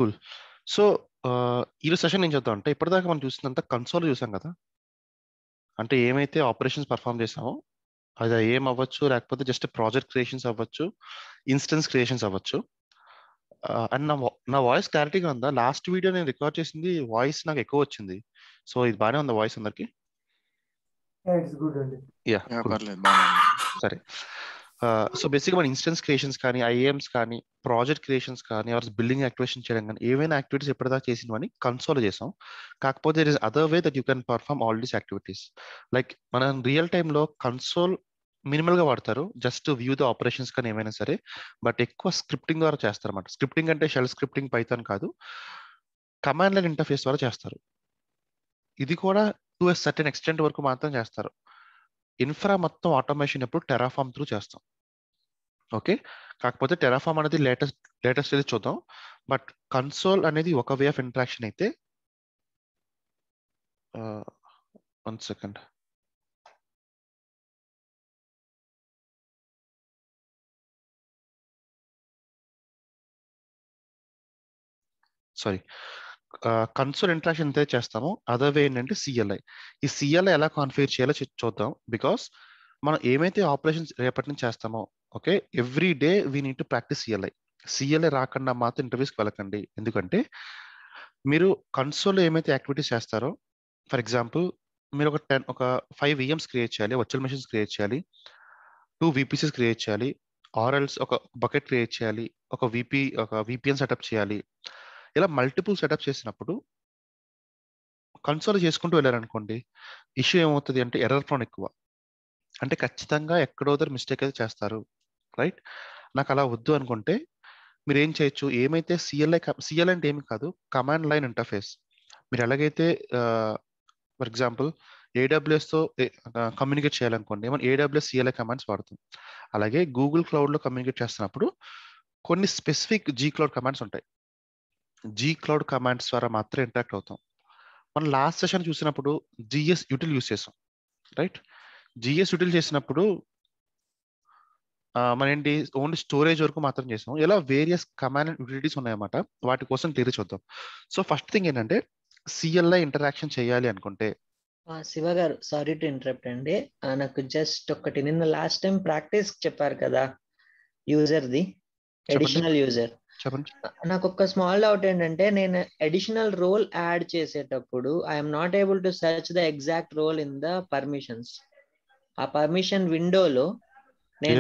Cool. So ఈ session ఏం చేద్దాం అంటే ఇప్పటిదాకా మనం చూసినంత కన్సోల్ చూసాం కదా, అంటే ఏమైతే ఆపరేషన్స్ పర్ఫామ్ చేసామో అది ఏం అవ్వచ్చు, లేకపోతే జస్ట్ ప్రాజెక్ట్ క్రియేషన్స్ అవ్వచ్చు, ఇన్స్టెన్స్ క్రియేషన్స్ అవ్వచ్చు. అండ్ నా వాయిస్ క్లారిటీగా ఉందా? లాస్ట్ వీడియో నేను రికార్డ్ చేసింది వాయిస్ నాకు ఎక్కువ వచ్చింది. సో ఇది బాగానే ఉందా వాయిస్ అందరికి? ఇట్స్ గుడ్ అండి. యా, పర్లేదు బాగుంది. సరే. సో బేసిక్గా మన ఇన్స్టెన్స్ క్రియేషన్స్ కానీ, ఐఏఎమ్స్ కానీ, ప్రాజెక్ట్ క్రియేషన్స్ కానీ, ఆర్ బిల్డింగ్ యాక్టివేషన్ చేయడం కానీ, ఏవైనా యాక్టివిటీస్ ఎప్పటిదాకా చేసినవని కన్సోల్ చేసాం. కాకపోతే there is other way that you can perform all these activities. Like మనం రియల్ టైంలో కన్సోల్ మినిమల్ గా వాడతారు, జస్ట్ వ్యూ ద ఆపరేషన్స్ కానీ ఏమైనా సరే. బట్ ఎక్కువ స్క్రిప్టింగ్ ద్వారా చేస్తారు అన్నమాట. స్క్రిప్టింగ్ అంటే షెల్ స్క్రిప్టింగ్, పైథాన్ కాదు, కమాండ్ లైన్ ఇంటర్ఫేస్ ద్వారా చేస్తారు. ఇది కూడా టు ఎ సర్టెన్ ఎక్స్టెంట్ వరకు మాత్రం చేస్తారు. ఇన్ఫ్రా మొత్తం ఆటోమేషన్ ఎప్పుడు టెరాఫామ్ త్రూ చేస్తాం. ఓకే, కాకపోతే టెరాఫామ్ అనేది లేటెస్ట్ ఇది చూద్దాం. బట్ కన్సోల్ అనేది ఒక వే ఆఫ్ ఇంటరాక్షన్ అయితే, 1 సెకండ్, సారీ, కన్సోల్ ఇంటరాక్షన్ అయితే చేస్తాము. అదర్ వే ఏంటంటే సిఎల్ఐ. ఈ సిఎల్ఐ ఎలా కాన్ఫిగర్ చేయాలో చూద్దాం. బికాస్ మనం ఏమైతే ఆపరేషన్స్ రేపటి నుంచి చేస్తామో, okay, every day we need to practice CLI. CLI రాకుండా మాత్రం ఇంటర్వ్యూస్కి వెళ్ళకండి. ఎందుకంటే మీరు కన్సోల్లో ఏమైతే యాక్టివిటీస్ చేస్తారో, ఫర్ ఎగ్జాంపుల్ మీరు ఒక 5 విఎమ్స్ క్రియేట్ చేయాలి, వర్చువల్ మెషిన్స్ క్రియేట్ చేయాలి, 2 విపిసిస్ క్రియేట్ చేయాలి, ఆర్ఎల్స్ ఒక బకెట్ క్రియేట్ చేయాలి, ఒక విపిఎన్ సెటప్ చేయాలి. ఇలా మల్టిపుల్ సెటప్ చేసినప్పుడు కన్సోల్ చేసుకుంటూ వెళ్ళారనుకోండి, ఇష్యూ ఏమవుతుంది అంటే ఎర్రర్ ప్రోన్ ఎక్కువ. అంటే ఖచ్చితంగా ఎక్కడో దగ్గర మిస్టేక్ అయితే చేస్తారు, రైట్? నాకు అలా వద్దు అనుకుంటే మీరు ఏం చేయొచ్చు, ఏమైతే సిఎల్ఐ అంటే ఏమి కాదు, కమాండ్ లైన్ ఇంటర్ఫేస్. మీరు ఎలాగైతే ఫర్ ఎగ్జాంపుల్ ఏడబ్ల్యూఎస్తో కమ్యూనికేట్ చేయాలనుకోండి, మనం ఏడబ్ల్యూఎస్ సిఎల్ఐ కమాండ్స్ వాడతాం. అలాగే గూగుల్ క్లౌడ్లో కమ్యూనికేట్ చేస్తున్నప్పుడు కొన్ని స్పెసిఫిక్ జీ క్లౌడ్ కమాండ్స్ ఉంటాయి. జీ క్లౌడ్ కమాండ్స్ ద్వారా మాత్రమే ఇంటరాక్ట్ అవుతాం. మనం లాస్ట్ సెషన్ చూసినప్పుడు జిఎస్ యూటిల్ యూస్ చేసాం, రైట్? జిఎస్ యూటిల్ చేసినప్పుడు మన ఏంటి, ఓన్లీ స్టోరేజ్ వరకు మాత్రం చేసాం. ఇలా వేరియస్ కమాండ్ అండ్ యూటిలిటీస్ ఉన్నాయన్నమాట. వాటి కోసం క్లియర్ చూద్దాం. సో ఫస్ట్ థింగ్ ఏంటంటే, సిఎల్ఐ ఇంటరాక్షన్ చేయాలి అనుకుంటే, శివ గారు, సారీ టు ఇంటరప్ట్ అండి. నాకు జస్ట్ ఒకటి, నిన్న లాస్ట్ టైం ప్రాక్టీస్ చెప్పారు కదా యూజర్ది, అడిషనల్ యూజర్. చెప్పండి. నాకు ఒక స్మాల్ డౌట్ ఏంటంటే, నేను అడిషనల్ రోల్ యాడ్ చేసేటప్పుడు I'm not able to search the exact role in the permissions. ఆ పర్మిషన్ విండోలో నేను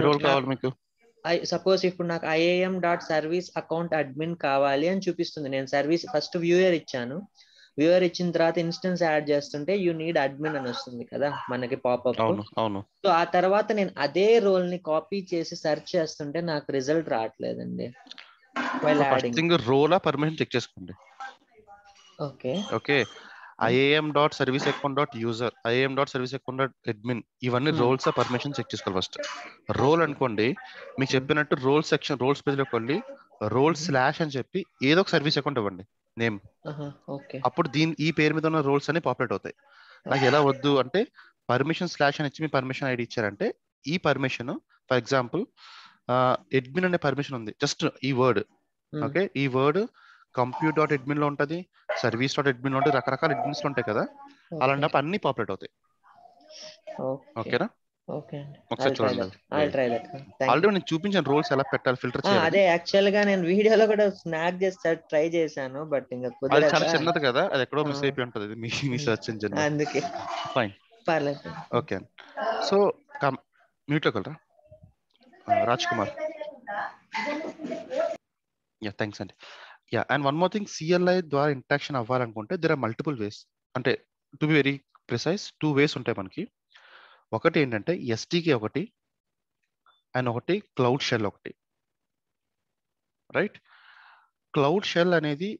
సపోజ్ ఇప్పుడు నాకు IAM.service అకౌంట్ అడ్మిన్ కావాలి అని చూపిస్తుంది. నేను సర్వీస్ ఫస్ట్ వ్యూయర్ ఇచ్చాను. వ్యూయర్ ఇచ్చిన తర్వాత ఇన్స్టెన్స్ యాడ్ చేస్తుంటే యూ నీడ్ అడ్మిన్ అని వస్తుంది కదా మనకి పాపప్. సో ఆ తర్వాత నేను అదే రోల్ ని కాపీ చేసి సెర్చ్ చేస్తుంటే నాకు రిజల్ట్ రావట్లేదండి. రోల్ పర్మిషన్ చెక్ చేసుకోండి. ఓకే, IAM.serviceaccount.user, IAM.serviceaccount.admin, ఇవన్నీ రోల్స్ పర్మిషన్ చెక్ చేసుకోవాలి. ఫస్ట్ రోల్ అనుకోండి, మీకు చెప్పినట్టు రోల్ సెక్షన్, రోల్స్ పేజ్ లోకి వెళ్ళి రోల్ స్లాష్ అని చెప్పి ఏదో ఒక సర్వీస్ అకౌంట్ ఇవ్వండి, నేమ్. అప్పుడు ఈ పేరు మీద ఉన్న రోల్స్ అన్ని పాపులేట్ అవుతాయి. నాకు ఎలా వద్దు అంటే, పర్మిషన్ స్లాష్ అని ఇచ్చి మీ పర్మిషన్ ఐడి ఇచ్చారంటే, ఈ పర్మిషన్ ఫర్ ఎగ్జాంపుల్ అడ్మిన్ అనే పర్మిషన్ ఉంది, జస్ట్ ఈ వర్డ్. ఓకే, ఈ వర్డ్ compute.admin లో ఉంటుంది, service.admin లో ఉంటుంది, రకరకాల అడ్మిన్స్ ఉంటాయి కదా. అలాంటప్పుడు అన్ని పాపులేట్ అవుతాయి. ఓకేనా? ఆల్రెడీ నేను చూపించిన రోల్స్ ఎలా పెట్టాలి, ఫిల్టర్ చేయాలి. అదే యాక్చువల్ గా నేను వీడియోలో కూడా స్నాప్ చేసి ట్రై చేశాను, బట్ ఇంకా అది చాలా చిన్నది కదా, అది ఎక్కడో మిస్ అయిపోయి ఉంటుంది మీ సెర్చ్ ఇంజిన్. అందుకే ఫైన్, పర్లేదు. ఓకే. సో మ్యూట్ లోకి వెళ్ళరా రాజ్ కుమార్. యా, థ్యాంక్స్ అండి. Yeah, and one more thing, CLI ద్వారా ఇంటరాక్షన్ అవ్వాలనుకుంటే దెర్ ఆర్ మల్టిపుల్ వేస్. అంటే to be very precise, 2 ways ఉంటాయి మనకి. ఒకటి ఏంటంటే ఎస్టీకే ఒకటి, అండ్ ఒకటి క్లౌడ్ షెల్ ఒకటి, రైట్? క్లౌడ్ షెల్ అనేది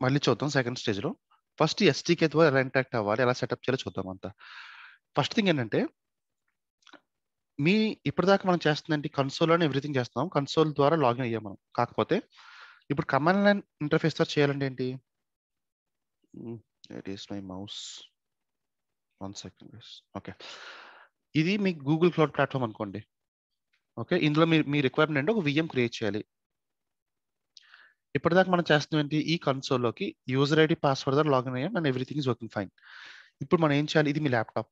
మళ్ళీ చూద్దాం సెకండ్ స్టేజ్లో. ఫస్ట్ ఎస్టీకే ద్వారా ఎలా ఇంటరాక్ట్ అవ్వాలి, ఎలా సెటప్ చేయాలో చూద్దాం అంతా. ఫస్ట్ థింగ్ ఏంటంటే, ఇప్పటిదాకా మనం చేస్తుందంటే కన్సోల్ అని ఎవ్రీథింగ్ చేస్తాం, కన్సోల్ ద్వారా లాగిన్ అయ్యాం మనం. కాకపోతే ఇప్పుడు కమాండ్ లైన్ ఇంటర్ఫేస్ ద్వారా చేయాలంటే ఏంటి? It is my mouse, 1 second. Okay, ఇది మీ గూగుల్ క్లౌడ్ ప్లాట్ఫామ్ అనుకోండి. ఓకే, ఇందులో మీ రిక్వైర్మెంట్ అంటే ఒక విఎం క్రియేట్ చేయాలి. ఇప్పటిదాకా మనం చేస్తున్నాం ఏంటి, ఈ కన్సోల్లోకి యూజర్ ఐడి పాస్వర్డ్ ద్వారా లాగిన్ అయ్యాం and everything is working fine. ఇప్పుడు మనం ఏం చేయాలి, ఇది మీ ల్యాప్టాప్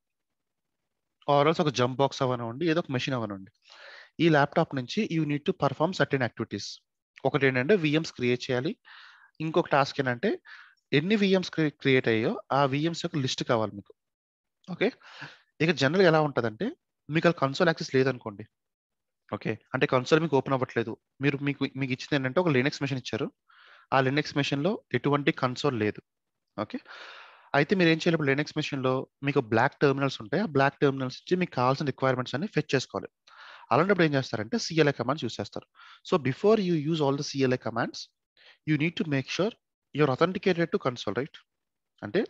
ఆర్ఎల్స్ ఒక జంప్ బాక్స్ అవనండి, ఏదో ఒక మెషిన్ అవనండి. ఈ ల్యాప్టాప్ నుంచి you need to perform certain activities. ఒకటి ఏంటంటే విఎమ్స్ క్రియేట్ చేయాలి. ఇంకొక టాస్క్ ఏంటంటే ఎన్ని విఎమ్స్ క్రియేట్ అయ్యో ఆ విఎమ్స్ యొక్క లిస్ట్ కావాలి మీకు. ఓకే, ఇక జనరల్గా ఎలా ఉంటుందంటే మీకు అది కన్సోల్ యాక్సెస్ లేదనుకోండి. ఓకే, అంటే కన్సోల్ మీకు ఓపెన్ అవ్వట్లేదు. మీకు ఇచ్చింది ఏంటంటే ఒక లినక్స్ మెషిన్ ఇచ్చారు. ఆ లినక్స్ మెషిన్లో ఎటువంటి కన్సోల్ లేదు. ఓకే, అయితే మీరు ఏం చేయాలి, ఇప్పుడు లినక్స్ మెషిన్లో మీకు బ్లాక్ టెర్మినల్స్ ఉంటాయి. ఆ బ్లాక్ టెర్మినల్స్ నుంచి మీకు కావాల్సిన రిక్వైర్మెంట్స్ అన్ని ఫెచ్ చేసుకోవాలి. అలాంటప్పుడు ఏం చేస్తారంటే CLI కమాండ్స్ యూస్ చేస్తారు. So before you use all the CLI commands you need to make sure your authenticated to console, right? అంటే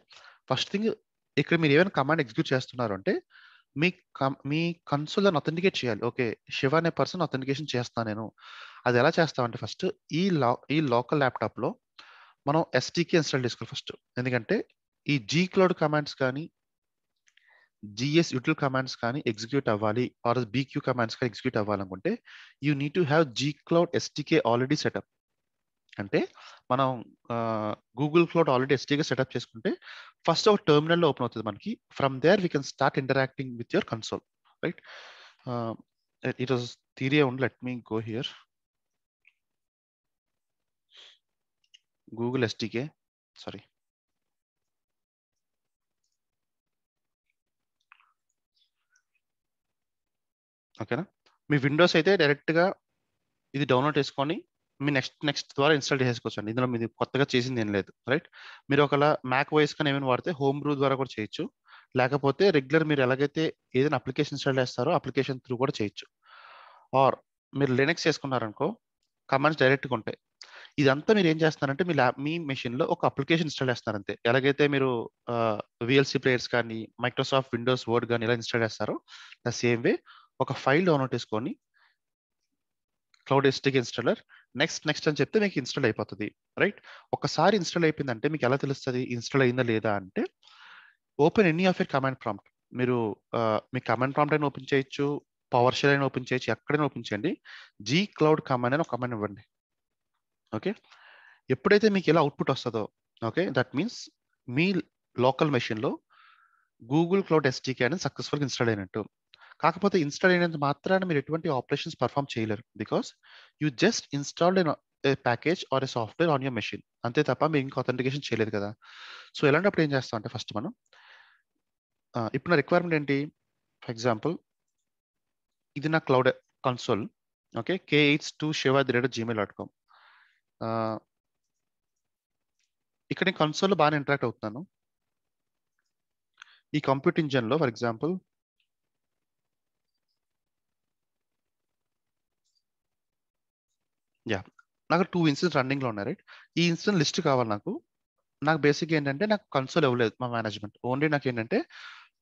ఫస్ట్ థింగ్, ఇక్కడ మీరు ఏమైనా కమాండ్ ఎగ్జిక్యూట్ చేస్తున్నారు అంటే మీ కన్సోల్ దాన్ని అథెంటికేట్ చేయాలి. ఓకే, శివ అనే పర్సన్ అథెంటికేషన్ చేస్తాను నేను. అది ఎలా చేస్తామంటే ఫస్ట్ ఈ లోకల్ ల్యాప్టాప్లో మనం SDK ఇన్స్టాల్ చేసుకోవాలి ఫస్ట్. ఎందుకంటే ఈ gcloud కమాండ్స్ కానీ GS util కమాండ్స్ కానీ ఎగ్జిక్యూట్ అవ్వాలి, ఆర్ BQ కమాండ్స్ కానీ ఎగ్జిక్యూట్ అవ్వాలనుకుంటే you need to have gcloud SDK already setup. అంటే మనం Google cloud already SDK setup చేసుకుంటే ఫస్ట్ ఒక టెర్మినల్లో ఓపెన్ అవుతుంది మనకి. From there we can start interacting with your console, right? It was theory only. Let me go here. Google SDK, sorry, ఓకేనా? మీ Windows అయితే డైరెక్ట్గా ఇది డౌన్లోడ్ చేసుకొని మీ నెక్స్ట్ ద్వారా ఇన్స్టాల్ చేసుకోవచ్చు అండి. ఇందులో మీది కొత్తగా చేసింది ఏం లేదు, రైట్? మీరు ఒకవేళ మ్యాక్ వాయిస్ కానీ ఏమైనా వాడితే హోమ్ బ్రూ ద్వారా కూడా చేయొచ్చు. లేకపోతే రెగ్యులర్ మీరు ఎలాగైతే ఏదైనా అప్లికేషన్ ఇన్స్టాల్ చేస్తారో అప్లికేషన్ త్రూ కూడా చేయొచ్చు. ఆర్ మీరు లినక్స్ చేసుకున్నారనుకో కమాండ్స్ డైరెక్ట్గా ఉంటాయి. ఇదంతా మీరు ఏం చేస్తున్నారంటే మీ మెషిన్లో ఒక అప్లికేషన్ ఇన్స్టాల్ చేస్తున్నారు అంతే. ఎలాగైతే మీరు VLC ప్లేయర్స్ కానీ మైక్రోసాఫ్ట్ విండోస్ వర్డ్ కానీ ఇలా ఇన్స్టాల్ చేస్తారో ద సేమ్ వే ఒక ఫైల్ డౌన్లోడ్ చేసుకొని క్లౌడ్ SDK ఇన్స్టాలర్ నెక్స్ట్ అని చెప్తే మీకు ఇన్స్టాల్ అయిపోతుంది, రైట్? ఒకసారి ఇన్స్టాల్ అయిపోయిందంటే మీకు ఎలా తెలుస్తుంది ఇన్స్టాల్ అయిందా లేదా అంటే open any of your command prompt. మీరు మీ కమాండ్ ప్రాంప్ట్ అయినా ఓపెన్ చేయొచ్చు, పవర్ షెల్ అయినా ఓపెన్ చేయొచ్చు, ఎక్కడైనా ఓపెన్ చేయండి. gcloud కమాండ్ అని ఒక కమాండ్ ఇవ్వండి. ఓకే, ఎప్పుడైతే మీకు ఇలా అవుట్పుట్ వస్తుందో okay, that means me local మెషిన్లో గూగుల్ క్లౌడ్ SDK అనేది సక్సెస్ఫుల్గా ఇన్స్టాల్ అయినట్టు. కాకపోతే ఇన్స్టాల్ అయినంత మాత్రాన మీరు ఎటువంటి ఆపరేషన్స్ పర్ఫామ్ చేయలేరు. Because you just installed a package or a software on your machine, అంతే తప్ప మీరు ఇంకా అథెంటికేషన్ చేయలేదు కదా. సో ఇలాంటప్పుడు ఏం చేస్తాం అంటే ఫస్ట్ మనం ఇప్పుడు నా రిక్వైర్మెంట్ ఏంటి, ఫర్ ఎగ్జాంపుల్ ఇది నా క్లౌడ్ కన్సోల్. Okay, k82shiva@gmail.com. ఇక్కడ నేను కన్సోల్లో బాగానే ఇంటరాక్ట్ అవుతున్నాను. ఈ కంప్యూటర్ ఇంజన్లో ఫర్ ఎగ్జాంపుల్ నాకు 2 ఇన్సిడెంట్స్ రన్నింగ్లో ఉన్నాయి, రైట్? ఈ ఇన్సిడెంట్ లిస్ట్ కావాలి నాకు బేసిక్ ఏంటంటే నాకు కన్సోల్ ఇవ్వలేదు మా మేనేజ్మెంట్. ఓన్లీ నాకు ఏంటంటే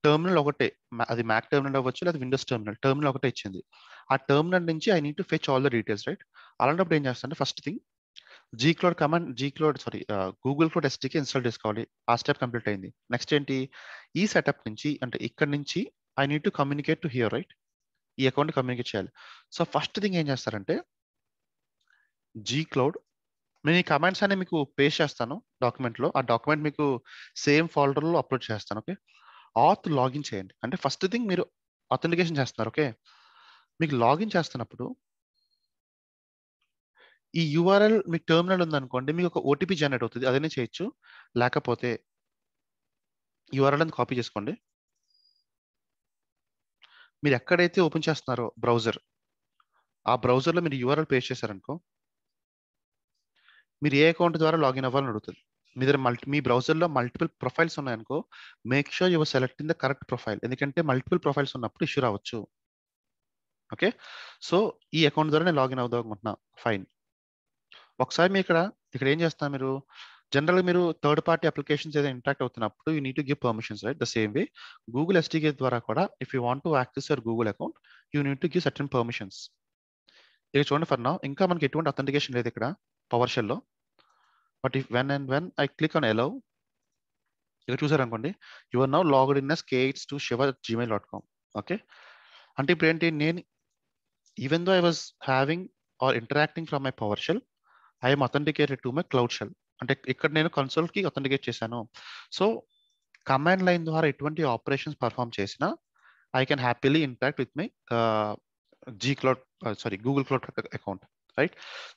టెర్మినల్ ఒకటే, అది మ్యాక్ టెర్మినల్ అవ్వచ్చు లేదా విండోస్ టెర్మినల్ ఒకటే ఇచ్చింది. ఆ టెర్మినల్ నుంచి I need to fetch all the details, right? అలాంటప్పుడు ఏం చేస్తానంటే first thing Google cloud SDK install చేసుకోవాలి. ఆ స్టెప్ కంప్లీట్ అయింది. నెక్స్ట్ ఏంటి, ఈ సెటప్ నుంచి అంటే ఇక్కడ నుంచి I need to communicate to hear, right? ఈ అకౌంట్ కమ్యూనికేట్ చేయాలి. సో ఫస్ట్ థింగ్ ఏం చేస్తారంటే gcloud, నేను ఈ కమాండ్స్ అనే మీకు పేస్ట్ చేస్తాను డాక్యుమెంట్లో. ఆ డాక్యుమెంట్ మీకు సేమ్ ఫోల్డర్లో అప్లోడ్ చేస్తాను. ఓకే, ఆత్ లాగిన్ చేయండి. అంటే ఫస్ట్ థింగ్ మీరు అథెంటికేషన్ చేస్తున్నారు. ఓకే, మీకు లాగిన్ చేస్తున్నప్పుడు ఈ URL మీకు టెర్మినల్ ఉందనుకోండి, మీకు ఒక OTP జనరేట్ అవుతుంది, అదనే చేయొచ్చు. లేకపోతే URL అని కాపీ చేసుకోండి. మీరు ఎక్కడైతే ఓపెన్ చేస్తున్నారో బ్రౌజర్, ఆ బ్రౌజర్లో మీరు URL పేస్ట్ చేశారనుకో మీరు ఏ అకౌంట్ ద్వారా లాగిన్ అవ్వాలని అడుగుతుంది. మీ బ్రౌజర్లో మల్టిపుల్ ప్రొఫైల్స్ ఉన్నాయనుకో make sure your selecting the correct profile. ఎందుకంటే మల్టిపుల్ ప్రొఫైల్స్ ఉన్నప్పుడు ఇష్యూ రావచ్చు. ఓకే, సో ఈ అకౌంట్ ద్వారా నేను లాగిన్ అవుదాం అనుకుంటున్నా, ఫైన్. ఒకసారి మీ ఇక్కడ ఏం చేస్తున్నా, మీరు జనరల్గా మీరు థర్డ్ పార్టీ అప్లికేషన్స్ ఏదైనా ఇంటరాక్ట్ అవుతున్నప్పుడు you need to give permissions, right? The same way Google SDK ద్వారా కూడా if you want to access your Google account you need to give certain permissions. ఇక్కడ చూడండి, ఫర్ నౌ ఇంకా మనకి ఎటువంటి authentication లేదు ఇక్కడ పవర్ షెల్లో. But if when I click on allow, ఇక్కడ చూసారనుకోండి you are now logged in as k82shiva@gmail.com. Okay, అంటే ఇప్పుడు ఏంటి, నేను even though I was having or interacting from my power shell, I'm authenticated to my cloud shell. అంటే ఇక్కడ నేను కన్సోల్కి అథెంటికేట్ చేశాను. సో కమాండ్ లైన్ ద్వారా ఎటువంటి ఆపరేషన్స్ పర్ఫామ్ చేసినా I can happily interact with my Google cloud account, right?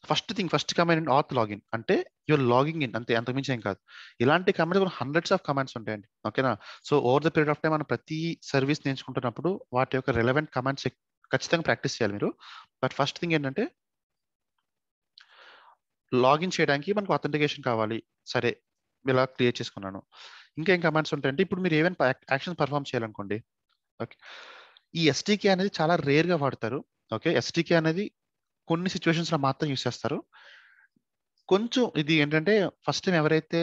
First command ఆత్ login అంటే your logging in, అంతే, అంతకుమించి ఏం కాదు. ఇలాంటి కమాండ్స్ హండ్రెడ్స్ ఆఫ్ కమాండ్స్ ఉంటాయండి, ఓకేనా? So over the period of time మనం ప్రతి సర్వీస్ నేర్చుకుంటున్నప్పుడు వాటి యొక్క రెలవెంట్ కమాండ్స్ ఖచ్చితంగా ప్రాక్టీస్ చేయాలి మీరు. బట్ ఫస్ట్ థింగ్ ఏంటంటే లాగిన్ చేయడానికి మనకు అథెంటికేషన్ కావాలి. సరే, ఇలా క్రియేట్ చేసుకున్నాను. ఇంకా ఏం కమాండ్స్ ఉంటాయంటే ఇప్పుడు మీరు ఏమైనా యాక్షన్ పర్ఫామ్ చేయాలనుకోండి, ఓకే, ఈ ఎస్టీకే అనేది చాలా రేర్ గా వాడతారు. ఓకే, ఎస్టీకే అనేది కొన్ని సిచ్యువేషన్స్ లో మాత్రం యూస్ చేస్తారు. కొంచెం ఇది ఏంటంటే ఫస్ట్ టైం ఎవరైతే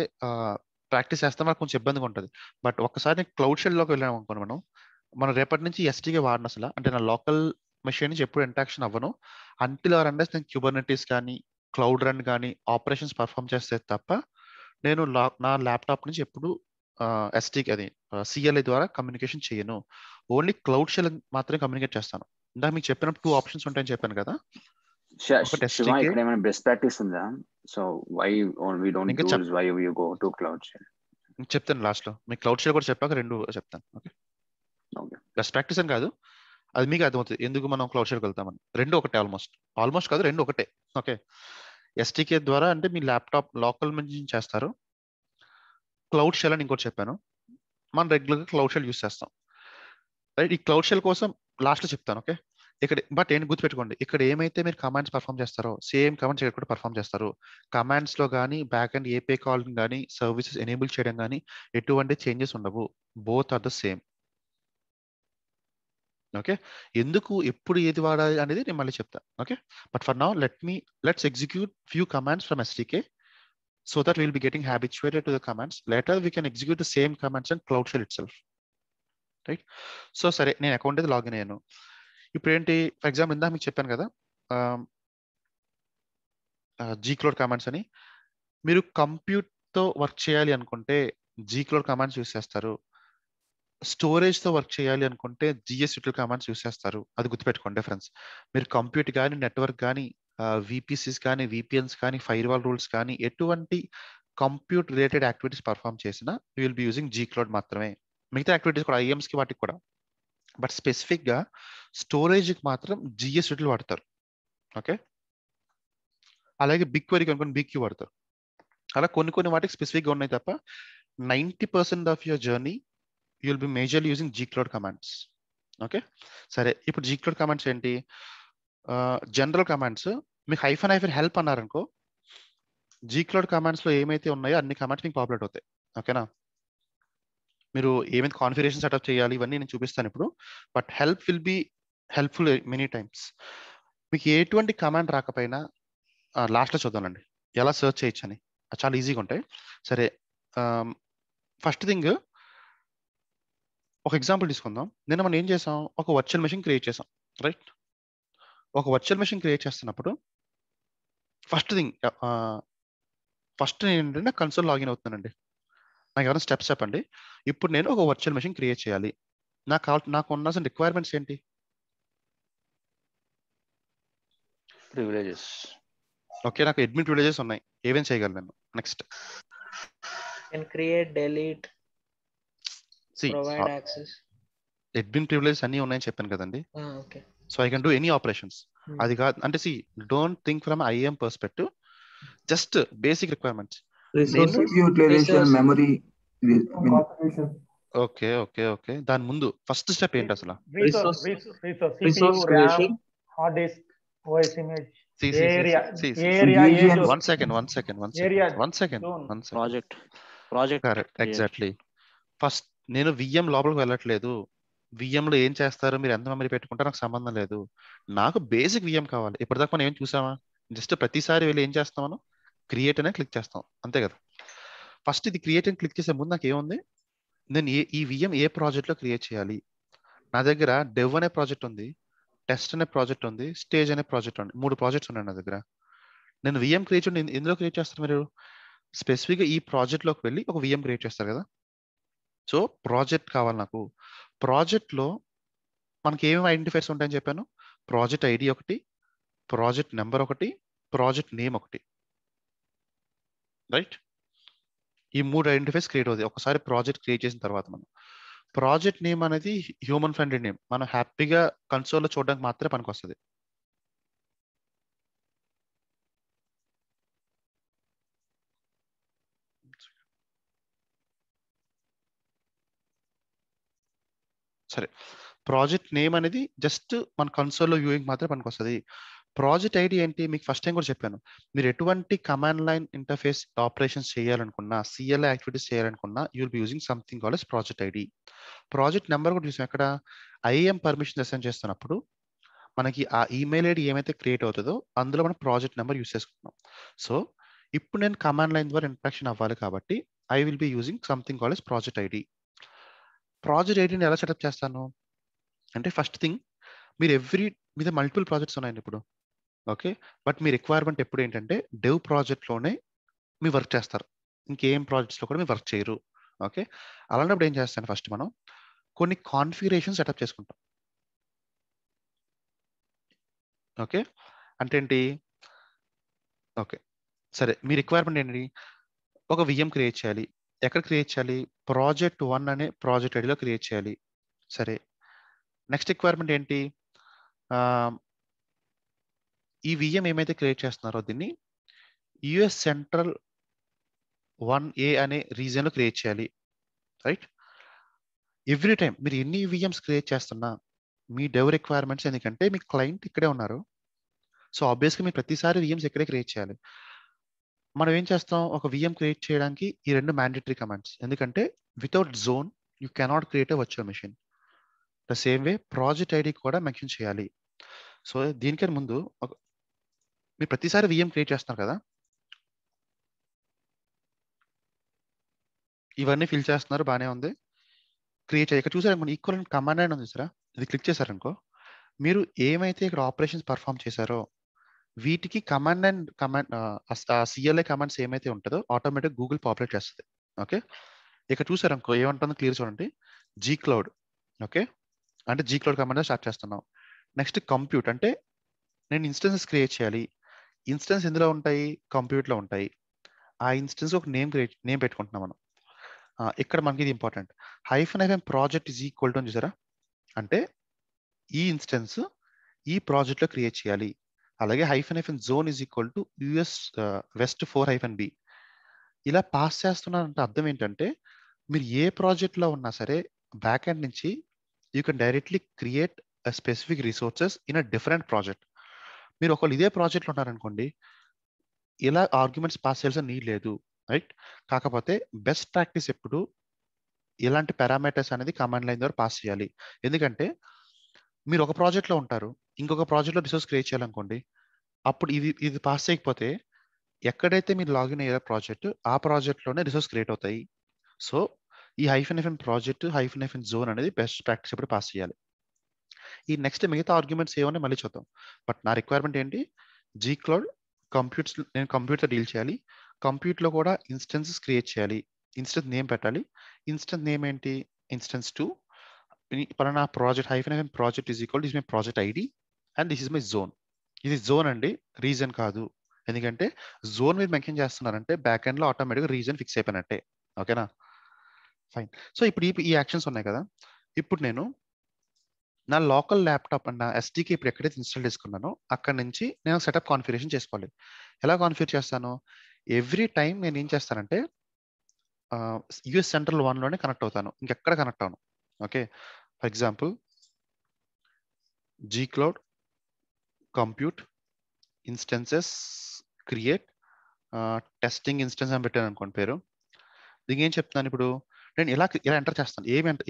ప్రాక్టీస్ చేస్తామో వాళ్ళకి కొంచెం ఇబ్బందిగా ఉంటుంది. బట్ ఒక్కసారి క్లౌడ్ షెల్ లోకి వెళ్ళాము అనుకోండి, మనం రేపటి నుంచి ఎస్టీకే వాడను అసలు. అంటే నా లోకల్ మెషిన్ నుంచి ఎప్పుడు ఇంట్రాక్షన్ అవ్వను అంటిల్ ఆర్ అండర్స్ నేను క్యూబర్నెటీస్ కానీ క్లౌడ్ రన్ కానీ ఆపరేషన్స్ పర్ఫామ్ చేస్తే తప్ప నేను నా ల్యాప్టాప్ నుంచి ఎప్పుడు ఎస్టీకి అది సిఎల్ఐ ద్వారా కమ్యూనికేషన్ చేయను. ఓన్లీ క్లౌడ్ షెల్ మాత్రమే కమ్యూనికేట్ చేస్తాను. ఇందాక మీకు చెప్పిన 2 ఆప్షన్స్ ఉంటాయని చెప్పాను కదా. ఒకటి శివ, SDK. ఇక్కడ ఏమైనా బెస్ట్ ప్రాక్టీస్ ఉందా? సో వై వి డోంట్ ఇంకా use, why you go to cloud shell? చెప్తాను లాస్ట్ లో. మీకు క్లౌడ్ షెల్ కూడా చెప్పాక 2 చెప్తాను. ఓకే, ఓకే, బెస్ట్ ప్రాక్టీస్ అని కాదు, అది మీకు అర్థమవుతుంది ఎందుకు మనం క్లౌడ్ షెల్కి వెళ్తామని. 2 ఒకటే, ఆల్మోస్ట్ కాదు, 2 ఒకటే. ఓకే, ఎస్టీకే ద్వారా అంటే మీ ల్యాప్టాప్ లోకల్ నుంచి చేస్తారు. క్లౌడ్ షెల్ అని ఇంకోటి చెప్పాను, మనం రెగ్యులర్గా క్లౌడ్ షెల్ యూస్ చేస్తాం, రైట్? ఈ క్లౌడ్ షెల్ కోసం లాస్ట్ లో చెప్తాను. ఓకే, ఇక్కడ బట్ ఏంటి గుర్తుపెట్టుకోండి, ఇక్కడ ఏమైతే మీరు కమాండ్స్ పర్ఫామ్ చేస్తారో సేమ్ కమాండ్స్ ఇక్కడ కూడా పర్ఫామ్ చేస్తారు. కమాండ్స్ లో కానీ బ్యాక్ అండ్ ఏపీఐ కాల్ కానీ సర్వీసెస్ ఎనేబుల్ చేయడం కానీ ఎటువంటి చేంజెస్ ఉండవు. Both are the same. Okay, ఎందుకు ఎప్పుడు ఏది వాడాలి అనేది నేను మళ్ళీ చెప్తాను. Okay, but for now let's execute few commands from SDK so that we'll be getting habituated to the commands. Later we can execute the same commands in Cloud Shell itself, right? So సరే, నేను account అయితే login అయ్యాను. ఇప్పుడు ఏంటి, for example ఇందాక మీకు చెప్పాను కదా Gcloud కమాండ్స్ అని. మీరు కంప్యూట్ తో వర్క్ చేయాలి అనుకుంటే Gcloud కమాండ్స్ యూస్ చేస్తారు. స్టోరేజ్ తో వర్క్ చేయాలి అనుకుంటే GSUtil కమాండ్స్ యూస్ చేస్తారు. అది గుర్తుపెట్టుకోండి డిఫరెన్స్. మీరు కంప్యూట్ కానీ నెట్వర్క్ కానీ విపిసిస్ కానీ విపిఎన్స్ కానీ ఫైర్వాల్ రూల్స్ కానీ ఎటువంటి కంప్యూట్ రిలేటెడ్ యాక్టివిటీస్ పర్ఫామ్ చేసినా you will be using Gcloud మాత్రమే. మిగతా యాక్టివిటీస్ కూడా IAMs కి వాటికి కూడా, బట్ స్పెసిఫిక్ గా స్టోరేజ్ కి మాత్రం GSUtil వాడతారు. ఓకే, అలాగే BigQuery కనుకొని BigQ వాడతారు. అలా కొన్ని వాటికి స్పెసిఫిక్ గా ఉన్నాయి తప్ప 90% of your journey you will be majorly using Gcloud commands. Okay, సరే, ఇప్పుడు Gcloud కమాండ్స్ ఏంటి, జనరల్ కమాండ్స్. మీకు హైఫన్ హెల్ప్ అన్నారనుకో, Gcloud కమాండ్స్ లో ఏమైతే ఉన్నాయో అన్ని కమాండ్స్ మీకు పాపులేట్ అవుతాయి. ఓకేనా, మీరు ఏమైతే కాన్ఫిగరేషన్ సెటప్ చేయాలి ఇవన్నీ నేను చూపిస్తాను ఇప్పుడు. But help will be helpful many times. మీకు ఎటువంటి కమాండ్ రాకపోయినా లాస్ట్లో చూద్దామండి ఎలా సెర్చ్ చేయొచ్చు అని, చాలా ఈజీగా ఉంటాయి. సరే, ఫస్ట్ థింగ్ ఒక ఎగ్జాంపుల్ తీసుకుందాం. నిన్న మనం ఏం చేసాం, ఒక వర్చువల్ మెషిన్ క్రియేట్ చేసాం, రైట్? ఒక వర్చువల్ మెషిన్ క్రియేట్ చేస్తున్నప్పుడు ఫస్ట్ నేను ఏంటంటే కన్సోల్ లాగిన్ అవుతున్నానండి. నాకు ఏమైనా స్టెప్స్ చెప్పండి. ఇప్పుడు నేను ఒక వర్చువల్ మెషిన్ క్రియేట్ చేయాలి. నాకు ఉన్న రిక్వైర్మెంట్స్ ఏంటి? ప్రివిలేజెస్. ఓకే, నాకు అడ్మిన్ ప్రివిలేజెస్ ఉన్నాయి. ఏమేం చేయగలను నేను? Next create, delete, provide access. Admin privileges అన్ని ఉన్నాయని చెప్పాను కదండి. Okay, so I can do any operations. అది కాదు అంటే don't think from IAM perspective, just basic requirements. Utilization, memory, okay okay okay, దాని ముందు ఫస్ట్ స్టెప్ ఏంటి అసలు? Resource creation, hard disk, OS image, One second. Project correct, exactly. First నేను VM లోపలికి వెళ్ళట్లేదు. VM లో ఏం చేస్తారో, మీరు ఎంత మెమరీ పెట్టుకుంటారో నాకు సంబంధం లేదు. నాకు బేసిక్ VM కావాలి. ఇప్పటిదాకా మనం ఏం చూసామా, జస్ట్ ప్రతిసారి వెళ్ళి ఏం చేస్తాం, మనం క్రియేట్ అనే క్లిక్ చేస్తాం, అంతే కదా. ఫస్ట్ ఇది క్రియేట్ అని క్లిక్ చేసే ముందు నాకు ఏముంది, నేను ఈ VM ఏ ప్రాజెక్ట్ లో క్రియేట్ చేయాలి? నా దగ్గర డెవ్ అనే ప్రాజెక్ట్ ఉంది, టెస్ట్ అనే ప్రాజెక్ట్ ఉంది, స్టేజ్ అనే ప్రాజెక్ట్ ఉంది. 3 ప్రాజెక్ట్స్ ఉన్నాయి నా దగ్గర. నేను VM క్రియేట్ ఎందులో క్రియేట్ చేస్తాను? మీరు స్పెసిఫిక్గా ఈ ప్రాజెక్ట్ లోకి వెళ్ళి ఒక VM క్రియేట్ చేస్తారు కదా. సో ప్రాజెక్ట్ కావాలి నాకు. ప్రాజెక్ట్ లో మనకి ఏమేమి ఐడెంటిఫైర్స్ ఉంటాయని చెప్పాను. ప్రాజెక్ట్ ID ఒకటి, ప్రాజెక్ట్ నెంబర్ ఒకటి, ప్రాజెక్ట్ నేమ్ ఒకటి. రైట్? ఈ 3 ఐడెంటిఫైస్ క్రియేట్ అవుతాయి ఒకసారి ప్రాజెక్ట్ క్రియేట్ చేసిన తర్వాత. మనం ప్రాజెక్ట్ నేమ్ అనేది హ్యూమన్ ఫ్రెండ్లీ నేమ్, మనం హ్యాపీగా కన్సోల్లో చూడడానికి మాత్రమే పనికొస్తుంది. సరే, ప్రాజెక్ట్ నేమ్ అనేది జస్ట్ మన కన్సోల్లో వ్యూయింగ్ మాత్రమే పనికొస్తుంది. ప్రాజెక్ట్ ఐడి ఏంటి మీకు ఫస్ట్ టైం కూడా చెప్పాను. మీరు ఎటువంటి కమాండ్ లైన్ ఇంటర్ఫేస్ ఆపరేషన్స్ చేయాలనుకున్నా, సిఎల్ఐ యాక్టివిటీస్ చేయాలనుకున్నా, you will be using something called as project ID. Project number కూడా చూసాం ఎక్కడ, ఐఏఎం పర్మిషన్ అసైన్ చేస్తున్నప్పుడు మనకి ఆ ఈమెయిల్ ఐడి ఏమైతే క్రియేట్ అవుతుందో అందులో మనం ప్రాజెక్ట్ నెంబర్ యూస్ చేసుకుంటున్నాం. సో ఇప్పుడు నేను కమాండ్ లైన్ ద్వారా ఇంట్రాక్షన్ అవ్వాలి కాబట్టి I will be using something called as project ID. Project ఐడిని ఎలా సెటప్ చేస్తాను అంటే, ఫస్ట్ థింగ్ మీరు మీద మల్టిపుల్ ప్రాజెక్ట్స్ ఉన్నాయండి ఇప్పుడు, ఓకే, బట్ మీ రిక్వైర్మెంట్ ఎప్పుడు ఏంటంటే డెవ్ ప్రాజెక్ట్లోనే మీరు వర్క్ చేస్తారు, ఇంకేం ప్రాజెక్ట్స్లో కూడా మీరు వర్క్ చేయరు. ఓకే, అలాంటప్పుడు ఏం చేస్తాను, ఫస్ట్ మనం కొన్ని కాన్ఫిగరేషన్ సెటప్ చేసుకుంటాం. ఓకే, అంటే ఏంటి, ఓకే సరే, మీ రిక్వైర్మెంట్ ఏంటి, ఒక విఎం క్రియేట్ చేయాలి. ఎక్కడ క్రియేట్ చేయాలి, ప్రాజెక్ట్ 1 అనే ప్రాజెక్ట్ ఐడిలో క్రియేట్ చేయాలి. సరే, నెక్స్ట్ రిక్వైర్మెంట్ ఏంటి, ఈ విఎం ఏమైతే క్రియేట్ చేస్తున్నారో దీన్ని యుఎస్ సెంట్రల్ 1A అనే రీజియన్లో క్రియేట్ చేయాలి. రైట్, ఎవ్రీ టైం మీరు ఎన్ని విఎమ్స్ క్రియేట్ చేస్తున్నా మీ డెవ్ రిక్వైర్మెంట్స్, ఎందుకంటే మీ క్లయింట్ ఇక్కడే ఉన్నారు, సో ఆబ్వియస్గా మీరు ప్రతిసారి విఎమ్స్ ఇక్కడే క్రియేట్ చేయాలి. మనం ఏం చేస్తాం, ఒక విఎం క్రియేట్ చేయడానికి ఈ 2 మ్యాండేటరీ కమాండ్స్, ఎందుకంటే without zone you cannot create a virtual machine. The same way project ID కూడా మెన్షన్ చేయాలి. సో దీనికన్నా ముందు మీరు ప్రతిసారి విఎం క్రియేట్ చేస్తున్నారు కదా, ఇవన్నీ ఫిల్ చేస్తున్నారు, బాగానే ఉంది, క్రియేట్ చేయాలి. ఇక్కడ చూసారు మన ఈక్వల్ కమాండ్ లైన్ ఉంది సార్, ఇది క్లిక్ చేశారనుకో మీరు ఏమైతే ఇక్కడ ఆపరేషన్స్ పర్ఫామ్ చేశారో వీటికి కమాండ్ అండ్ సిఎల్ఐ కమాండ్స్ ఏమైతే ఉంటుందో ఆటోమేటిక్ గూగుల్ పాపులేట్ చేస్తుంది. ఓకే, ఇక్కడ చూసారనుకో ఏమంటుందో క్లియర్ చూడండి, జీ క్లౌడ్. ఓకే, అంటే జీ క్లౌడ్ కమాండ్ స్టార్ట్ చేస్తున్నాం. నెక్స్ట్ కంప్యూట్, అంటే నేను ఇన్స్టెన్సెస్ క్రియేట్ చేయాలి. ఇన్స్టెన్స్ ఎందులో ఉంటాయి, కంప్యూట్లో ఉంటాయి. ఆ ఇన్స్టెన్స్ ఒక నేమ్ పెట్టుకుంటున్నాం మనం. ఇక్కడ మనకి ఇది important, --- project is equal to అని చూసారా, అంటే ఈ ఇన్స్టెన్స్ ఈ ప్రాజెక్ట్లో క్రియేట్ చేయాలి. అలాగే --- zone is equal to US west 4-B. ఇలా పాస్ చేస్తున్నారంటే అర్థం ఏంటంటే, మీరు ఏ ప్రాజెక్ట్లో ఉన్నా సరే బ్యాక్ ఎండ్ నుంచి you can directly create specific resources in a different project. మీరు ఒకళ్ళు ఇదే ప్రాజెక్ట్లో ఉన్నారనుకోండి, ఇలా ఆర్గ్యుమెంట్స్ పాస్ చేయాల్సిన నీడ్ లేదు. రైట్, కాకపోతే బెస్ట్ ప్రాక్టీస్ ఎప్పుడు ఇలాంటి పారామీటర్స్ అనేది కమాండ్ లైన్ ద్వారా పాస్ చేయాలి. ఎందుకంటే మీరు ఒక ప్రాజెక్ట్లో ఉంటారు, ఇంకొక ప్రాజెక్ట్లో రిసోర్స్ క్రియేట్ చేయాలనుకోండి, అప్పుడు ఇది పాస్ చేయకపోతే ఎక్కడైతే మీరు లాగిన్ అయ్యే ప్రాజెక్ట్ ఆ ప్రాజెక్ట్లోనే రిసోర్స్ క్రియేట్ అవుతాయి. సో ఈ --- ప్రాజెక్ట్ --- జోన్ అనేది బెస్ట్ ప్రాక్టీస్ ఎప్పుడు పాస్ చేయాలి. ఈ నెక్స్ట్ మిగతా ఆర్గ్యుమెంట్స్ ఏమన్నా మళ్ళీ చూద్దాం. బట్ నా రిక్వైర్మెంట్ ఏంటి, జీ క్లౌడ్ కంప్యూట్స్, నేను కంప్యూటర్ డీల్ చేయాలి, కంప్యూట్లో కూడా ఇన్స్టెన్సెస్ క్రియేట్ చేయాలి, ఇన్స్టెన్స్ నేమ్ పెట్టాలి. ఇన్స్టెన్స్ నేమ్ ఏంటి, ఇన్స్టెన్స్ 2 పలానా project --- project is equal this my project ID and this is my zone. ఇది జోన్ అండి, రీజన్ కాదు. ఎందుకంటే జోన్ మీరు మెన్షన్ చేస్తున్నారంటే బ్యాక్ ఎండ్లో ఆటోమేటిక్గా రీజన్ ఫిక్స్ అయిపోయినట్టే. ఓకేనా, ఫైన్. సో ఇప్పుడు ఈ యాక్షన్స్ ఉన్నాయి కదా, ఇప్పుడు నేను నా లోకల్ ల్యాప్టాప్ అండ్ నా ఎస్డీకి ఇప్పుడు ఎక్కడైతే ఇన్స్టాల్ చేసుకున్నానో అక్కడ నుంచి నేను సెటప్ కాన్ఫిగరేషన్ చేసుకోవాలి. ఎలా కాన్ఫిగర్ చేస్తాను, ఎవ్రీ టైం నేను ఏం చేస్తానంటే యుఎస్ సెంట్రల్ 1లోనే కనెక్ట్ అవుతాను, ఇంకెక్కడ కనెక్ట్ అవును. Okay, for example G cloud compute instances create testing instance అని పెట్టాను అనుకోండి పేరు. దీనికి ఏం చెప్తున్నాను, ఇప్పుడు నేను ఇలా ఎంటర్ చేస్తాను,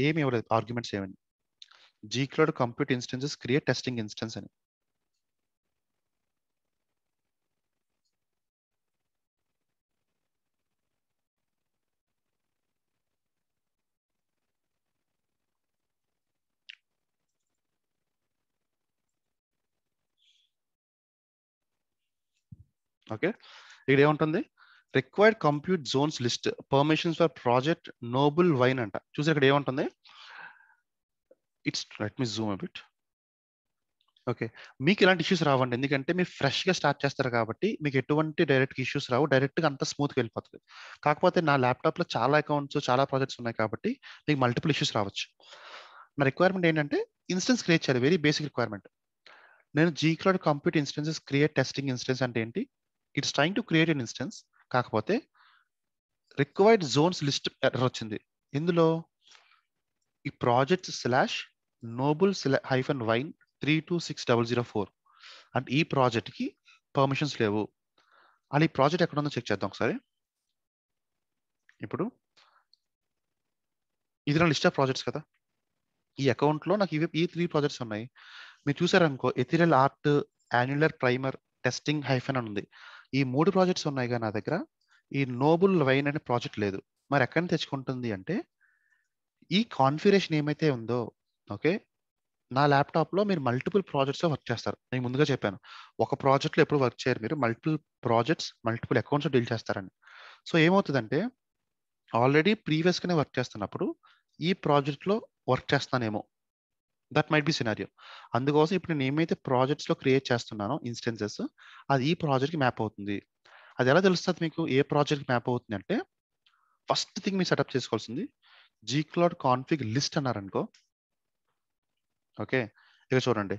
ఏమి ఇవ్వలేదు ఆర్గ్యుమెంట్స్ ఏమని, G cloud compute instances create testing instance అని. ఓకే, ఇక్కడ ఏముంటుంది, required compute zones list permissions for project noble vine అంట. చూసి ఇక్కడ ఏముంటుంది, it's let me zoom a bit. Okay, మీకు ఇలాంటి ఇష్యూస్ రావండి, ఎందుకంటే మీరు ఫ్రెష్గా స్టార్ట్ చేస్తారు కాబట్టి మీకు ఎటువంటి డైరెక్ట్ ఇష్యూస్ రావు, డైరెక్ట్గా అంతా స్మూత్గా వెళ్ళిపోతుంది. కాకపోతే నా ల్యాప్టాప్లో చాలా అకౌంట్స్, చాలా ప్రాజెక్ట్స్ ఉన్నాయి కాబట్టి మీకు మల్టిపుల్ ఇష్యూస్ రావచ్చు. నా రిక్వైర్మెంట్ ఏంటంటే ఇన్స్టెన్స్ క్రియేట్ చేయాలి, వెరీ బేసిక్ రిక్వైర్మెంట్. నేను Gcloud compute instances create testing instance అంటే ఏంటి? It's trying to create N instance, కాకపోతే రిక్వైర్డ్ జోన్స్ లిస్ట్ ఎర్రర్ వచ్చింది. ఇందులో ఈ ప్రాజెక్ట్ స్లాష్ నోబుల్ -వైన్ 326004 అంటే ఈ ప్రాజెక్ట్కి పర్మిషన్స్ లేవు. అని ఈ ప్రాజెక్ట్ ఎక్కడ ఉందో చెక్ చేద్దాం ఒకసారి. ఇప్పుడు ఇది నా లిస్ట్ ఆఫ్ ప్రాజెక్ట్స్ కదా, ఈ అకౌంట్లో నాకు ఈ 3 ప్రాజెక్ట్స్ ఉన్నాయి. మీరు చూసారనుకో, ethereal art, annular primer, testing hyphen అని ఉంది. ఈ 3 ప్రాజెక్ట్స్ ఉన్నాయి కానీ నా దగ్గర ఈ నోబుల్ వైన్ అనే ప్రాజెక్ట్ లేదు. మరి ఎక్కడి తెచ్చుకుంటుంది అంటే ఈ కాన్ఫిగరేషన్ ఏమైతే ఉందో, ఓకే, నా ల్యాప్టాప్లో మీరు మల్టిపుల్ ప్రాజెక్ట్స్లో వర్క్ చేస్తారు. నేను ముందుగా చెప్పాను, ఒక ప్రాజెక్ట్లో ఎప్పుడు వర్క్ చేయరు, మీరు multiple projects, multiple accounts deal చేస్తారని. సో ఏమవుతుందంటే ఆల్రెడీ ప్రీవియస్గానే వర్క్ చేస్తున్నప్పుడు ఈ ప్రాజెక్ట్లో వర్క్ చేస్తానేమో, దట్ మైట్ బి సినారియో. అందుకోసం ఇప్పుడు నేను ఏమైతే ప్రాజెక్ట్స్లో క్రియేట్ చేస్తున్నానో ఇన్స్టెన్సెస్, అది ఈ ప్రాజెక్ట్కి మ్యాప్ అవుతుంది. అది ఎలా తెలుస్తుంది మీకు ఏ ప్రాజెక్ట్కి మ్యాప్ అవుతుంది అంటే, ఫస్ట్ థింగ్ మీరు సెటప్ చేసుకోవాల్సింది Gcloud కాన్ఫిగ్ లిస్ట్ అన్నారనుకో. ఓకే, ఇక చూడండి,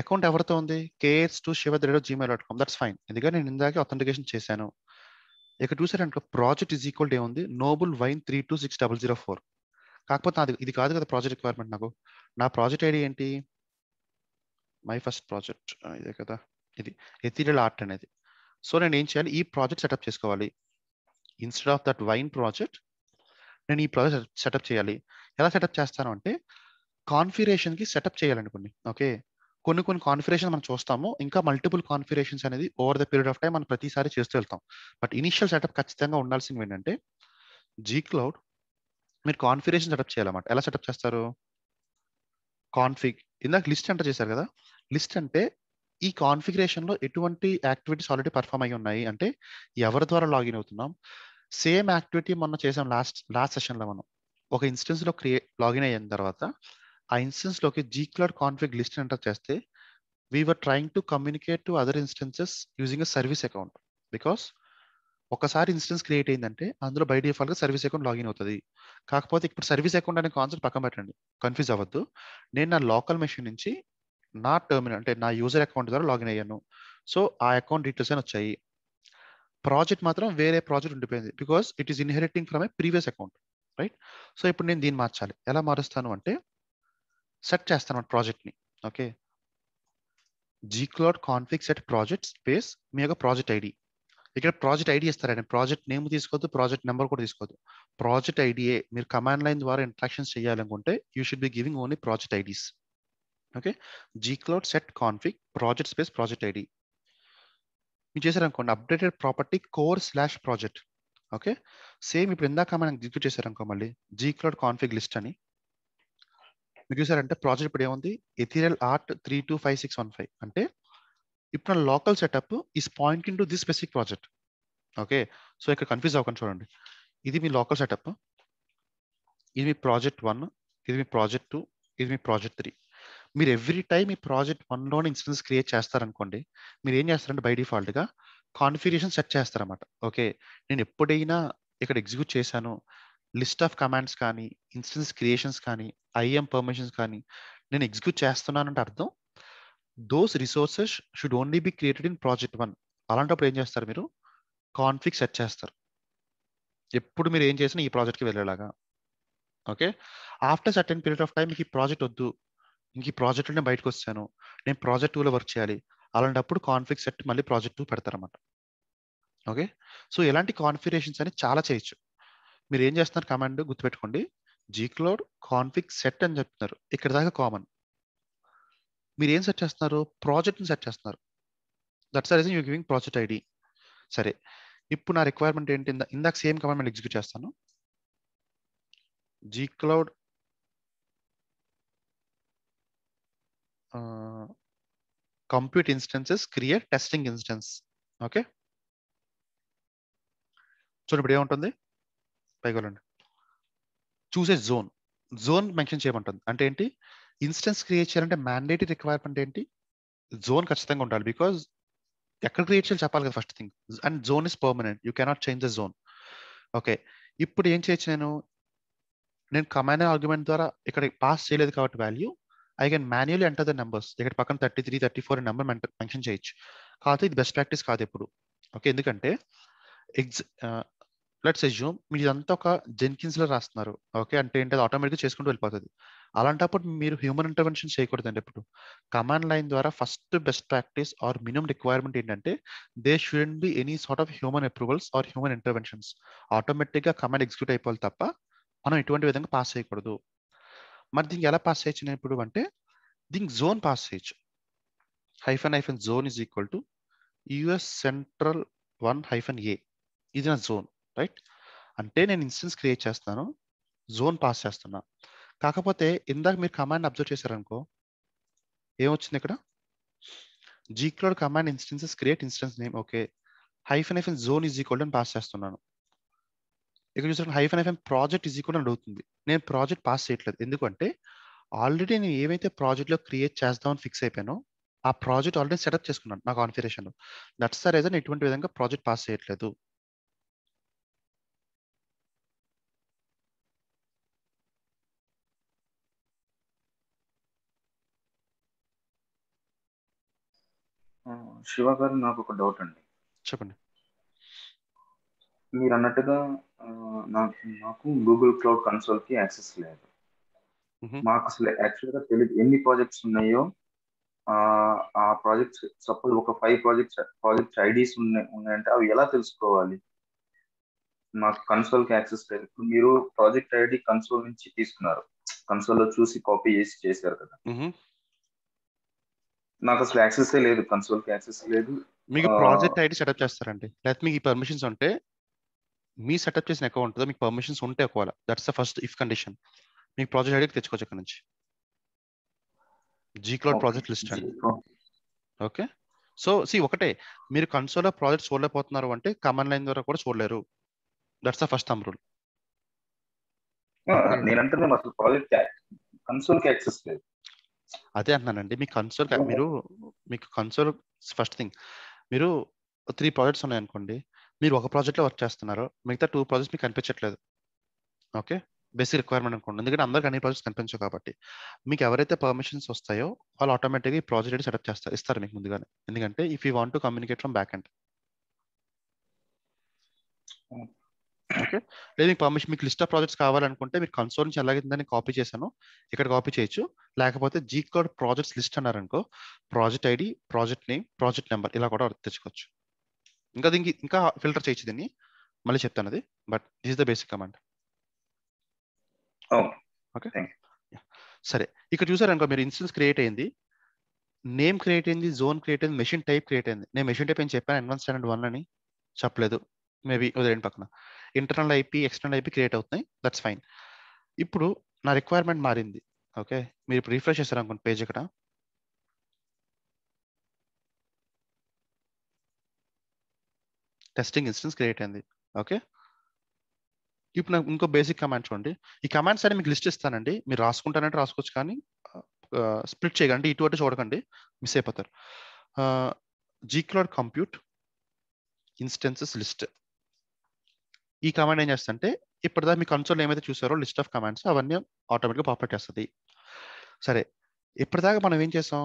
అకౌంట్ ఎవరితో ఉంది, KS2shiva@gmail.com. దట్స్ ఫైన్, ఎందుకంటే నేను ఇందాకే అథెంటికేషన్ చేశాను. ఇక్కడ చూసారనుకో ప్రాజెక్ట్ ఈజ్ ఈక్వల్ టు ఏముంది, నోబుల్ వైన్ 326004. కాకపోతే ఇది కాదు కదా ప్రాజెక్ట్ రిక్వైర్మెంట్. నాకు నా ప్రాజెక్ట్ ఐడి ఏంటి, మై ఫస్ట్ ప్రాజెక్ట్ ఇదే కదా, ఇది ఎథీరియల్ ఆర్ట్ అనేది. సో నేను ఏం చేయాలి, ఈ ప్రాజెక్ట్ సెటప్ చేసుకోవాలి. Instead of that wine project నేను ఈ ప్రాజెక్ట్ సెటప్ చేయాలి. ఎలా సెటప్ చేస్తాను అంటే కాన్ఫిగరేషన్కి సెటప్ చేయాలనుకోండి. ఓకే, కొన్ని కాన్ఫిగరేషన్ మనం చూస్తాము, ఇంకా మల్టిపుల్ కాన్ఫిగరేషన్స్ అనేది over the period of time మనం ప్రతిసారి చేస్తూ వెళ్తాం. బట్ ఇనిషియల్ సెటప్ ఖచ్చితంగా ఉండాల్సింది ఏంటంటే Gcloud మీరు కాన్ఫిగరేషన్ సెటప్ చేయాలన్నమాట. ఎలా సెటప్ చేస్తారు, కాన్ఫిగ్, ఇందాక లిస్ట్ ఎంటర్ చేశారు కదా, లిస్ట్ అంటే ఈ కాన్ఫిగరేషన్లో ఎటువంటి యాక్టివిటీస్ ఆల్రెడీ పర్ఫామ్ అయ్యి ఉన్నాయి అంటే ఎవరి ద్వారా లాగిన్ అవుతున్నాం. సేమ్ యాక్టివిటీ మొన్న చేసాం లాస్ట్ సెషన్లో. మనం ఒక ఇన్స్టెన్స్లో లాగిన్ అయిన తర్వాత ఆ ఇన్స్టెన్స్లోకి Gcloud కాన్ఫిగ్ లిస్ట్ ఎంటర్ చేస్తే we were trying to communicate to other instances using a service account, because ఒకసారి ఇన్స్టెన్స్ క్రియేట్ అయిందంటే అందులో బై డిఫాల్ట్గా సర్వీస్ అకౌంట్ లాగిన్ అవుతుంది. కాకపోతే ఇప్పుడు సర్వీస్ అకౌంట్ అనే కాన్సెప్ట్ పక్కన పెట్టండి, కన్ఫ్యూజ్ అవ్వద్దు. నేను నా లోకల్ మెషిన్ నుంచి నా టర్మినల్ అంటే నా యూజర్ అకౌంట్ ద్వారా లాగిన్ అయ్యాను. సో ఆ అకౌంట్ డీటెయిల్స్ అని వచ్చాయి. ప్రాజెక్ట్ మాత్రం వేరే ప్రాజెక్ట్ ఉండిపోయింది, because it is inheriting from A previous account, right? So ఇప్పుడు నేను దీన్ని మార్చాలి. ఎలా మారుస్తాను అంటే సెట్ చేస్తాను ప్రాజెక్ట్ని. Okay, Gcloud config set project space మీ యొక్క ప్రాజెక్ట్ ఐడి. ఇక్కడ ప్రాజెక్ట్ ఐడి ఇస్తారండి, ప్రాజెక్ట్ నేమ్ తీసుకోవద్దు, ప్రాజెక్ట్ నెంబర్ కూడా తీసుకోవద్దు. ప్రాజెక్ట్ ఐడియే మీరు కమాండ్ లైన్ ద్వారా ఇంట్రాక్షన్స్ చేయాలనుకుంటే you should be giving only project IDs. Okay, Gcloud set config project space project ID మీరు చేశారనుకోండి, updated property core/project. Okay, same ఇప్పుడు ఇందాక మనం ఎగ్జిక్యూట్ చేశారనుకో, మళ్ళీ Gcloud కాన్ఫిగ్ లిస్ట్ అని మీరు చూసారంటే ప్రాజెక్ట్ ఇప్పుడు ఏముంది, ఎథీరియల్ ఆర్ట్ 325615. అంటే ఇప్పుడు నా local setup is pointing to this specific project. Okay, so ఇక్కడ కన్ఫ్యూజ్ అవ్వకండి, చూడండి, ఇది మీ లోకల్ సెటప్, ఇది మీ ప్రాజెక్ట్ 1, ఇది మీ ప్రాజెక్ట్ 2, ఇది మీ ప్రాజెక్ట్ 3. మీరు ఎవ్రీ టైం ఈ ప్రాజెక్ట్ 1లోని ఇన్స్టెన్స్ క్రియేట్ చేస్తారనుకోండి, మీరు ఏం చేస్తారంటే బై డిఫాల్ట్గా కాన్ఫిగరేషన్ సెట్ చేస్తారన్నమాట. ఓకే, నేను ఎప్పుడైనా ఇక్కడ ఎగ్జిక్యూట్ చేశాను, లిస్ట్ ఆఫ్ కమాండ్స్ కానీ, ఇన్స్టెన్స్ క్రియేషన్స్ కానీ, ఐఎం పర్మిషన్స్ కానీ నేను ఎగ్జిక్యూట్ చేస్తున్నానంటే అర్థం those resources should only be created in project 1. అలాంటప్పుడు ఏం చేస్తారు, మీరు కాన్ఫిగ్ సెట్ చేస్తారు, ఎప్పుడు మీరు ఏం చేసినా ఈ ప్రాజెక్ట్కి వెళ్ళేలాగా. Okay, after certain period of time మీకు ఈ ప్రాజెక్ట్ వద్దు, ఇంక ఈ ప్రాజెక్ట్లోనే బయటకు వచ్చాను, నేను ప్రాజెక్ట్ 2లో వర్క్ చేయాలి, అలాంటప్పుడు కాన్ఫిగ్ సెట్ మళ్ళీ ప్రాజెక్ట్ 2 పెడతారన్నమాట. ఓకే, సో ఎలాంటి కాన్ఫిగరేషన్స్ అని చాలా చేయొచ్చు. మీరు ఏం చేస్తున్నారు, కమాండ్ గుర్తుపెట్టుకోండి, Gcloud కాన్ఫిగ్ సెట్ అని చెప్తున్నారు, ఇక్కడ దాకా కామన్. మీరు ఏం సెట్ చేస్తున్నారు, ప్రాజెక్ట్ని సెట్ చేస్తున్నారు, that's the reason you giving project ID. సరే, ఇప్పుడు నా రిక్వైర్మెంట్ ఏంటి, ఇందాక సేమ్ కమాండ్ ఎగ్జిక్యూట్ చేస్తాను, Gcloud compute instances create testing instance. Okay, చూడండి ఇప్పుడు ఏముంటుంది, పైకి వెళ్ళండి, చూసే జోన్ మెన్షన్ చేయమంటుంది. అంటే ఏంటి, ఇన్స్టెన్స్ క్రియేట్ చేయాలంటే మ్యాండేటరీ రిక్వైర్మెంట్ ఏంటి, జోన్ ఖచ్చితంగా ఉండాలి. బికాజ్ ఎక్కడ క్రియేట్ చేయాలి చెప్పాలి కదా first thing. And zone is permanent, you cannot change the zone. Okay, ఇప్పుడు ఏం చేయొచ్చు, నేను కమాండ్ ఆర్గ్యుమెంట్ ద్వారా ఇక్కడ పాస్ చేయలేదు కాబట్టి value, I can manually enter the numbers. ఇక్కడ పక్కన 33, 34 నెంబర్ మెన్షన్ చేయొచ్చు. కాకపోతే ఇది బెస్ట్ ప్రాక్టీస్ కాదు ఎప్పుడు. ఓకే, ఎందుకంటే లెట్స్ అస్యూమ్ మీరు ఇదంతా ఒక జెన్కిన్స్ లో రాస్తున్నారు. ఓకే, అంటే ఏంటి, అది ఆటోమేటిక్గా చేసుకుంటూ వెళ్ళిపోతుంది. అలాంటప్పుడు మీరు హ్యూమన్ ఇంటర్వెన్షన్ చేయకూడదండి ఎప్పుడు. కమాండ్ లైన్ ద్వారా first best practice or minimum requirement ఏంటంటే they shouldn't be any sort of human approvals or human interventions. ఆటోమేటిక్గా కమాండ్ ఎగ్జిక్యూట్ అయిపోవాలి తప్ప మనం ఎటువంటి విధంగా పాస్ చేయకూడదు. మరి దీనికి ఎలా పాస్ చేయొచ్చు నేను ఇప్పుడు అంటే, దీనికి జోన్ పాస్ చేయొచ్చు. -zone is equal to US central 1-A. ఇది నా జోన్, రైట్? అంటే నేను ఇన్స్టెన్స్ క్రియేట్ చేస్తాను, జోన్ పాస్ చేస్తున్నా. కాకపోతే ఇందాక మీరు కమాండ్ అబ్జర్వ్ చేశారనుకో, ఏమొచ్చింది ఇక్కడ, gcloud command instances create instance name. Okay, -zone is equal to అని పాస్ చేస్తున్నాను. ఇక్కడ చూసారు -project is equal అని అడుగుతుంది. నేను ప్రాజెక్ట్ పాస్ చేయట్లేదు, ఎందుకంటే ఆల్రెడీ నేను ఏవైతే ప్రాజెక్ట్లో క్రియేట్ చేద్దామని ఫిక్స్ అయిపోయానో ఆ ప్రాజెక్ట్ ఆల్రెడీ సెటప్ చేసుకున్నాను నా కాన్ఫిగరేషన్. దట్స్ ద రీజన్ ఎటువంటి విధంగా ప్రాజెక్ట్ పాస్ చేయట్లేదు. శివ గారు, నాకు ఒక డౌట్ అండి. చెప్పండి. మీరు అన్నట్టుగా నాకు గూగుల్ క్లౌడ్ కన్సోల్ కి యాక్సెస్ లేదు. మాకు అసలు యాక్చువల్గా తెలియదు ఎన్ని ప్రాజెక్ట్స్ ఉన్నాయో. ఆ ప్రాజెక్ట్స్ సపోజ్ ఒక 5 ప్రాజెక్ట్స్ ఐడీస్ ఉన్నాయంటే అవి ఎలా తెలుసుకోవాలి? నాకు కన్సోల్ కి యాక్సెస్ లేదు. ఇప్పుడు మీరు ప్రాజెక్ట్ ఐడి కన్సోల్ నుంచి తీసుకున్నారు, కన్సోల్ లో చూసి కాపీ చేసి చేశారు కదా. నాకు అసలు యాక్సెస్ లేదు, కన్సోల్ కి యాక్సెస్ లేదు. మీకు ప్రాజెక్ట్ ఐడి సెటప్ చేస్తారండి, లేకపోతే మీకు ఈ పర్మిషన్స్ ఉంటే, మీ సెటప్ చేసిన అకౌంట్ మీకు పర్మిషన్స్ ఉంటే ఒకవేళ, that's the first if condition. మీకు ప్రాజెక్ట్ ఐడి తెచ్చుకోవచ్చు ఇక్కడ నుంచి, gcloud ప్రాజెక్ట్ లిస్ట్ అండి. ఓకే, సో ఒకటే, మీరు కన్సోల్ ప్రాజెక్ట్ చూడలేకపోతున్నారు అంటే కమాండ్ లైన్ ద్వారా కూడా చూడలేరు. That's the first thumb rule. నేనంటే అసలు ప్రాజెక్ట్ కన్సోల్ కి యాక్సెస్ లేదు. అదే అంటున్నానండి, మీ కన్సోల్ మీకు కన్సోల్ ఫస్ట్ థింగ్. మీరు 3 ప్రాజెక్ట్స్ ఉన్నాయనుకోండి, మీరు ఒక ప్రాజెక్ట్లో వర్క్ చేస్తున్నారు, మిగతా 2 ప్రాజెక్ట్స్ మీకు కనిపించట్లేదు. ఓకే, బేసిక్ రిక్వైర్మెంట్ అనుకోండి, ఎందుకంటే అందరికి అన్ని ప్రాజెక్ట్స్ కనిపించవు కాబట్టి. మీకు ఎవరైతే పర్మిషన్స్ వస్తాయో వాళ్ళు ఆటోమేటిక్గా ఈ ప్రాజెక్ట్ అయితే సెటప్ ఇస్తారు మీకు ముందుగానే. ఎందుకంటే if you want to communicate from back end. Okay, లేదు మీకు పర్మిషన్, మీకు లిస్ట్ ఆఫ్ ప్రాజెక్ట్స్ కావాలనుకుంటే మీరు కన్సోల్ నుంచి ఎలాగైతే దాన్ని కాపీ చేశాను ఇక్కడ కాపీ చేయొచ్చు. లేకపోతే gcloud ప్రాజెక్ట్స్ లిస్ట్ అన్నారనుకో, project ID, project name, project number ఇలా కూడా తెచ్చుకోవచ్చు. ఇంకా దీనికి ఇంకా ఫిల్టర్ చేయొచ్చు, దీన్ని మళ్ళీ చెప్తాను అది. But this is the basic command. Okay, సరే. ఇక్కడ చూసారనుకో, మీరు ఇన్స్టెన్స్ క్రియేట్ అయింది, నేమ్ క్రియేట్ అయింది, జోన్ క్రియేట్ అయింది, మెషిన్ టైప్ క్రియేట్ అయింది. నేను మెషిన్ టైప్ అని చెప్పాను, అడ్వాన్స్ స్టాండర్డ్ 1 అని చెప్పలేదు, మేబీ వదిలేండి పక్కన. Internal IP, external IP create అవుతున్నాయి, దట్స్ ఫైన్. ఇప్పుడు నా రిక్వైర్మెంట్ మారింది. ఓకే, మీరు ఇప్పుడు రిఫ్రెష్ చేశారు అనుకోండి పేజ్, ఇక్కడ టెస్టింగ్ ఇన్స్టెన్స్ క్రియేట్ అయింది. ఓకే, ఇప్పుడు నాకు ఇంకో బేసిక్ కమాండ్ చూడండి. ఈ కమాండ్స్ అని మీకు లిస్ట్ ఇస్తానండి, మీరు రాసుకుంటానంటే రాసుకోవచ్చు, కానీ స్ప్లిట్ చేయకండి, ఇటు అటు చూడకండి, మిస్ అయిపోతారు. gcloud compute instances list. ఈ కమాండ్ ఏం చేస్తుంటే, ఇప్పటిదాకా మీ కన్సోల్ ఏమైతే చూసారో లిస్ట్ ఆఫ్ కమాండ్స్ అవన్నీ ఆటోమేటిక్గా పాపులేట్ చేస్తుంది. సరే, ఇప్పటిదాకా మనం ఏం చేస్తాం,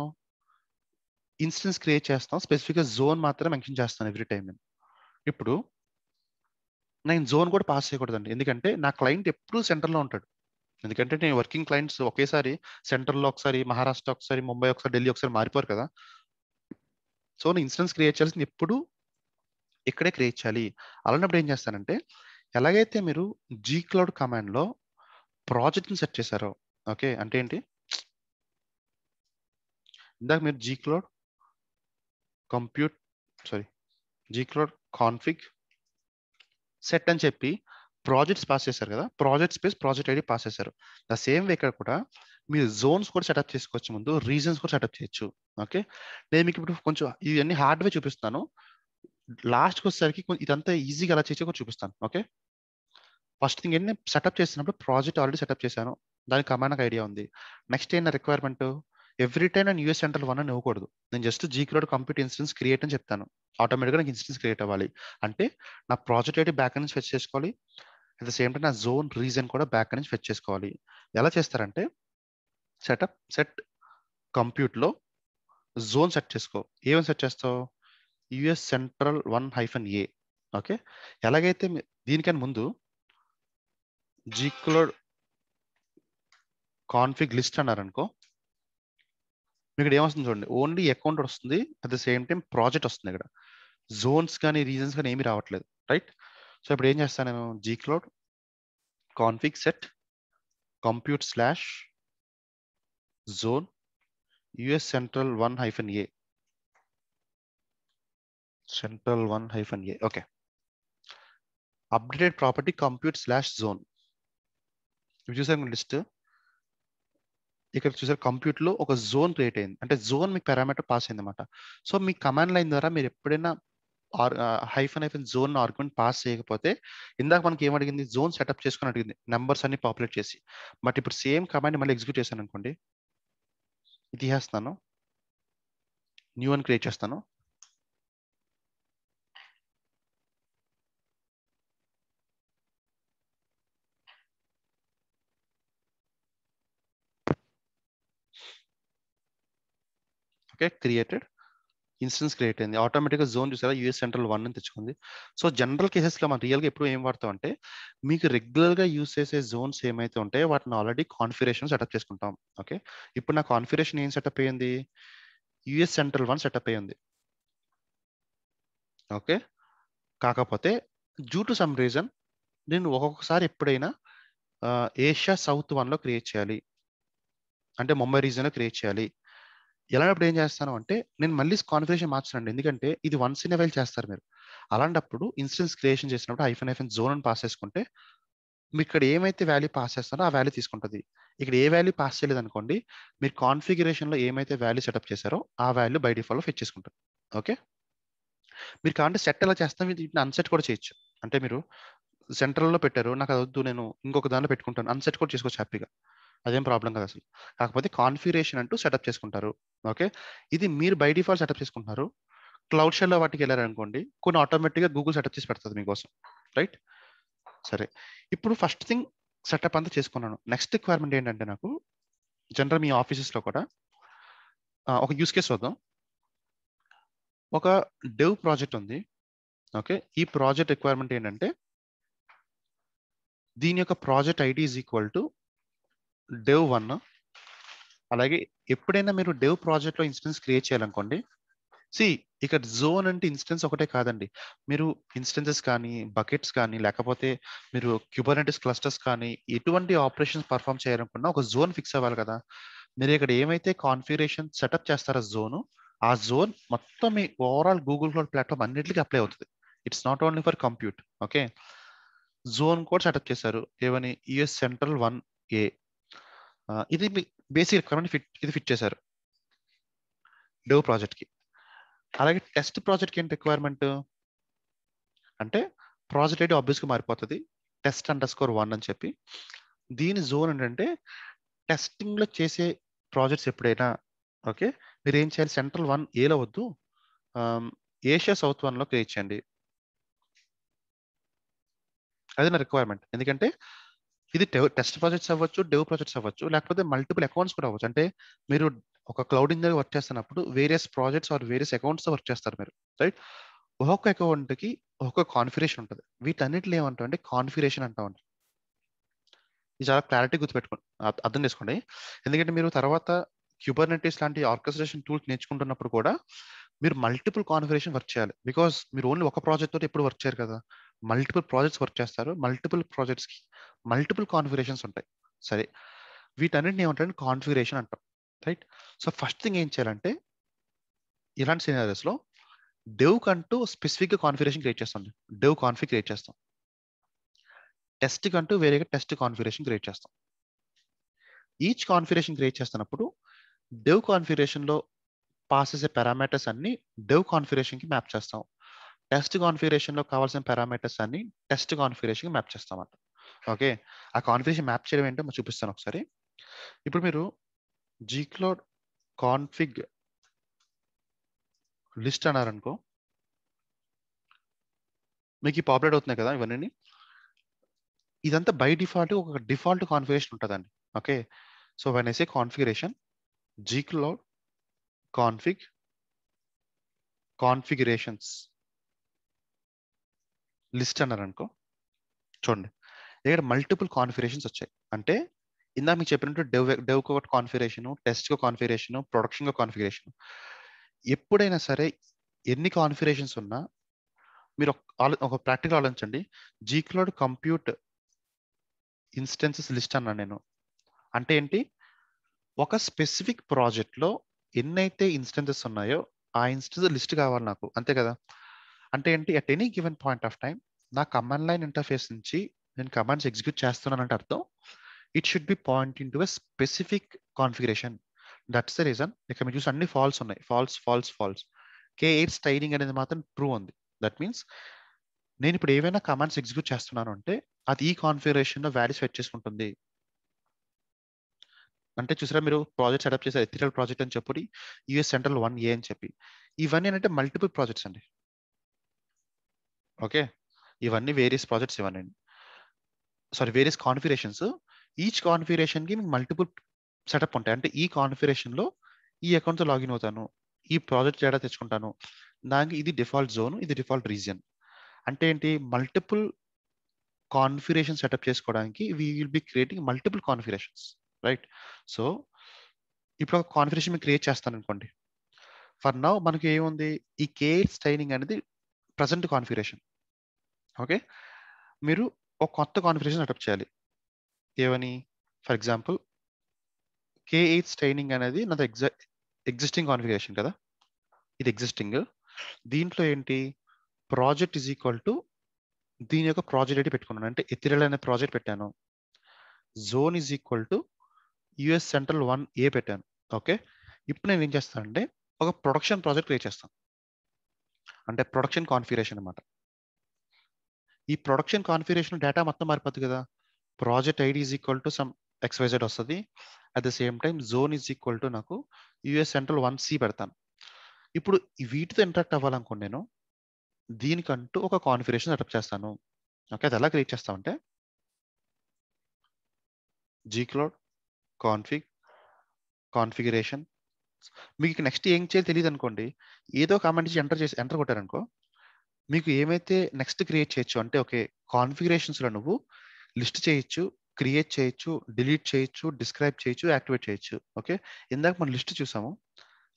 ఇన్స్టెన్స్ క్రియేట్ చేస్తాం, స్పెసిఫిక్గా జోన్ మాత్రం మెన్షన్ చేస్తాను ఎవ్రీ టైం. ఇప్పుడు నేను జోన్ కూడా పాస్ చేయకూడదండి, ఎందుకంటే నా క్లయింట్ ఎప్పుడూ సెంటర్లో ఉంటాడు. ఎందుకంటే నేను వర్కింగ్ క్లయింట్స్ ఒకేసారి సెంటర్లో ఒకసారి మహారాష్ట్ర, ఒకసారి ముంబై, ఒకసారి ఢిల్లీ, ఒకసారి మారిపోరు కదా. సో నేను ఇన్స్టెన్స్ క్రియేట్ చేయాల్సింది ఎప్పుడు ఇక్కడే క్రియేట్ చేయాలి. అలాంటప్పుడు ఏం చేస్తానంటే, ఎలాగైతే మీరు gcloud కమాండ్లో ప్రాజెక్ట్ని సెట్ చేశారో, ఓకే అంటే ఏంటి, ఇందాక మీరు gcloud config సెట్ అని చెప్పి ప్రాజెక్ట్స్ పాస్ చేశారు కదా, project space project ID pass చేశారు. ద సేమ్ వే ఇక్కడ కూడా మీరు జోన్స్ కూడా సెటప్ చేసుకోవచ్చు, ముందు రీజన్స్ కూడా సెటప్ చేయొచ్చు. ఓకే, నేను మీకు ఇప్పుడు కొంచెం ఇవన్నీ హార్డ్వేర్ చూపిస్తాను, లాస్ట్కి వచ్చేసరికి ఇదంతా ఈజీగా ఎలా చేసే కూడా చూపిస్తాను. ఓకే, ఫస్ట్ థింగ్ ఏంటి, సెటప్ చేసినప్పుడు ప్రాజెక్ట్ ఆల్రెడీ సెటప్ చేశాను, దానికి కమాండ్ ఐడియా ఉంది. నెక్స్ట్ ఏంటి రిక్వైర్మెంట్, ఎవ్రీ టైం నేను యూఎస్ సెంట్రల్ 1 అని ఇవ్వకూడదు. నేను జస్ట్ జీక్లోడ్ కంప్యూట్ ఇన్స్టెన్స్ క్రియేట్ అని చెప్తాను. ఆటోమేటిక్గా నాకు ఇన్స్టెన్స్ క్రియేట్ అవ్వాలి. అంటే నా ప్రాజెక్ట్ ఐడి బ్యాక్ నుంచి ఫెచ్ చేసుకోవాలి. అట్ ద సేమ్ టైం నా జోన్ రీజన్ కూడా బ్యాక్ నుంచి ఫెచ్ చేసుకోవాలి. ఎలా చేస్తారంటే సెట్ కంప్యూట్లో జోన్ సెట్ చేసుకో. ఏమని సెట్ చేస్తావు? US central 1-A. ఓకే, ఎలాగైతే దీనికన్నా ముందు జీక్లోడ్ కాన్ఫిగ్ లిస్ట్ అన్నారనుకో, ఇక్కడ ఏమొస్తుంది చూడండి, ఓన్లీ అకౌంట్ వస్తుంది. At the same time project వస్తుంది. ఇక్కడ జోన్స్ కానీ రీజన్స్ కానీ ఏమీ రావట్లేదు, రైట్? సో ఇప్పుడు ఏం చేస్తాను నేను? Gcloud config set compute slash zone US central 1-A. Central 1-A. Okay, updated property compute slash zone. ఇవి చూసారు లిస్ట్. ఇక్కడ చూసారు కంప్యూట్ లో ఒక జోన్ క్రియేట్ అయింది. అంటే జోన్ మీకు పారామీటర్ పాస్ అయింది అనమాట. సో మీ కమాండ్ లైన్ ద్వారా మీరు ఎప్పుడైనా హైఫన్ జోన్ ఆర్గ్యుమెంట్ పాస్ చేయకపోతే, ఇందాక మనకి ఏం అడిగింది? జోన్ సెటప్ చేసుకుని అడిగింది, నెంబర్స్ అన్ని పాపులేట్ చేసి. బట్ ఇప్పుడు సేమ్ కమాండ్ మళ్ళీ ఎగ్జిక్యూట్ చేశాను అనుకోండి, ఇది చేస్తాను, న్యూ అని క్రియేట్ చేస్తాను. ఓకే, క్రియేటెడ్ ఇన్స్టెన్స్ క్రియేట్ అయింది. ఆటోమేటిక్గా జోన్ చూసారా యూఎస్ సెంట్రల్ 1 అని తెచ్చుకుంది. సో జనరల్ కేసెస్లో మనం రియల్గా ఎప్పుడు ఏం వాడతాం అంటే, మీకు రెగ్యులర్గా యూస్ చేసే జోన్స్ ఏమైతే ఉంటాయో వాటిని ఆల్రెడీ కాన్ఫిగరేషన్ సెటప్ చేసుకుంటాం. ఓకే, ఇప్పుడు నా కాన్ఫిగరేషన్ ఏం సెటప్ అయ్యింది? యుఎస్ సెంట్రల్ 1 సెటప్ అయ్యింది. ఓకే, కాకపోతే డ్యూ టు సమ్ రీజన్ నేను ఒక్కొక్కసారి ఎప్పుడైనా ఏషియా సౌత్ 1లో క్రియేట్ చేయాలి, అంటే ముంబై రీజన్లో క్రియేట్ చేయాలి. ఎలాంటప్పుడు ఏం చేస్తాను అంటే, నేను మళ్ళీ కాన్ఫిగరేషన్ మార్చానండి. ఎందుకంటే ఇది వన్స్ ఇన్ వైల్ చేస్తారు మీరు. అలాంటప్పుడు ఇన్స్టెన్స్ క్రియేషన్ చేసినప్పుడు హైఫన్ జోన్ అని పాస్ చేసుకుంటే, మీరు ఇక్కడ ఏమైతే వాల్యూ పాస్ చేస్తారో ఆ వాల్యూ తీసుకుంటుంది. ఇక్కడ ఏ వాల్యూ పాస్ చేయలేదు అనుకోండి, మీరు కాన్ఫిగరేషన్లో ఏమైతే వాల్యూ సెటప్ చేశారో ఆ వాల్యూ బై డిఫాల్ట్ ఫిట్ చేసుకుంటారు. ఓకే, మీరు కావాలంటే సెట్ ఎలా చేస్తాం, వీటిని అన్సెట్ కూడా చేయొచ్చు. అంటే మీరు సెంట్రల్లో పెట్టారు, నాకు అది వద్దు, నేను ఇంకొక దానిలో పెట్టుకుంటాను, అన్సెట్ కూడా చేసుకోవచ్చు హ్యాపీగా, అదేం ప్రాబ్లం కాదు అసలు. కాకపోతే కాన్ఫిగరేషన్ అంటూ సెటప్ చేసుకుంటారు. ఓకే, ఇది మీరు బై డిఫాల్ట్ సెటప్ చేసుకుంటున్నారు. క్లౌడ్ షెల్లో వాటికి వెళ్ళారనుకోండి, కొన్ని ఆటోమేటిక్గా గూగుల్ సెటప్ చేసి పెడుతుంది మీకోసం, రైట్? సరే, ఇప్పుడు ఫస్ట్ థింగ్ సెటప్ అంతా చేసుకున్నాను. నెక్స్ట్ రిక్వైర్మెంట్ ఏంటంటే, నాకు జనరల్ మీ ఆఫీసెస్లో కూడా ఒక యూస్ కేస్ వద్దాం. ఒక డెవ్ ప్రాజెక్ట్ ఉంది. ఓకే, ఈ ప్రాజెక్ట్ రిక్వైర్మెంట్ ఏంటంటే, దీని యొక్క project ID is equal to dev1. అలాగే ఎప్పుడైనా మీరు డెవ్ ప్రాజెక్ట్లో ఇన్స్టెన్స్ క్రియేట్ చేయాలనుకోండి, ఇక్కడ జోన్ అంటే ఇన్స్టెన్స్ ఒకటే కాదండి. మీరు ఇన్స్టెన్సెస్ కానీ, బకెట్స్ కానీ, లేకపోతే మీరు క్యూబర్నెటిస్ క్లస్టర్స్ కానీ, ఎటువంటి ఆపరేషన్స్ పర్ఫామ్ చేయాలనుకున్నా ఒక జోన్ ఫిక్స్ అవ్వాలి కదా. మీరు ఇక్కడ ఏమైతే కాన్ఫిగరేషన్ సెటప్ చేస్తారో జోన్, ఆ జోన్ మొత్తం మీ ఓవరాల్ గూగుల్ క్లౌడ్ ప్లాట్ఫామ్ అన్నిటికీ అప్లై అవుతుంది. It's not only for compute. Okay, zone కూడా సెటప్ చేశారు, ఏమని? US central 1A. ఇది బేసిక్ రిక్వైర్మెంట్ ఇది ఫిట్ చేశారు డెవ్ ప్రాజెక్ట్కి. అలాగే టెస్ట్ ప్రాజెక్ట్కి ఏంటి రిక్వైర్మెంట్ అంటే, ప్రాజెక్ట్ ఐడి ఆబ్వియస్గా మారిపోతుంది, test_1 అని చెప్పి. దీని జోన్ ఏంటంటే, టెస్టింగ్లో చేసే ప్రాజెక్ట్స్ ఎప్పుడైనా, ఓకే, మీరు ఏం చేయాలి? సెంట్రల్ 1Aలో వద్దు, ఏషియా సౌత్ 1లో క్రియేట్ చేయండి. అది నా రిక్వైర్మెంట్. ఎందుకంటే ఇది టెస్ట్ ప్రాజెక్ట్స్ అవ్వచ్చు, డెవ్ ప్రాజెక్ట్స్ అవ్వచ్చు, లేకపోతే మల్టిపుల్ అకౌంట్స్ కూడా అవ్వచ్చు. అంటే మీరు ఒక క్లౌడ్ ఇంజనీర్ వర్క్ చేస్తున్నప్పుడు various projects or various accounts work చేస్తారు మీరు, రైట్? ఒక్కొక్క అకౌంట్కి ఒక్కొక్క కాన్ఫిగరేషన్ ఉంటుంది. వీటన్నిటిలో ఏమంటాం అంటే కాన్ఫిగరేషన్ అంటాం. ఇది చాలా క్లారిటీ గుర్తుపెట్టుకోండి, అర్థం చేసుకోండి. ఎందుకంటే మీరు తర్వాత క్యూబర్నెటిస్ లాంటి ఆర్కెస్ట్రేషన్ టూల్స్ నేర్చుకుంటున్నప్పుడు కూడా మీరు మల్టిపుల్ కాన్ఫిగరేషన్ వర్క్ చేయాలి. బికాస్ మీరు ఓన్లీ ఒక ప్రాజెక్ట్ తోటి ఎప్పుడు వర్క్ చేయరు కదా, మల్టిపుల్ ప్రాజెక్ట్స్ వర్క్ చేస్తారు. మల్టిపుల్ ప్రాజెక్ట్స్కి మల్టిపుల్ కాన్ఫిగరేషన్స్ ఉంటాయి. సరే, వీటన్నిటిని ఏమంటారు? కాన్ఫిగరేషన్ అంటాం, రైట్? సో ఫస్ట్ థింగ్ ఏం చేయాలంటే, ఇలాంటి సినారియోస్లో డెవ్ కంటూ స్పెసిఫిక్గా కాన్ఫిగరేషన్ క్రియేట్ చేస్తాం. డెవ్ కాన్ఫిగ్ క్రియేట్ చేస్తాం. టెస్ట్ కంటూ వేరేగా టెస్ట్ కాన్ఫిగరేషన్ క్రియేట్ చేస్తాం. ఈచ్ కాన్ఫిగరేషన్ క్రియేట్ చేస్తున్నప్పుడు డెవ్ కాన్ఫిగరేషన్లో పాస్ చేసే పారామీటర్స్ అన్ని డెవ్ కాన్ఫిగరేషన్కి మ్యాప్ చేస్తాం. టెస్ట్ కాన్ఫిగరేషన్లో కావాల్సిన పారామీటర్స్ అన్ని టెస్ట్ కాన్ఫిగరేషన్కి మ్యాప్ చేస్తాం అంట. ఓకే, ఆ కాన్ఫిగరేషన్ మ్యాప్ చేయడం ఏంటో చూపిస్తాను ఒకసారి. ఇప్పుడు మీరు జీక్లోడ్ కాన్ఫిగ్ లిస్ట్ అన్నారనుకో, మీకు పాపులేట్ అవుతున్నాయి కదా ఇవన్నీ. ఇదంతా బై డిఫాల్ట్ ఒక డిఫాల్ట్ కాన్ఫిగరేషన్ ఉంటుందండి. Okay, so when I say configuration gcloud config configurations list అన్నారనుకో, చూడండి ఇక్కడ మల్టిపుల్ కాన్ఫిగరేషన్స్ వచ్చాయి. అంటే ఇందా మీకు చెప్పినట్టు డెవ్ ఒక configuration, test configuration, production configuration. ఎప్పుడైనా సరే ఎన్ని కాన్ఫిగరేషన్స్ ఉన్నా మీరు ఒక ప్రాక్టికల్ ఆలోచించండి. gcloud కంప్యూట్ ఇన్స్టెన్సెస్ లిస్ట్ అన్నాను నేను. అంటే ఏంటి, ఒక స్పెసిఫిక్ ప్రాజెక్ట్లో ఎన్నైతే ఇన్స్టెన్సెస్ ఉన్నాయో ఆ ఇన్స్టెన్స్ లిస్ట్ కావాలి నాకు, అంతే కదా. అంటే ఏంటి, at any given point of time నా కమాండ్ లైన్ ఇంటర్ఫేస్ నుంచి నేను కమాండ్స్ ఎగ్జిక్యూట్ చేస్తున్నానంటే అర్థం it should be pointing to a specific configuration. That's the reason ఇక్కడ మీరు చూసి అన్ని ఫాల్స్ ఉన్నాయి, false false false. K8 styling అనేది మాత్రం ట్రూ ఉంది. దట్ మీన్స్ నేను ఇప్పుడు ఏవైనా కమాండ్స్ ఎగ్జిక్యూట్ చేస్తున్నాను అంటే అది ఈ కాన్ఫిగరేషన్లో వాల్యూ సెట్ చేసుకుంటుంది. అంటే చూసారా, మీరు ప్రాజెక్ట్ సెటప్ చేసే ఎథికల్ ప్రాజెక్ట్ అని చెప్పి యూఎస్ సెంట్రల్ 1A అని చెప్పి, ఇవన్నీ అంటే మల్టిపుల్ ప్రాజెక్ట్స్ అండి. ఓకే, ఇవన్నీ వేరియస్ ప్రాజెక్ట్స్, ఇవన్నీ సారీ వేరియస్ కాన్ఫిగరేషన్స్. ఈచ్ కాన్ఫిగరేషన్కి మీకు మల్టిపుల్ సెటప్ ఉంటాయి. అంటే ఈ కాన్ఫిగరేషన్లో ఈ అకౌంట్తో లాగిన్ అవుతాను, ఈ ప్రాజెక్ట్ డేటా తెచ్చుకుంటాను, దానికి ఇది డిఫాల్ట్ జోన్, ఇది డిఫాల్ట్ రీజియన్. అంటే ఏంటి, మల్టిపుల్ కాన్ఫిగరేషన్ సెటప్ చేసుకోవడానికి we will be creating multiple configurations, right. So ఇప్పుడు ఒక కాన్ఫిగరేషన్ మీకు క్రియేట్ చేస్తాను అనుకోండి. ఫర్ నౌ మనకి ఏముంది, ఈ K8 స్టైలింగ్ అనేది ప్రజెంట్ కాన్ఫిగరేషన్. ఓకే, మీరు ఒక కొత్త కాన్ఫిగరేషన్ సెటప్ చేయాలి. ఏమని, ఫర్ ఎగ్జాంపుల్ K8 స్టైలింగ్ అనేది నాది ఎగ్జిస్టింగ్ కాన్ఫిగరేషన్ కదా, ఇది ఎగ్జిస్టింగ్. దీంట్లో ఏంటి, ప్రాజెక్ట్ ఈజ్ ఈక్వల్ టు దీని యొక్క ప్రాజెక్ట్ అయితే పెట్టుకున్నాను, అంటే ఎథిరల్ అనే ప్రాజెక్ట్ పెట్టాను. Zone is equal to US central 1A పెట్టాను. ఓకే, ఇప్పుడు నేను ఏం చేస్తానంటే ఒక ప్రొడక్షన్ ప్రాజెక్ట్ క్రియేట్ చేస్తాను, అంటే ప్రొడక్షన్ కాన్ఫిగరేషన్ అనమాట. ఈ ప్రొడక్షన్ కాన్ఫిగరేషన్ డేటా మొత్తం మారిపోతుంది కదా. Project ID is equal to some XYZ వస్తుంది. At the same time zone is equal to నాకు యుఎస్ సెంట్రల్ 1C పెడతాను. ఇప్పుడు వీటితో ఇంటరాక్ట్ అవ్వాలనుకోండి, నేను దీనికంటూ ఒక కాన్ఫిగరేషన్ సెటప్ చేస్తాను. ఓకే, అది ఎలా క్రియేట్ చేస్తామంటే gcloud config కాన్ఫిగరేషన్. మీకు నెక్స్ట్ ఏం చేయాలి తెలియదు అనుకోండి, ఏదో కామెంట్ ఎంటర్ కొట్టారనుకో, మీకు ఏమైతే నెక్స్ట్ క్రియేట్ చేయొచ్చు అంటే, ఓకే కాన్ఫిగరేషన్స్లో నువ్వు లిస్ట్ చేయొచ్చు, క్రియేట్ చేయొచ్చు, డిలీట్ చేయొచ్చు, డిస్క్రైబ్ చేయొచ్చు, యాక్టివేట్ చేయొచ్చు. ఓకే, ఇందాక మనం లిస్ట్ చూసాము,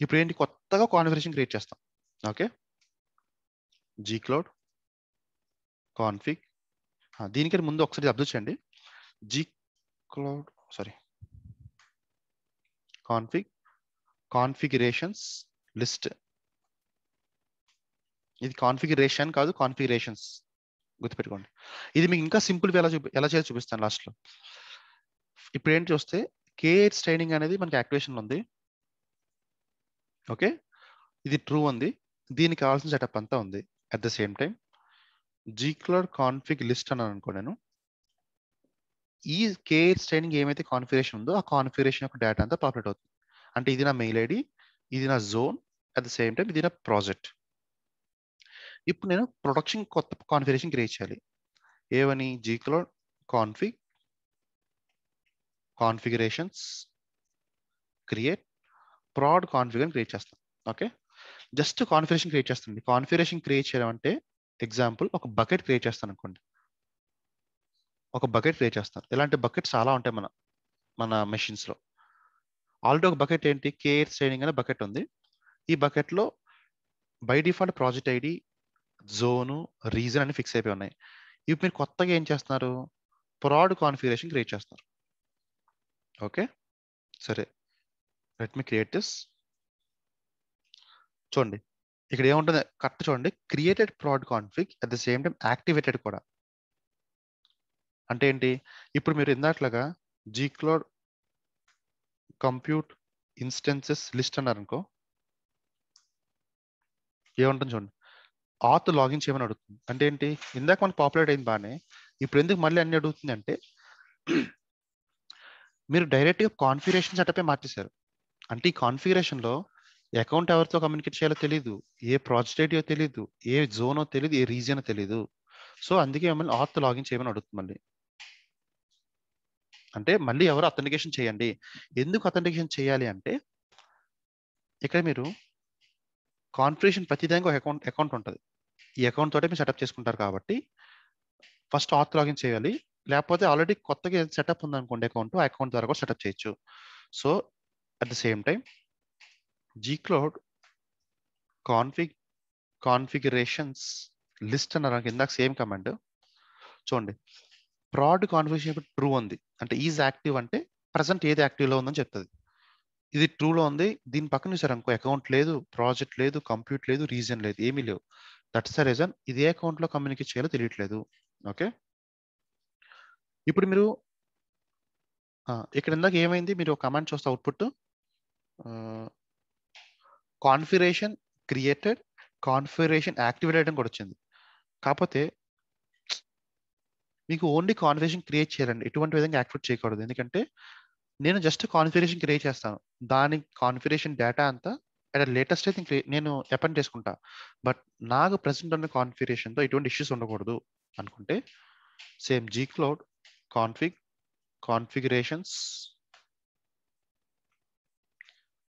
ఇప్పుడు ఏంటి కొత్తగా కాన్ఫిగరేషన్ క్రియేట్ చేస్తాం. ఓకే, gcloud config, దీనికంటే ముందు ఒకసారి అబ్జర్వ్ చేయండి, gcloud config కాన్ఫిగరేషన్స్ లిస్ట్. ఇది కాన్ఫిగరేషన్ కాదు, కాన్ఫిగరేషన్స్, గుర్తుపెట్టుకోండి. ఇది మీకు ఇంకా సింపుల్ ఎలా చేయాలో చూపిస్తాను లాస్ట్లో. ఇప్పుడు ఏంటి చూస్తే K8 స్టైలింగ్ అనేది మనకి యాక్టివేషన్ ఉంది. ఓకే, ఇది ట్రూ ఉంది, దీనికి కావాల్సిన సెటప్ అంతా ఉంది. At the same time gcloud config list అన్నాను అనుకో, నేను ఈ K8 స్టైలింగ్ ఏమైతే కాన్ఫిగరేషన్ ఉందో ఆ కాన్ఫిగరేషన్ యొక్క డేటా అంతా పాపులేట్ అవుతుంది. అంటే ఇది నా మెయిల్ ఐడి, ఇది నా zone, at the same time ఇది నా ప్రాజెక్ట్. ఇప్పుడు నేను ప్రొడక్షన్ కొత్త కాన్ఫిగరేషన్ క్రియేట్ చేయాలి. ఏవని, gcloud config configurations create proud configure create చేస్తాను. ఓకే, జస్ట్ కాన్ఫిగరేషన్ క్రియేట్ చేస్తుంది. కాన్ఫిగరేషన్ క్రియేట్ చేయడం అంటే ఎగ్జాంపుల్ ఒక బకెట్ క్రియేట్ చేస్తాను అనుకోండి, ఒక బకెట్ క్రియేట్ చేస్తాను. ఇలాంటి బకెట్స్ చాలా ఉంటాయి మన మెషిన్స్లో. ఆల్రెడీ ఒక బకెట్ ఏంటి, K8 స్టైలింగ్ అనే బకెట్ ఉంది. ఈ బకెట్లో by default project ID, zone, reason అని ఫిక్స్ అయిపోయి ఉన్నాయి. ఇప్పుడు మీరు కొత్తగా ఏం చేస్తున్నారు, ప్రాడ్ కాన్ఫిగరేషన్ క్రియేట్ చేస్తున్నారు. ఓకే, సరే, లెట్ మీ క్రియేట్ దిస్. చూడండి ఇక్కడ ఏముంటుంది కరెక్ట్ చూడండి, created proud config at the same time activated కూడా. అంటే ఏంటి, ఇప్పుడు మీరు ఇందాకలాగా gcloud కంప్యూట్ ఇన్స్టెన్సెస్ లిస్ట్ అన్నారనుకో, ఏముంటుంది చూడండి, ఆత్ లాగిన్ చేయమని అడుగుతుంది. అంటే ఏంటి, ఇందాక మనకు పాపులేట్ అయింది బాగానే, ఇప్పుడు ఎందుకు మళ్ళీ అన్ని అడుగుతుంది అంటే మీరు డైరెక్ట్గా కాన్ఫిగరేషన్ సెటప్ మార్చేశారు. అంటే ఈ కాన్ఫిగరేషన్లో అకౌంట్ ఎవరితో కమ్యూనికేట్ చేయాలో తెలియదు, ఏ ప్రాజెక్ట్ ఐడియో తెలియదు, ఏ జోనో తెలియదు, ఏ రీజియనో తెలియదు. సో అందుకే మిమ్మల్ని ఆత్ లాగిన్ చేయమని అడుగుతుంది మళ్ళీ. అంటే మళ్ళీ ఎవరు అథెంటికేషన్ చేయండి. ఎందుకు అథెంటికేషన్ చేయాలి అంటే ఇక్కడ మీరు కాన్ఫిగరేషన్ ప్రతిదానికి ఒక అకౌంట్ ఉంటుంది. ఈ అకౌంట్ తోటే మీరు సెటప్ చేసుకుంటారు కాబట్టి ఫస్ట్ ఆత్ లాగిన్ చేయాలి. లేకపోతే ఆల్రెడీ కొత్తగా సెటప్ ఉందనుకోండి అకౌంట్, ఆ అకౌంట్ ద్వారా కూడా సెటప్ చేయొచ్చు. So at the same time gcloud configurations list అన్నారు ఇందాక సేమ్ కమాండ్. చూడండి, ప్రాడ్ కాన్ఫిగరేషన్ ఇప్పుడు ట్రూ ఉంది అంటే ఈజ్ యాక్టివ్ అంటే ప్రజెంట్ ఏది యాక్టివ్లో ఉందని చెప్తుంది. ఇది ట్రూలో ఉంది, దీని పక్కన చూసారు అనుకో అకౌంట్ లేదు, ప్రాజెక్ట్ లేదు, కంప్యూట్ లేదు, రీజన్ లేదు, ఏమీ లేవు. దట్స్ ద రీజన్ ఇదే అకౌంట్లో కమ్యూనికేట్ చేయాలో తెలియట్లేదు. ఓకే, ఇప్పుడు మీరు ఇక్కడ ఇందాక ఏమైంది, మీరు ఒక కమాండ్ చూస్తే output configuration created, configuration activated అని కూడా వచ్చింది. కాకపోతే మీకు ఓన్లీ కాన్ఫిగరేషన్ క్రియేట్ చేయాలండి, ఎటువంటి విధంగా యాక్టివేట్ చేయకూడదు. ఎందుకంటే నేను జస్ట్ కాన్ఫిగరేషన్ క్రియేట్ చేస్తాను, దాని కాన్ఫిగరేషన్ డేటా అంతా అట్ లేటెస్ట్ అయితే నేను అపెండ్ చేసుకుంటా. బట్ నాకు ప్రెసెంట్ ఉన్న కాన్ఫిగరేషన్తో ఎటువంటి ఇష్యూస్ ఉండకూడదు అనుకుంటే same gcloud configurations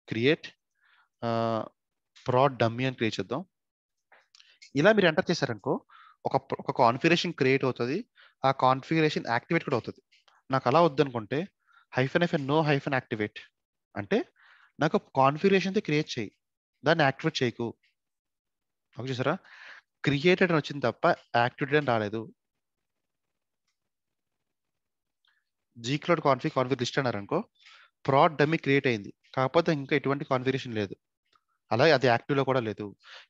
create proud dummy అని క్రియేట్ చేద్దాం. ఇలా మీరు ఎంటర్ చేశారనుకో ఒక కాన్ఫిగరేషన్ క్రియేట్ అవుతుంది, ఆ కాన్ఫిగరేషన్ యాక్టివేట్ కూడా అవుతుంది. నాకు అలా వద్దనుకుంటే -nో యాక్టివేట్ అంటే నాకు కాన్ఫిగరేషన్తో క్రియేట్ చేయి, దాన్ని యాక్టివేట్ చేయకు. ఓకే చూసారా, క్రియేటెడ్ అని వచ్చింది తప్ప యాక్టివేటెడ్ అని రాలేదు. gcloud కాన్ఫిగ్ లిస్ట్ అన్నారనుకో ప్రాడ్ డమ్మీ క్రియేట్ అయింది, కాకపోతే ఇంకా ఎటువంటి కాన్ఫిగరేషన్ లేదు, అలాగే అది యాక్టివ్లో కూడా లేదు.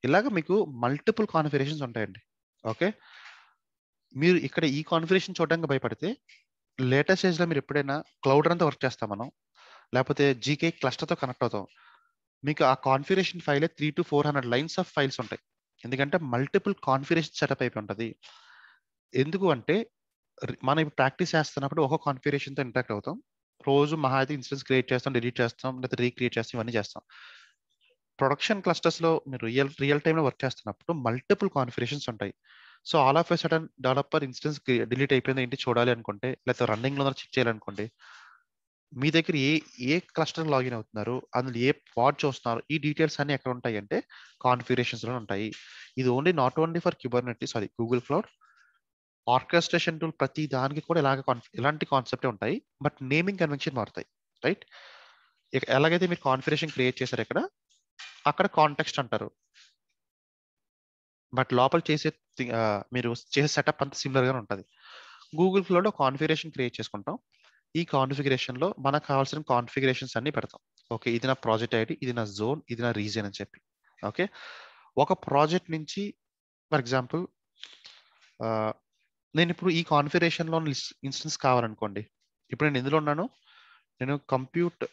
ఇలాగ మీకు మల్టిపుల్ కాన్ఫిగరేషన్స్ ఉంటాయండి. ఓకే, మీరు ఇక్కడ ఈ కాన్ఫిగరేషన్ చూడడానికి భయపడితే లేటెస్ట్ స్టేజ్లో మీరు ఎప్పుడైనా క్లౌడ్ అంతా వర్క్ చేస్తాం మనం, లేకపోతే జీకే క్లస్టర్తో కనెక్ట్ అవుతాం, మీకు ఆ కాన్ఫిగరేషన్ ఫైలే 300 to 400 లైన్స్ ఆఫ్ ఫైల్స్ ఉంటాయి. ఎందుకంటే మల్టిపుల్ కాన్ఫిగరేషన్ సెటప్ అయిపోయి ఉంటుంది. ఎందుకు అంటే మనం ఇప్పుడు ప్రాక్టీస్ చేస్తున్నప్పుడు ఒక కాన్ఫిగరేషన్తో ఇంటరాక్ట్ అవుతాం, రోజు మహా అయితే ఇన్స్టెన్స్ క్రియేట్ చేస్తాం, డిలీట్ చేస్తాం, లేదా రీక్రియేట్ చేస్తాం, ఇవన్నీ చేస్తాం. ప్రొడక్షన్ క్లస్టర్స్లో మీరు రియల్ టైంలో వర్క్ చేస్తున్నప్పుడు మల్టిపుల్ కాన్ఫిగరేషన్స్ ఉంటాయి. So all of a sudden developer instance delete అయిపోయింది ఏంటి చూడాలి అనుకుంటే, లేకపోతే రన్నింగ్లో చెక్ చేయాలనుకోండి, మీ దగ్గర ఏ క్లస్టర్ లాగిన్ అవుతున్నారు, అందులో ఏ పాడ్ చూస్తున్నారు, ఈ డీటెయిల్స్ అన్ని ఎక్కడ ఉంటాయి అంటే కాన్ఫిగరేషన్స్లో ఉంటాయి. ఇది not only for Kubernetes, sorry Google cloud orchestration tool ప్రతి దానికి కూడా ఇలాంటి కాన్సెప్టే ఉంటాయి, బట్ నేమింగ్ కన్వెన్షన్ మారుతాయి. రైట్, ఎలాగైతే మీరు కాన్ఫిగరేషన్ క్రియేట్ చేశారు ఇక్కడ, అక్కడ కాంటెక్స్ట్ అంటారు, బట్ లోపల మీరు చేసే సెటప్ అంతా సిమిలర్గానే ఉంటుంది. గూగుల్ క్లౌడ్లో కాన్ఫిగరేషన్ క్రియేట్ చేసుకుంటాం, ఈ కాన్ఫిగరేషన్లో మనకు కావాల్సిన కాన్ఫిగరేషన్స్ అన్ని పెడతాం. ఓకే, ఇది నా ప్రాజెక్ట్ ఐడి, ఇది నా జోన్, ఇది నా రీజియన్ అని చెప్పి. ఓకే, ఒక ప్రాజెక్ట్ నుంచి ఫర్ ఎగ్జాంపుల్ నేను ఇప్పుడు ఈ కాన్ఫిగరేషన్లో ఇన్స్టెన్స్ కావాలనుకోండి, ఇప్పుడు నేను ఎందులో ఉన్నాను, నేను కంప్యూట్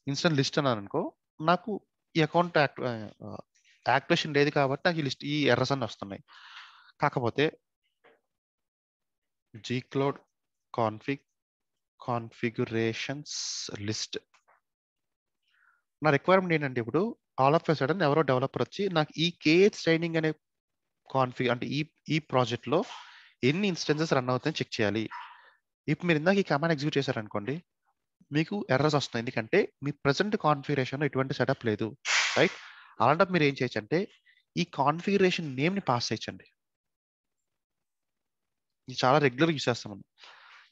ఇన్స్టెన్స్ లిస్ట్ అన్నాను అనుకో, నాకు ఈ అకౌంట్ యాక్టివేషన్ లేదు కాబట్టి నాకు ఈ లిస్ట్ ఈ ఎర్రర్స్ అన్ని వస్తున్నాయి. కాకపోతే gcloud కాన్ఫిగరేషన్స్ లిస్ట్ నా రిక్వైర్మెంట్ ఏంటంటే ఇప్పుడు ఆల్ ఆఫ్ ఎ సడన్ ఎవరో డెవలపర్ వచ్చి నాకు ఈ కేఎస్ ట్రైనింగ్ అనే అంటే ఈ ప్రాజెక్ట్లో ఎన్ని ఇన్స్టెన్సెస్ రన్ అవుతాయని చెక్ చేయాలి. ఇప్పుడు మీరు ఇందాక ఈ కమాండ్ ఎగ్జిక్యూట్ చేశారనుకోండి, మీకు ఎర్రర్స్ వస్తున్నాయి, ఎందుకంటే మీ ప్రజెంట్ కాన్ఫిగరేషన్లో ఎటువంటి సెటప్ లేదు. రైట్, అలాంటప్పుడు మీరు ఏం చేయొచ్చు అంటే ఈ కాన్ఫిగరేషన్ నేమ్ని పాస్ చేయొచ్చండి. ఇది చాలా రెగ్యులర్గా యూస్ చేస్తాం మనం.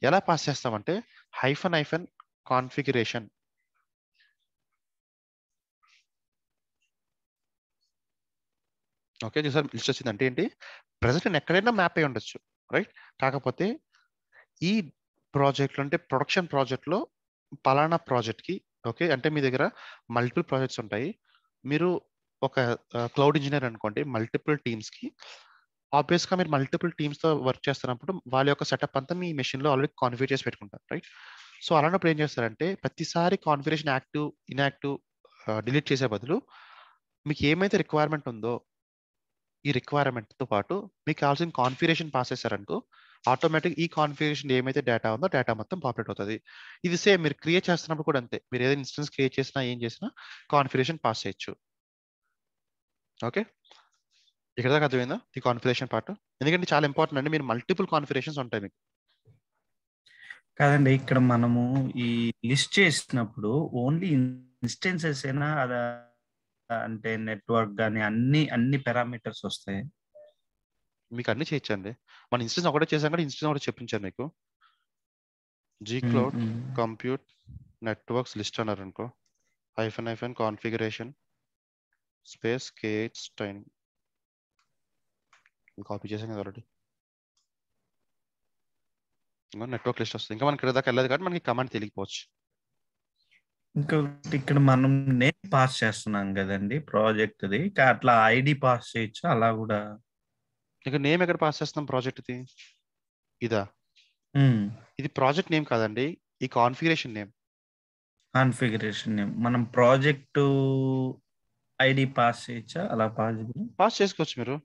ఎలా పాస్ చేస్తామంటే -, కాన్ఫిగరేషన్ ఓకే చూసారు లిస్ట్ వచ్చింది. అంటే ఏంటి, ప్రజెంట్ నేను ఎక్కడైనా మ్యాప్ అయి ఉండొచ్చు. రైట్, కాకపోతే ఈ ప్రాజెక్ట్లో అంటే ప్రొడక్షన్ ప్రాజెక్ట్లో పలానా ప్రాజెక్ట్కి, ఓకే అంటే మీ దగ్గర మల్టిపుల్ ప్రాజెక్ట్స్ ఉంటాయి, మీరు ఒక క్లౌడ్ ఇంజనీర్ అనుకోండి, మల్టిపుల్ టీమ్స్కి ఆబ్వియస్గా మీరు మల్టిపుల్ టీమ్స్తో వర్క్ చేస్తున్నప్పుడు వాళ్ళ యొక్క సెటప్ అంతా మీ మెషిన్లో ఆల్రెడీ కాన్ఫిగర్ చేసి పెట్టుకుంటారు. రైట్, సో అలాంటప్పుడు ఏం చేస్తారంటే ప్రతిసారి కాన్ఫిగరేషన్ యాక్టివ్ ఇన్యాక్టివ్ డిలీట్ చేసే బదులు మీకు ఏమైతే రిక్వైర్మెంట్ ఉందో ఈ రిక్వైర్మెంట్తో పాటు మీకు కావాల్సిన కాన్ఫిగరేషన్ పాస్ చేశారనుకో, ఆటోమేటిక్ ఈ కాన్ఫిగరేషన్ ఏమైతే డేటా ఉందో డేటా మొత్తం పాపులేట్ అవుతుంది. ఇది సేమ్ మీరు క్రియేట్ చేస్తున్నప్పుడు కూడా అంతే. మీరు ఏదైనా ఇన్స్టెన్స్ క్రియేట్ చేసినా ఏం చేసినా కాన్ఫిగరేషన్ పాస్ చేయొచ్చు. ఓకే, ఇక్కడ దాకా అర్థమైందా ఈ కాన్ఫిగరేషన్ పార్ట్? ఎందుకంటే చాలా ఇంపార్టెంట్ అండి. మీరు మల్టిపుల్ కాన్ఫిగరేషన్స్ ఉంటాయి మీకు. కాదండి, ఇక్కడ మనము ఈ లిస్ట్ చేసినప్పుడు ఓన్లీ ఇన్స్టెన్సెస్ అయినా అదా, అంటే నెట్వర్క్ కానీ అన్ని పారామీటర్స్ వస్తాయి? మీకు అన్ని చేయొచ్చండి. మన ఇన్స్టెన్స్ ఒకటే చేసాం కూడా ఇన్స్టెన్స్ ఒకటి చెప్పించాను మీకు. G cloud compute networks list అన్నారు అనుకో, --- కాన్ఫిగరేషన్ స్పేస్ కేట్స్ ట్రైనింగ్. కాపీ చేసాం కదా ఆల్రెడీ. నెట్వర్క్ లిస్ట్ వస్తుంది. ఇంకా మనకి ఇక్కడ దాకా వెళ్ళదు కాబట్టి మనకి కమాండ్ తెలియకపోవచ్చు. ఇంకొకటి, ఇక్కడ మనం నేమ్ పాస్ చేస్తున్నాం కదండి ప్రాజెక్ట్ది, అట్లా ఐడి పాస్ చేయొచ్చు అలా కూడా? ఇక నేమ్ ఎక్కడ పాస్ చేస్తున్నాం ప్రాజెక్ట్ది? ఇదా? ఇది ప్రాజెక్ట్ నేమ్ కాదండి, ఈ కాన్ఫిగరేషన్ నేమ్. కాన్ఫిగరేషన్ నేమ్ మనం ప్రాజెక్టు ఐడి పాస్ చేయొచ్చా? అలా పాస్ చేసుకోవచ్చు మీరు.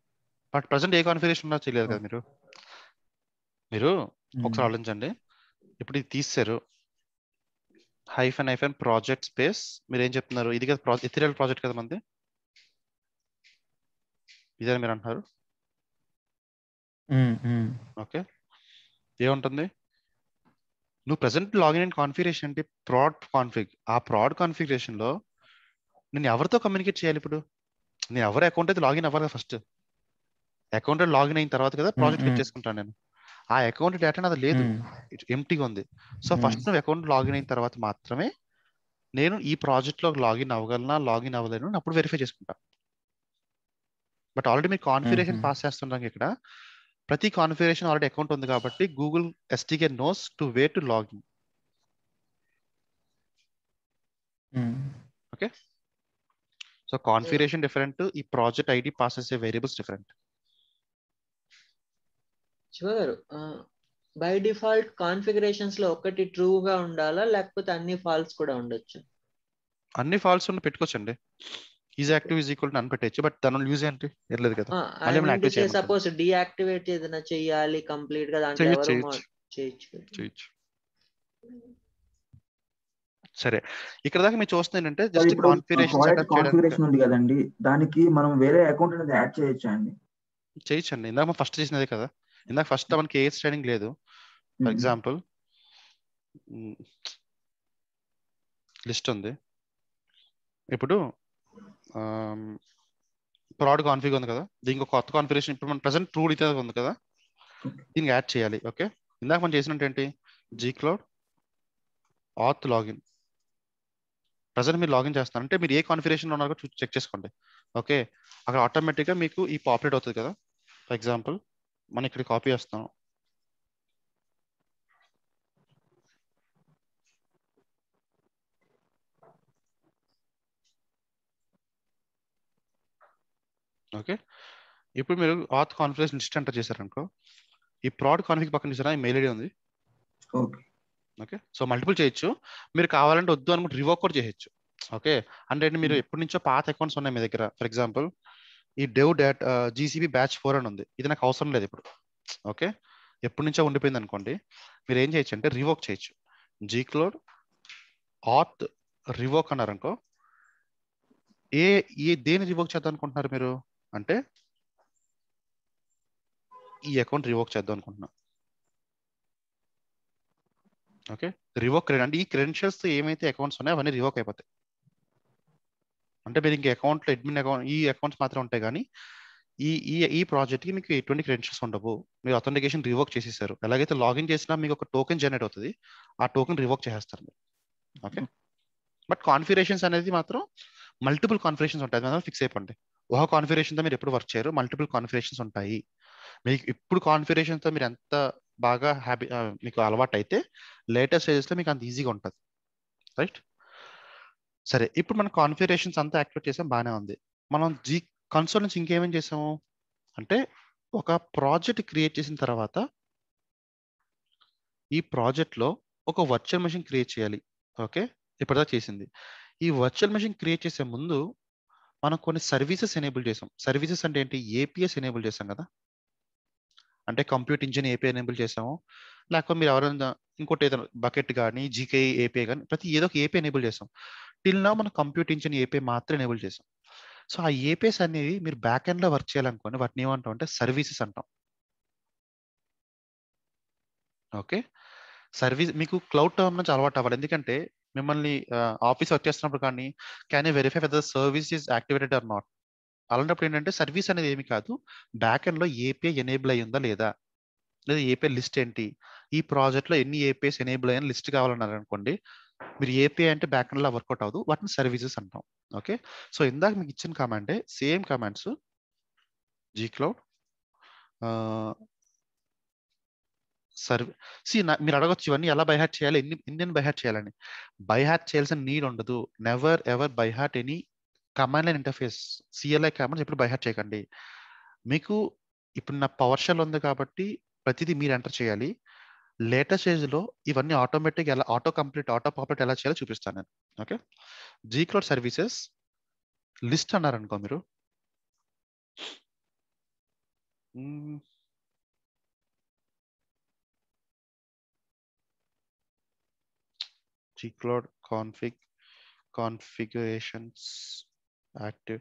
బట్ ప్రజెంట్ ఏ కాన్ఫిగరేషన్ ఉన్నా తెలియదు కదా మీరు. మీరు ఒకసారి ఆలోచించండి. ఇప్పుడు ఇది తీసారు --- ప్రాజెక్ట్ స్పేస్, మీరు ఏం చెప్తున్నారు? ఇది కదా ఎథిరియల్ ప్రాజెక్ట్ కదా మంది, ఇదే మీరు అంటున్నారు. ఓకే, ఏముంటుంది? నువ్వు ప్రజెంట్ లాగిన్ అయిన కాన్ఫిగరేషన్ అంటే ప్రాడ్ కాన్ఫిగ్. ఆ ప్రాడ్ కాన్ఫిగరేషన్ లో నేను ఎవరితో కమ్యూనికేట్ చేయాలి? ఇప్పుడు నేను ఎవరి అకౌంట్ అయితే లాగిన్ అవ్వాలి కదా ఫస్ట్. అకౌంట్ లాగిన్ అయిన తర్వాత కదా ప్రాజెక్ట్ క్రియేట్ చేసుకుంటాను నేను. ఆ అకౌంట్ డేటా నాది లేదు, ఎంప్టీగా ఉంది. సో ఫస్ట్ నువ్వు అకౌంట్ లాగిన్ అయిన తర్వాత మాత్రమే నేను ఈ ప్రాజెక్ట్ లో లాగిన్ అవ్వగలనా లాగిన్ అవ్వలేను అప్పుడు వెరిఫై చేసుకుంటా. బట్ ఆల్రెడీ మీరు కాన్ఫిగరేషన్ పాస్ చేస్తుంటాం ఇక్కడ. ప్రతి కాన్ఫిగరేషన్ ఆల్రెడీ అకౌంట్ ఉంది కాబట్టి Google SDK knows to way to login. Okay, so configuration different, ఈ ప్రాజెక్ట్ ఐడి పాస్ చేసే వేరియబుల్స్ డిఫరెంట్. శివ గారు, బై డిఫాల్ట్ కాన్ఫిగరేషన్స్ లో ఒకటి ట్రూ గా ఉండాలా లేకపోతే అన్ని ఫాల్స్ కూడా ఉండొచ్చు? అన్ని ఫాల్స్ ఉన్న పెట్టుకోవచ్చండి. Is active is equal to none పెట్టచ్చు. బట్ దాని యూజ్ ఏంటి? లేదు కదా. సపోజ్ డీయాక్టివేట్ ఏదైనా చేయాలి కంప్లీట్ గా, దాంట్లో ఎవరు చేయొచ్చు. సరే, ఇక్కడ దాకా మీరు చూస్తుంది ఏంటంటే జస్ట్ కాన్ఫిగరేషన్ ఉంది కదండి, దానికి మనం వేరే అకౌంట్ అనేది యాడ్ చేయొచ్చా అండి? చేయొచ్చండి. ఇందాక మనం ఫస్ట్ చేసినదే కదా. ఇందాక ఫస్ట్ మనకి కేస్ ట్రైనింగ్ లేదు. ఫర్ ఎగ్జాంపుల్ లిస్ట్ ఉంది. ఇప్పుడు ప్రాడ్ కాన్ఫిగ్ ఉంది కదా, దీనికి కొత్త కాన్ఫిగరేషన్ ఇప్పుడు మన ప్రెసెంట్ ట్రూ అయితే ఉంది కదా, దీనికి యాడ్ చేయాలి. ఓకే, ఇందాక మనం చేసినట్టు ఏంటి? G cloud auth login. Present మీరు లాగిన్ చేస్తారంటే మీరు ఏ కాన్ఫిగరేషన్ ఉన్నారో చెక్ చేసుకోండి. ఓకే, అక్కడ ఆటోమేటిక్గా మీకు ఈ పాపులేట్ అవుతుంది కదా. ఫర్ ఎగ్జాంపుల్ మనం ఇక్కడ కాపీ చేస్తాం. ఓకే, ఇప్పుడు మీరు ఆత్ కాన్ఫిగరేషన్ లిస్ట్ ఎంటర్ చేశారనుకో, ఈ ప్రాడ్ కాన్ఫిగ్ పక్కన చూసారా ఈ మెయిల్ ఐడి ఉంది. ఓకే, సో మల్టిపుల్ చేయొచ్చు. మీరు కావాలంటే వద్దు అనుకుంటే రివోక్ కూడా చేయొచ్చు. ఓకే, అంటే మీరు ఎప్పటి నుంచో పాత అకౌంట్స్ ఉన్నాయి మీ దగ్గర. ఫర్ ఎగ్జాంపుల్ ఈ GCP బ్యాచ్ 4 అని ఉంది, ఇది నాకు అవసరం లేదు ఇప్పుడు. ఓకే, ఎప్పటి నుంచో ఉండిపోయింది అనుకోండి, మీరు ఏం చేయొచ్చు అంటే రివోక్ చేయొచ్చు. జీ క్లౌడ్ ఆత్ రివోక్ అన్నారనుకో, దేని రివోక్ చేద్దాం అనుకుంటున్నారు మీరు? అంటే ఈ అకౌంట్ రివోక్ చేద్దాం అనుకుంటున్నా. ఓకే, రివోక్ అంటే ఈ క్రెడెన్షియల్స్ ఏమైతే అకౌంట్స్ ఉన్నాయో అవన్నీ రివోక్ అయిపోతాయి. అంటే మీరు ఇంక అకౌంట్లో అడ్మిన్ అకౌంట్ ఈ అకౌంట్స్ మాత్రం ఉంటాయి, కానీ ఈ ప్రాజెక్ట్కి మీకు ఎటువంటి క్రెడెన్షియల్స్ ఉండవు. మీరు అథెంటికేషన్ రివోక్ చేసేసారు. ఎలాగైతే లాగిన్ చేసినా మీకు ఒక టోకెన్ జనరేట్ అవుతుంది, ఆ టోకెన్ రివోక్ చేసేస్తారు మీరు. ఓకే, బట్ కాన్ఫిగరేషన్స్ అనేది మాత్రం మల్టిపుల్ కాన్ఫిగరేషన్స్ ఉంటాయి. దాని ఫిక్స్ అయిపోండి. ఒక కాన్ఫిగరేషన్తో మీరు ఎప్పుడు వర్క్ చేయరు, మల్టిపుల్ కాన్ఫిగరేషన్స్ ఉంటాయి. మీకు ఇప్పుడు కాన్ఫిగరేషన్తో మీరు ఎంత బాగా మీకు అలవాటు అయితే లేటెస్ట్ స్టేజెస్లో మీకు అంత ఈజీగా ఉంటుంది. రైట్, సరే, ఇప్పుడు మన కాన్ఫిగరేషన్స్ అంతా యాక్టివేట్ చేసాం, బాగానే ఉంది. మనం కన్సోల్ నుంచి ఇంకేమేం చేసాము అంటే, ఒక ప్రాజెక్ట్ క్రియేట్ చేసిన తర్వాత ఈ ప్రాజెక్ట్లో ఒక వర్చువల్ మెషిన్ క్రియేట్ చేయాలి. ఓకే, ఇప్పటిదాకా చేసింది. ఈ వర్చువల్ మెషిన్ క్రియేట్ చేసే ముందు మనం కొన్ని సర్వీసెస్ ఎనేబుల్ చేసాం. సర్వీసెస్ అంటే ఏంటి? ఏపీఎస్ ఎనేబుల్ చేసాం కదా. అంటే కంప్యూట్ ఇంజిన్ ఏపీ ఎనేబుల్ చేసాము, లేకపోతే మీరు ఎవరైనా ఇంకోటి ఏదైనా బకెట్ కానీ జీకే ఏపీఐ కానీ ప్రతి ఏదో ఒక ఏపీ ఎనేబుల్ చేసాం. టిల్ నా మనం కంప్యూట్ ఇంజిన్ ఏపీ మాత్రం ఎనేబుల్ చేసాం. సో ఆ ఏపీఎస్ అనేవి మీరు బ్యాక్ ఎండ్ లో వర్క్ చేయాలనుకోండి, వాటిని ఏమంటాం అంటే సర్వీసెస్ అంటాం. ఓకే, సర్వీస్ మీకు క్లౌడ్ టర్మ్ నుంచి అలవాటు అవ్వాలి. ఎందుకంటే మిమ్మల్ని ఆఫీస్ వర్క్ చేస్తున్నప్పుడు కానీ can you verify whether service is activated or not. అలాంటప్పుడు ఏంటంటే సర్వీస్ అనేది ఏమి కాదు, బ్యాక్ ఎండ్ లో ఏపీఐ ఎనేబుల్ అయ్యి ఉందా లేదా, లేదా ఏపీఐ లిస్ట్ ఏంటి, ఈ ప్రాజెక్ట్ లో ఎన్ని ఏపీఐస్ ఎనేబుల్ అయిన లిస్ట్ కావాలన్నారు అనుకోండి, మీరు ఏపీఐ అంటే బ్యాక్ ఎండ్ లో వర్కౌట్ అవ్వదు, వాటిని సర్వీసెస్ అంటాం. ఓకే, సో ఇందాక మీకు ఇచ్చిన కమాండే సేమ్ కమాండ్స్ జీ క్లౌడ్ మీరు అడగొచ్చు ఇవన్నీ ఎలా బై హార్ట్ చేయాలి, ఎన్ని బై హార్ట్ చేయాలని. బై హార్ట్ చేయాల్సిన నీడ్ ఉండదు. Never ever by heart any command line interface. CLI commands ఎప్పుడు బై హార్ట్ చేయకండి. మీకు ఇప్పుడు నా పవర్ షెల్ ఉంది కాబట్టి ప్రతిదీ మీరు ఎంటర్ చేయాలి. లేటెస్ట్ స్టేజ్ లో ఇవన్నీ ఆటోమేటిక్ ఎలా ఆటో కంప్లీట్ ఆటో పాపులేట్ ఎలా చేయాలో చూపిస్తాను నేను. Okay, G cloud services list అన్నారనుకో మీరు, జీ క్లౌడ్ కాన్ఫిగరేషన్స్ యాక్టివ్.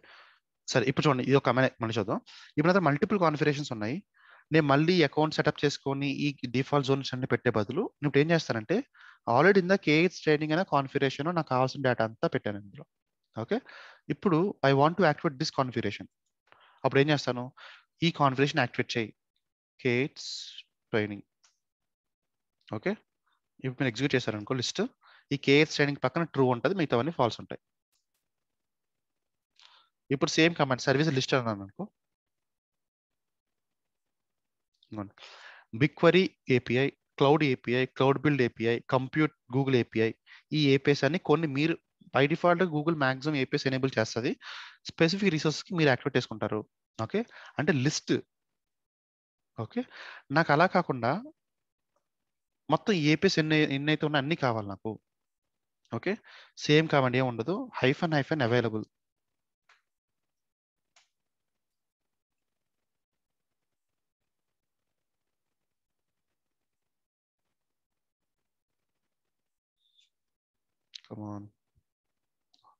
సరే ఇప్పుడు చూడండి, ఇది ఒక కమాండ్ మళ్ళీ చూద్దాం. ఇప్పుడు మల్టిపుల్ కాన్ఫిగరేషన్స్ ఉన్నాయి. నేను మళ్ళీ అకౌంట్ సెటప్ చేసుకొని ఈ డిఫాల్ట్ జోన్స్ అన్ని పెట్టే బదులు నేను ఏం చేస్తానంటే ఆల్రెడీ ఇందా కేఎస్ ట్రైనింగ్ అనే కాన్ఫిగరేషన్ నాకు కావాల్సిన డేటా అంతా పెట్టాను ఇందులో. ఓకే, ఇప్పుడు I want to activate this configuration. అప్పుడు ఏం చేస్తాను, ఈ కాన్ఫిగరేషన్ యాక్టివేట్ చేయి కేఎస్ ట్రైనింగ్. ఓకే, ఇప్పుడు మీరు ఎగ్జిక్యూట్ చేశారనుకో లిస్ట్, ఈ కేఎస్ ట్రైనింగ్ పక్కన ట్రూ ఉంటుంది, మిగతావన్నీ ఫాల్స్ ఉంటాయి. ఇప్పుడు సేమ్ కమాండ్ సర్వీస్ లిస్ట్ అన్నాను అనుకో, BigQuery API, cloud API, cloud build API, compute Google API, ఈ ఏపీఐస్ అన్ని కొన్ని మీరు by default Google maximum APIs enable చేస్తుంది, స్పెసిఫిక్ రిసోర్స్కి మీరు యాక్టివేట్ చేసుకుంటారు. ఓకే, అంటే లిస్ట్. ఓకే, నాకు అలా కాకుండా మొత్తం ఏపీఐస్ ఎన్నైతే ఉన్నా అన్ని కావాలి నాకు. ఓకే, సేమ్ కావండి, ఏమి ఉండదు, హైఫన్ అవైలబుల్.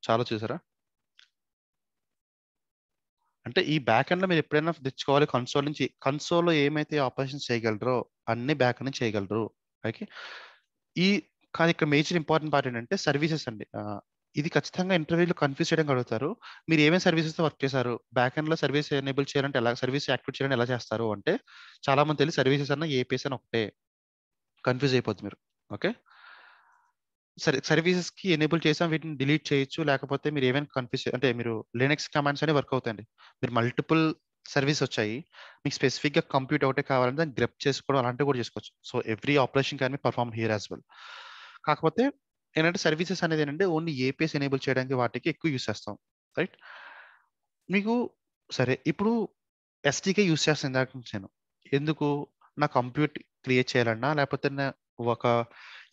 చాలా చూసారా? అంటే ఈ బ్యాక్ ఎండ్ లో మీరు ఎప్పుడైనా తెచ్చుకోవాలి కన్సోల్ నుంచి. కన్సోల్లో ఏమైతే ఆపరేషన్స్ చేయగలరో అన్ని బ్యాక్ ఎండ్ చేయగలరు. ఓకే, ఈ కానీ ఇక్కడ మేజర్ ఇంపార్టెంట్ పార్ట్ ఏంటంటే సర్వీసెస్ అండి. ఇది ఖచ్చితంగా ఇంటర్వ్యూలో కన్ఫ్యూజ్ చేయడానికి అడుగుతారు. మీరు ఏమేమి సర్వీసెస్ తో వర్క్ చేశారు, బ్యాక్ ఎండ్ లో సర్వీస్ ఎనేబుల్ చేయాలంటే ఎలా, సర్వీస్ యాక్టివేట్ చేయాలంటే ఎలా చేస్తారు అంటే, చాలా మంది తెలిసి సర్వీసెస్ అన్న ఏపీఎస్ అని ఒకటే, కన్ఫ్యూజ్ అయిపోద్ది మీరు. ఓకే, సరే సర్వీసెస్ కి ఎనేబుల్ చేసాం, వీటిని డిలీట్ చేయొచ్చు, లేకపోతే మీరు ఏమైనా కన్ఫ్యూజ్ అంటే మీరు లినక్స్ కమాండ్స్ అనేవి వర్క్ అవుతాయండి. మీరు మల్టిపుల్ సర్వీస్ వచ్చాయి, మీకు స్పెసిఫిక్ గా కంప్యూట్ ఒకటే కావాలంటే దాన్ని గ్రెప్ చేసుకోవడం అలాంటివి కూడా చేసుకోవచ్చు. So every operation can be perform here as well. కాకపోతే ఏంటంటే సర్వీసెస్ అనేది ఏంటంటే ఓన్లీ ఏపీఎస్ ఎనేబుల్ చేయడానికి వాటికి ఎక్కువ యూస్ చేస్తాం. రైట్, మీకు సరే ఇప్పుడు ఎస్టీకే యూస్ చేస్తాను ఇందాక నుంచి నేను. ఎందుకు, నా కంప్యూట్ క్రియేట్ చేయాలన్నా, లేకపోతే ఒక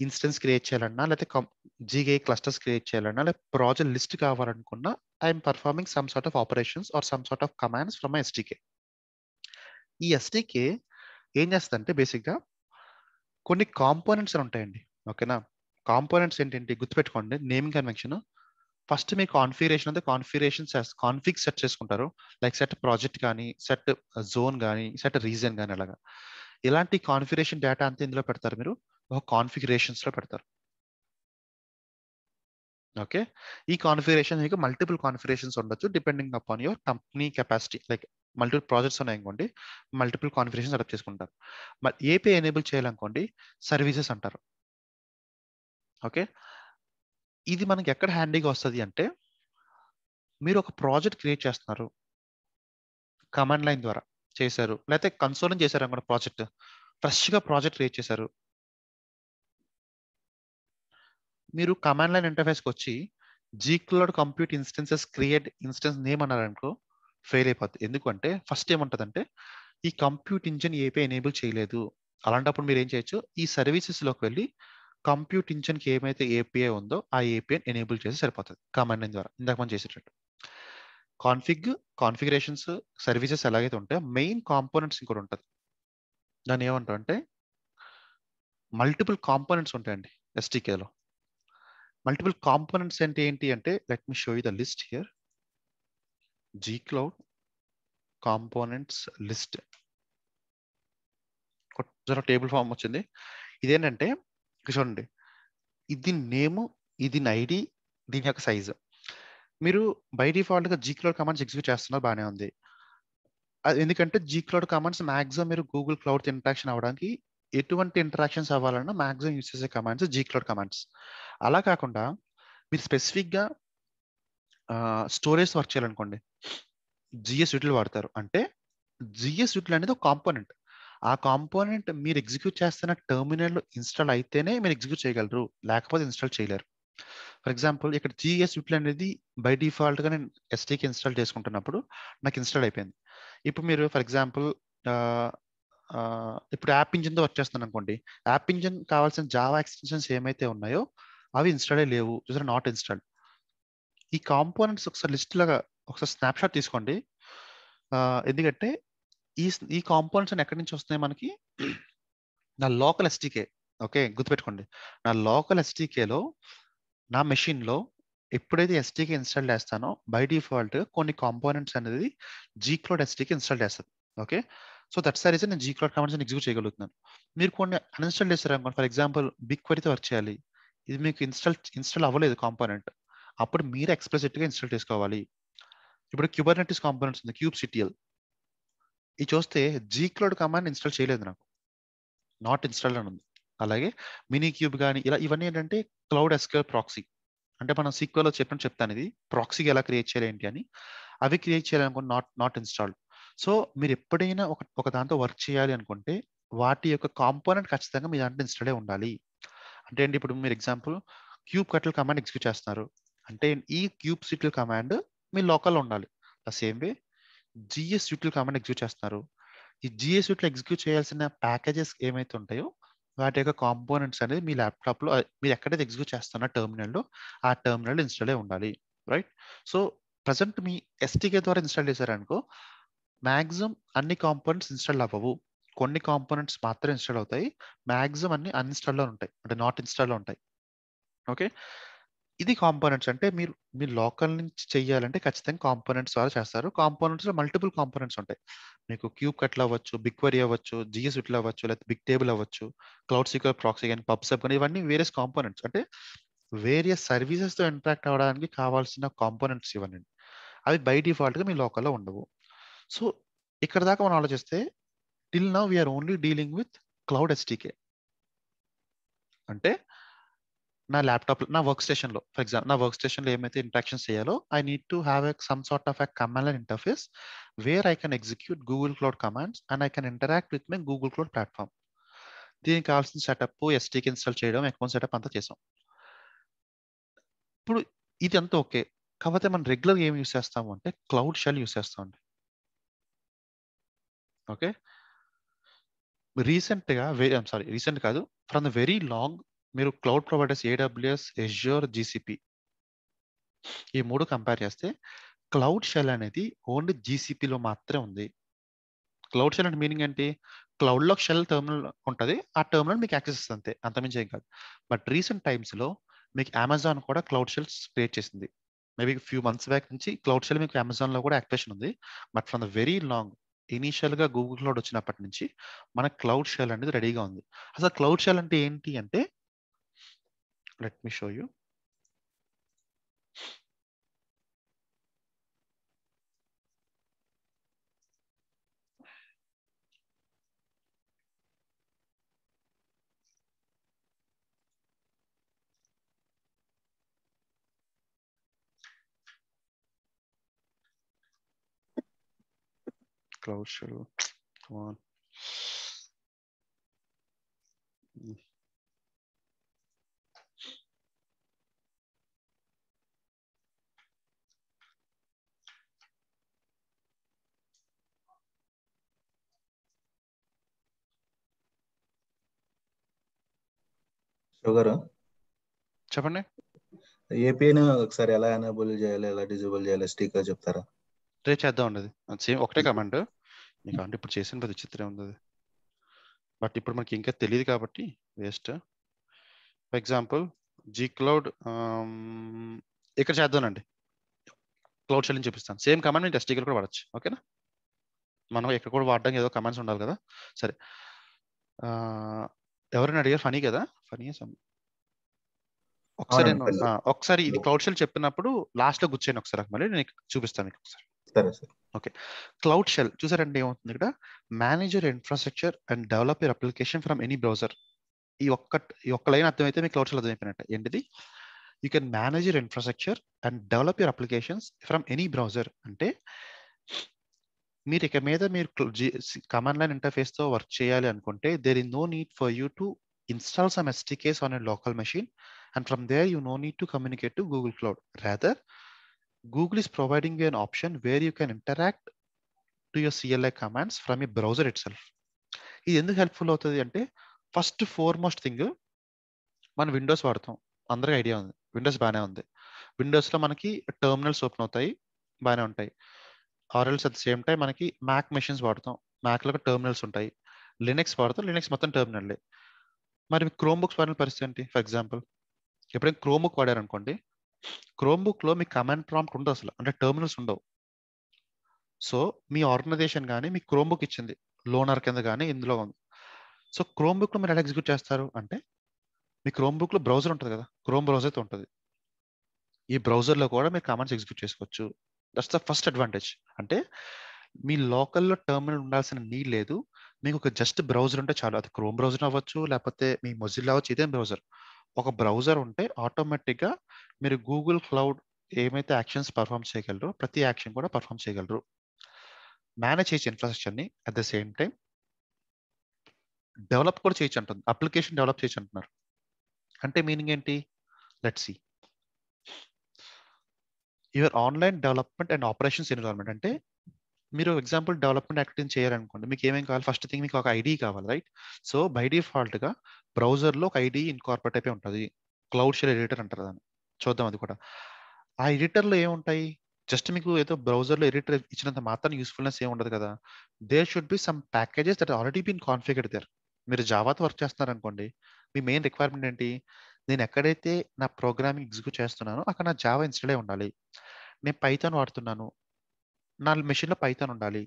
ఇన్స్టెన్స్ క్రియేట్ చేయాలన్నా, లేకపోతే జీకే క్లస్టర్స్ క్రియేట్ చేయాలన్నా, లేకపోతే ప్రాజెక్ట్ లిస్ట్ కావాలనుకున్నా, I'm performing some sort of operations or some sort of commands from my SDK. ఈ ఎస్టీకే ఏం చేస్తుందంటే బేసిక్గా కొన్ని కాంపోనెంట్స్ అని ఉంటాయండి. ఓకేనా, కాంపోనెంట్స్ ఏంటంటే గుర్తుపెట్టుకోండి, నేమింగ్ కన్వెన్షన్. ఫస్ట్ మీ కాన్ఫిగరేషన్ అంటే కాన్ఫిగ్ సెట్ చేసుకుంటారు, లైక్ సెట్ ప్రాజెక్ట్ కానీ, సెట్ జోన్ కానీ, సెట్ రీజన్ కానీ, అలాగా ఇలాంటి కాన్ఫిగరేషన్ డేటా అంతా ఇందులో పెడతారు, మీరు ఒక కాన్ఫిగరేషన్స్ లో పెడతారు. ఓకే, ఈ కాన్ఫిగరేషన్ మీకు మల్టిపుల్ కాన్ఫిగరేషన్స్ ఉండొచ్చు depending upon your company capacity. Like multiple projects ఉన్నాయనుకోండి, మల్టిపుల్ కాన్ఫిగరేషన్స్ అడాప్ట్ చేసుకుంటారు. మరి ఏపీ ఎనేబుల్ చేయాలనుకోండి, సర్వీసెస్ అంటారు. ఓకే, ఇది మనకి ఎక్కడ హ్యాండీగా వస్తుంది అంటే, మీరు ఒక ప్రాజెక్ట్ క్రియేట్ చేస్తున్నారు, కమాండ్ లైన్ ద్వారా చేశారు, లేకపోతే కన్సోల్ చేశారు అనుకోండి, ప్రాజెక్ట్ ఫ్రెష్గా ప్రాజెక్ట్ క్రియేట్ చేశారు. మీరు కమాండ్ లైన్ ఇంటర్ఫేస్కి వచ్చి gcloud compute instances create instance name అన్నారనుకో ఫెయిల్ అయిపోద్ది. ఎందుకంటే ఫస్ట్ ఏముంటుందంటే ఈ కంప్యూట్ ఇంజిన్ ఏపీ ఎనేబుల్ చేయలేదు. అలాంటప్పుడు మీరు ఏం చేయొచ్చు, ఈ సర్వీసెస్లోకి వెళ్ళి కంప్యూట్ ఇంజిన్కి ఏమైతే ఏపీఐ ఉందో ఆ ఏపీఐ ఎనేబుల్ చేసి సరిపోతుంది కమాండ్ లైన్ ద్వారా, ఇందాక మనం చేసేటట్టు. కాన్ఫిగరేషన్స్, సర్వీసెస్ ఎలాగైతే ఉంటాయో మెయిన్ కాంపోనెంట్స్ ఇంకోటి ఉంటుంది. దాన్ని ఏమంటాం అంటే మల్టిపుల్ కాంపోనెంట్స్ ఉంటాయండి ఎస్టీకేలో. మల్టిపుల్ కాంపోనెంట్స్ అంటే ఏంటి అంటే let me show you the list here. Gcloud components list జర టేబుల్ ఫామ్ వచ్చింది. ఇదేంటంటే చూడండి, ఇది నేమ్, ఇది ఐడి, దీని యొక్క సైజు. మీరు బై డిఫాల్ట్గా Gcloud కమాండ్స్ ఎగ్జిక్యూట్ చేస్తున్నారు, బాగానే ఉంది. ఎందుకంటే Gcloud కమాండ్స్ మాక్సిమం మీరు గూగుల్ క్లౌడ్ ఇంటరాక్షన్ అవ్వడానికి ఎటువంటి ఇంటరాక్షన్స్ అవ్వాలన్నా మాక్సిమం యూస్ చేసే కమాండ్స్ Gcloud కమాండ్స్. అలా కాకుండా మీరు స్పెసిఫిక్గా స్టోరేజ్ వర్క్ చేయాలనుకోండి, GS Util వాడతారు. అంటే GS Util అనేది ఒక కాంపోనెంట్. ఆ కాంపోనెంట్ మీరు ఎగ్జిక్యూట్ చేస్తున్న టెర్మినల్లో ఇన్స్టాల్ అయితేనే మీరు ఎగ్జిక్యూట్ చేయగలరు, లేకపోతే ఇన్స్టాల్ చేయలేరు. ఫర్ ఎగ్జాంపుల్ ఇక్కడ GS Util అనేది బై డిఫాల్ట్గా నేను ఎస్టీకి ఇన్స్టాల్ చేసుకుంటున్నప్పుడు నాకు ఇన్స్టాల్ అయిపోయింది. ఇప్పుడు మీరు ఫర్ ఎగ్జాంపుల్ ఇప్పుడు యాప్ ఇంజిన్తో వర్క్ చేస్తున్నాను అనుకోండి, యాప్ ఇంజిన్ కావాల్సిన జావా ఎక్స్టెన్షన్స్ ఏమైతే ఉన్నాయో అవి ఇన్స్టాల్ లేవు, చూసారా, నాట్ ఇన్స్టాల్డ్. ఈ కాంపోనెంట్స్ ఒకసారి లిస్ట్ లాగా ఒకసారి స్నాప్షాట్ తీసుకోండి. ఎందుకంటే ఈ కాంపోనెంట్స్ ఎక్కడి నుంచి వస్తున్నాయి మనకి, నా లోకల్ ఎస్టీకే. ఓకే, గుర్తుపెట్టుకోండి, నా లోకల్ ఎస్టీకేలో నా మెషిన్లో ఎప్పుడైతే ఎస్టీకే ఇన్స్టాల్ చేస్తానో బై డిఫాల్ట్ కొన్ని కాంపోనెంట్స్ అనేది Gcloud ఎస్టీకే ఇన్స్టాల్ చేస్తుంది. Okay, so that's the reason నేను Gcloud కమాండ్స్ ఎగ్జిక్యూట్ చేయగలుగుతున్నాను. మీరు కొన్ని అన్ఇన్స్టాల్ చేస్తారు అనుకోండి, ఫర్ ఎగ్జాంపుల్ బిగ్ క్వరీతో వర్క్ చేయాలి, ఇది మీకు ఇన్స్టాల్ అవ్వలేదు కాంపోనెంట్, అప్పుడు మీరు ఎక్స్ప్లిసిట్గా ఇన్స్టాల్ చేసుకోవాలి. ఇప్పుడు క్యూబర్నెటిస్ కాంపోనెంట్స్ ఉంది, kubectl, ఇది చూస్తే Gcloud కమాండ్ ఇన్స్టాల్ చేయలేదు, నాకు నాట్ ఇన్స్టాల్ అని ఉంది. అలాగే మినీ క్యూబ్ కానీ ఇలా ఇవన్నీ ఏంటంటే క్లౌడ్ ఎస్క్యూఎల్ ప్రాక్సీ. అంటే మనం సీక్వెల్లో చెప్తాను, ఇది ప్రాక్సీకి ఎలా క్రియేట్ చేయాలి ఏంటి అని. అవి క్రియేట్ చేయాలనుకుంటే నాట్ ఇన్స్టాల్డ్. సో మీరు ఎప్పుడైనా ఒక దాంతో వర్క్ చేయాలి అనుకుంటే వాటి యొక్క కాంపోనెంట్ ఖచ్చితంగా మీ దాంట్లో ఇన్స్టాల్ ఉండాలి. అంటే ఏంటి, ఇప్పుడు మీరు ఎగ్జాంపుల్ kubectl కమాండ్ ఎగ్జిక్యూట్ చేస్తున్నారు అంటే ఈ kubectl కమాండ్ మీ లోకల్లో ఉండాలి. The same way GS Util command execute చేస్తున్నారు, ఈ GS Util ఎగ్జిక్యూట్ చేయాల్సిన ప్యాకేజెస్ ఏమైతే ఉంటాయో వాటి యొక్క కాంపోనెంట్స్ అనేది మీ ల్యాప్టాప్లో మీరు ఎక్కడైతే ఎగ్జిక్యూట్ చేస్తున్న టెర్మినల్లో ఆ టెర్మినల్ ఇన్స్టాల్ ఉండాలి. రైట్, సో ప్రజెంట్ మీ ఎస్టీకే ద్వారా ఇన్స్టాల్ చేశారనుకో మ్యాక్సిమం అన్ని కాంపోనెంట్స్ ఇన్స్టాల్ అవ్వవు, కొన్ని కాంపోనెంట్స్ మాత్రమే ఇన్స్టాల్ అవుతాయి, మ్యాక్సిమం అన్ని అన్ఇన్స్టాల్లో ఉంటాయి, అంటే నాట్ ఇన్స్టాల్లో ఉంటాయి. ఓకే, ఇది కాంపోనెంట్స్. అంటే మీరు లోకల్ నుంచి చేయాలంటే ఖచ్చితంగా కాంపోనెంట్స్ ద్వారా చేస్తారు. కాంపోనెంట్స్లో మల్టిపుల్ కాంపోనెంట్స్ ఉంటాయి, మీకు kubectl అవ్వచ్చు, బిగ్ క్వరీ అవ్వచ్చు, GS Util అవ్వచ్చు, లేకపోతే బిగ్ టేబుల్ అవ్వచ్చు, క్లౌడ్ సీక్వెల్ ప్రాక్సీ కానీ, పబ్సబ్ కానీ, ఇవన్నీ వేరియస్ కాంపోనెంట్స్. అంటే వేరియస్ సర్వీసెస్తో ఇంటరాక్ట్ అవ్వడానికి కావాల్సిన కాంపోనెంట్స్ ఇవన్నీ. అవి బై డిఫాల్ట్గా మీ లోకల్లో ఉండవు. సో ఇక్కడ దాకా మనం ఆలోచిస్తే till now we're only dealing with cloud SDK. అంటే నా ల్యాప్టాప్, నా వర్క్ స్టేషన్లో, ఫర్ ఎగ్జాంపుల్ నా వర్క్ స్టేషన్లో ఏమైతే ఇంటరాక్షన్స్ చేయాలో I need to have some sort of command line interface where I can execute Google cloud commands and I can interact with my Google cloud platform. దీనికి కావాల్సిన setup, ఎస్టీకి install చేయడం, account setup అంతా చేసాం. ఇప్పుడు ఇది అంతా ఓకే, కాకపోతే మనం రెగ్యులర్గా ఏం యూస్ చేస్తాము అంటే క్లౌడ్ షెల్ యూస్ చేస్తామండి. ఓకే, రీసెంట్ కాదు, ఫ్రమ్ ద వెరీ లాంగ్ మీరు cloud providers AWS, Azure, GCP ఈ మూడు కంపేర్ చేస్తే క్లౌడ్ షెల్ అనేది ఓన్లీ GCPలో మాత్రమే ఉంది. క్లౌడ్ షెల్ అంటే మీనింగ్ ఏంటి, క్లౌడ్లో షెల్ టర్మినల్ ఉంటుంది, ఆ టర్మినల్ మీకు యాక్సెస్ అంతే, అంతమించి ఏం కాదు. బట్ రీసెంట్ టైమ్స్లో మీకు అమెజాన్ కూడా క్లౌడ్ షెల్స్ క్రియేట్ చేసింది. మేబీ ఫ్యూ మంత్స్ బ్యాక్ నుంచి క్లౌడ్ షెల్ మీకు అమెజాన్లో కూడా యాక్టివేషన్ ఉంది. But from the very long ఇనీషియల్గా గూగుల్ క్లౌడ్ వచ్చినప్పటి నుంచి మన క్లౌడ్ షెల్ అనేది రెడీగా ఉంది. అసలు క్లౌడ్ షెల్ అంటే ఏంటి అంటే let me show you. Cloud shell, come on. Sugar చెప్పండి. ఏపీని ఒకసారి ఎలా ఎనేబుల్ చేయాలి, ఎలా డిజేబుల్ చేయాలి స్టిక్కర్ చెప్తారా? రేపు చేద్దాం ఉండదు సేమ్ ఒకటే కమాండ్ మీకు అంటే ఇప్పుడు చేసిన పెద్ద చిత్రం ఉంది అది. బట్ ఇప్పుడు మనకి ఇంకా తెలియదు కాబట్టి waste. For example G cloud ఇక్కడ చేద్దానండి. క్లౌడ్ షెల్ చూపిస్తాను. సేమ్ కమాండ్ నేను టెస్ట్ కూడా వాడచ్చు. ఓకేనా, మనం ఇక్కడ కూడా వాడడానికి ఏదో కమాండ్స్ ఉండాలి కదా. సరే, ఎవరైనా అడిగారు ఫనీ కదా, ఫనీ ఒకసారి అవునండి, నేను ఒకసారి ఇది క్లౌడ్ షెల్ చెప్పినప్పుడు లాస్ట్ లో కూర్చొని ఒకసారి మళ్ళీ నేను చూపిస్తాను మీకు ఒకసారి. సరే సార్. ఓకే, క్లౌడ్ షెల్ చూసారంటే ఏమవుతుంది ఇక్కడ, manage your infrastructure and develop your application from any browser. ఈ ఒక్క లైన్ అర్థమైతే మీకు క్లౌడ్ షెల్ అర్థమైపోయినట్టు. ఏంటిది, you can manage your infrastructure and develop your applications from any browser. అంటే మీరు ఇక మీద మీరు కమాండ్ లైన్ ఇంటర్ఫేస్ తో వర్క్ చేయాలి అనుకుంటే there is no need for you to install some SDKs on a local machine and from there you no need to communicate to Google Cloud. Rather, Google is providing you an option where you can interact to your CLI commands from a browser itself. ఇది ఎందుకు helpful అవుతుంది అంటే, first foremost thing మనం Windows వాడతాం, అందరికీ idea ఉంది, Windows బాగానే ఉంది. విండోస్లో మనకి టెర్మినల్స్ ఓపెన్ అవుతాయి, బాగానే ఉంటాయి. ఆర్ఎల్స్ అట్ ద సేమ్ టైం మనకి మ్యాక్ మెషిన్స్ వాడతాం, మ్యాక్లో టెర్మినల్స్ ఉంటాయి. లినక్స్ వాడతాం, లినక్స్ మొత్తం టెర్మినల్లే. మరి మీకు క్రోమ్ బుక్స్ వాడిన పరిస్థితి ఏంటి? ఫర్ ఎగ్జాంపుల్ ఎప్పుడైనా క్రోమ్ బుక్ వాడారనుకోండి, క్రోమ్ బుక్ లో మీకు కమాండ్ ప్రాంప్ట్ ఉండదు అసలు, అంటే టెర్మినల్స్ ఉండవు. సో మీ ఆర్గనైజేషన్ కానీ మీకు క్రోమ్ బుక్ ఇచ్చింది లోనర్ కింద కానీ ఇందులో ఉంది. సో క్రోమ్ బుక్ లో మీరు ఎలా ఎగ్జిక్యూట్ చేస్తారు అంటే, మీ క్రోమ్ బుక్ లో బ్రౌజర్ ఉంటుంది కదా, క్రోమ్ బ్రౌజర్ అయితే ఉంటుంది. ఈ బ్రౌజర్ లో కూడా మీరు కమాండ్స్ ఎగ్జిక్యూట్ చేసుకోవచ్చు. That's the first advantage. అంటే మీ లోకల్లో టెర్మినల్ ఉండాల్సిన నీడ్ లేదు, మీకు ఒక జస్ట్ బ్రౌజర్ ఉంటే చాలు. అది క్రోమ్ బ్రౌజర్ అవ్వచ్చు, లేకపోతే మీ మొజిల్లా అవ్వచ్చు, ఇదేం బ్రౌజర్. ఒక బ్రౌజర్ ఉంటే ఆటోమేటిక్గా మీరు గూగుల్ క్లౌడ్ ఏమైతే యాక్షన్స్ పర్ఫామ్ చేయగలరో ప్రతి యాక్షన్ కూడా పర్ఫామ్ చేయగలరు. మేనేజ్ చేయొచ్చు ఇన్ఫ్రాస్ట్రక్చర్ని, at the same time develop కూడా చేయొచ్చు అంటుంది. అప్లికేషన్ డెవలప్ చేయొచ్చు అంటున్నారు. అంటే మీనింగ్ ఏంటి, let's see. Your online development and operations environment అంటే, మీరు ఎగ్జాంపుల్ డెవలప్మెంట్ యాక్టివిటీ చేయాలనుకోండి, మీకు ఏమేం కావాలి, ఫస్ట్ థింగ్ మీకు ఒక ఐడి కావాలి, రైట్? సో బై డిఫాల్ట్గా బ్రౌజర్లో ఒక ఐడి ఇన్కార్పొరేట్ అయిపోయి ఉంటుంది, క్లౌడ్ షెల్ ఎడిటర్ అంటారు దాన్ని. చూద్దాం అది కూడా. ఆ ఎడిటర్లో ఏముంటాయి, జస్ట్ మీకు ఏదో బ్రౌజర్లో ఎడిటర్ ఇచ్చినంత మాత్రం యూస్ఫుల్నెస్ ఏమి ఉండదు కదా. There should be some packages that already been configured there. మీరు జావాతో వర్క్ చేస్తున్నారు అనుకోండి, మీ మెయిన్ రిక్వైర్మెంట్ ఏంటి, నేను ఎక్కడైతే నా ప్రోగ్రామింగ్ ఎగ్జిక్యూట్ చేస్తున్నానో అక్కడ నా జావా ఇన్స్టాల్ అయి ఉండాలి. నేను పైథాన్ వాడుతున్నాను, నా మెషిన్లో పైథాన్ ఉండాలి.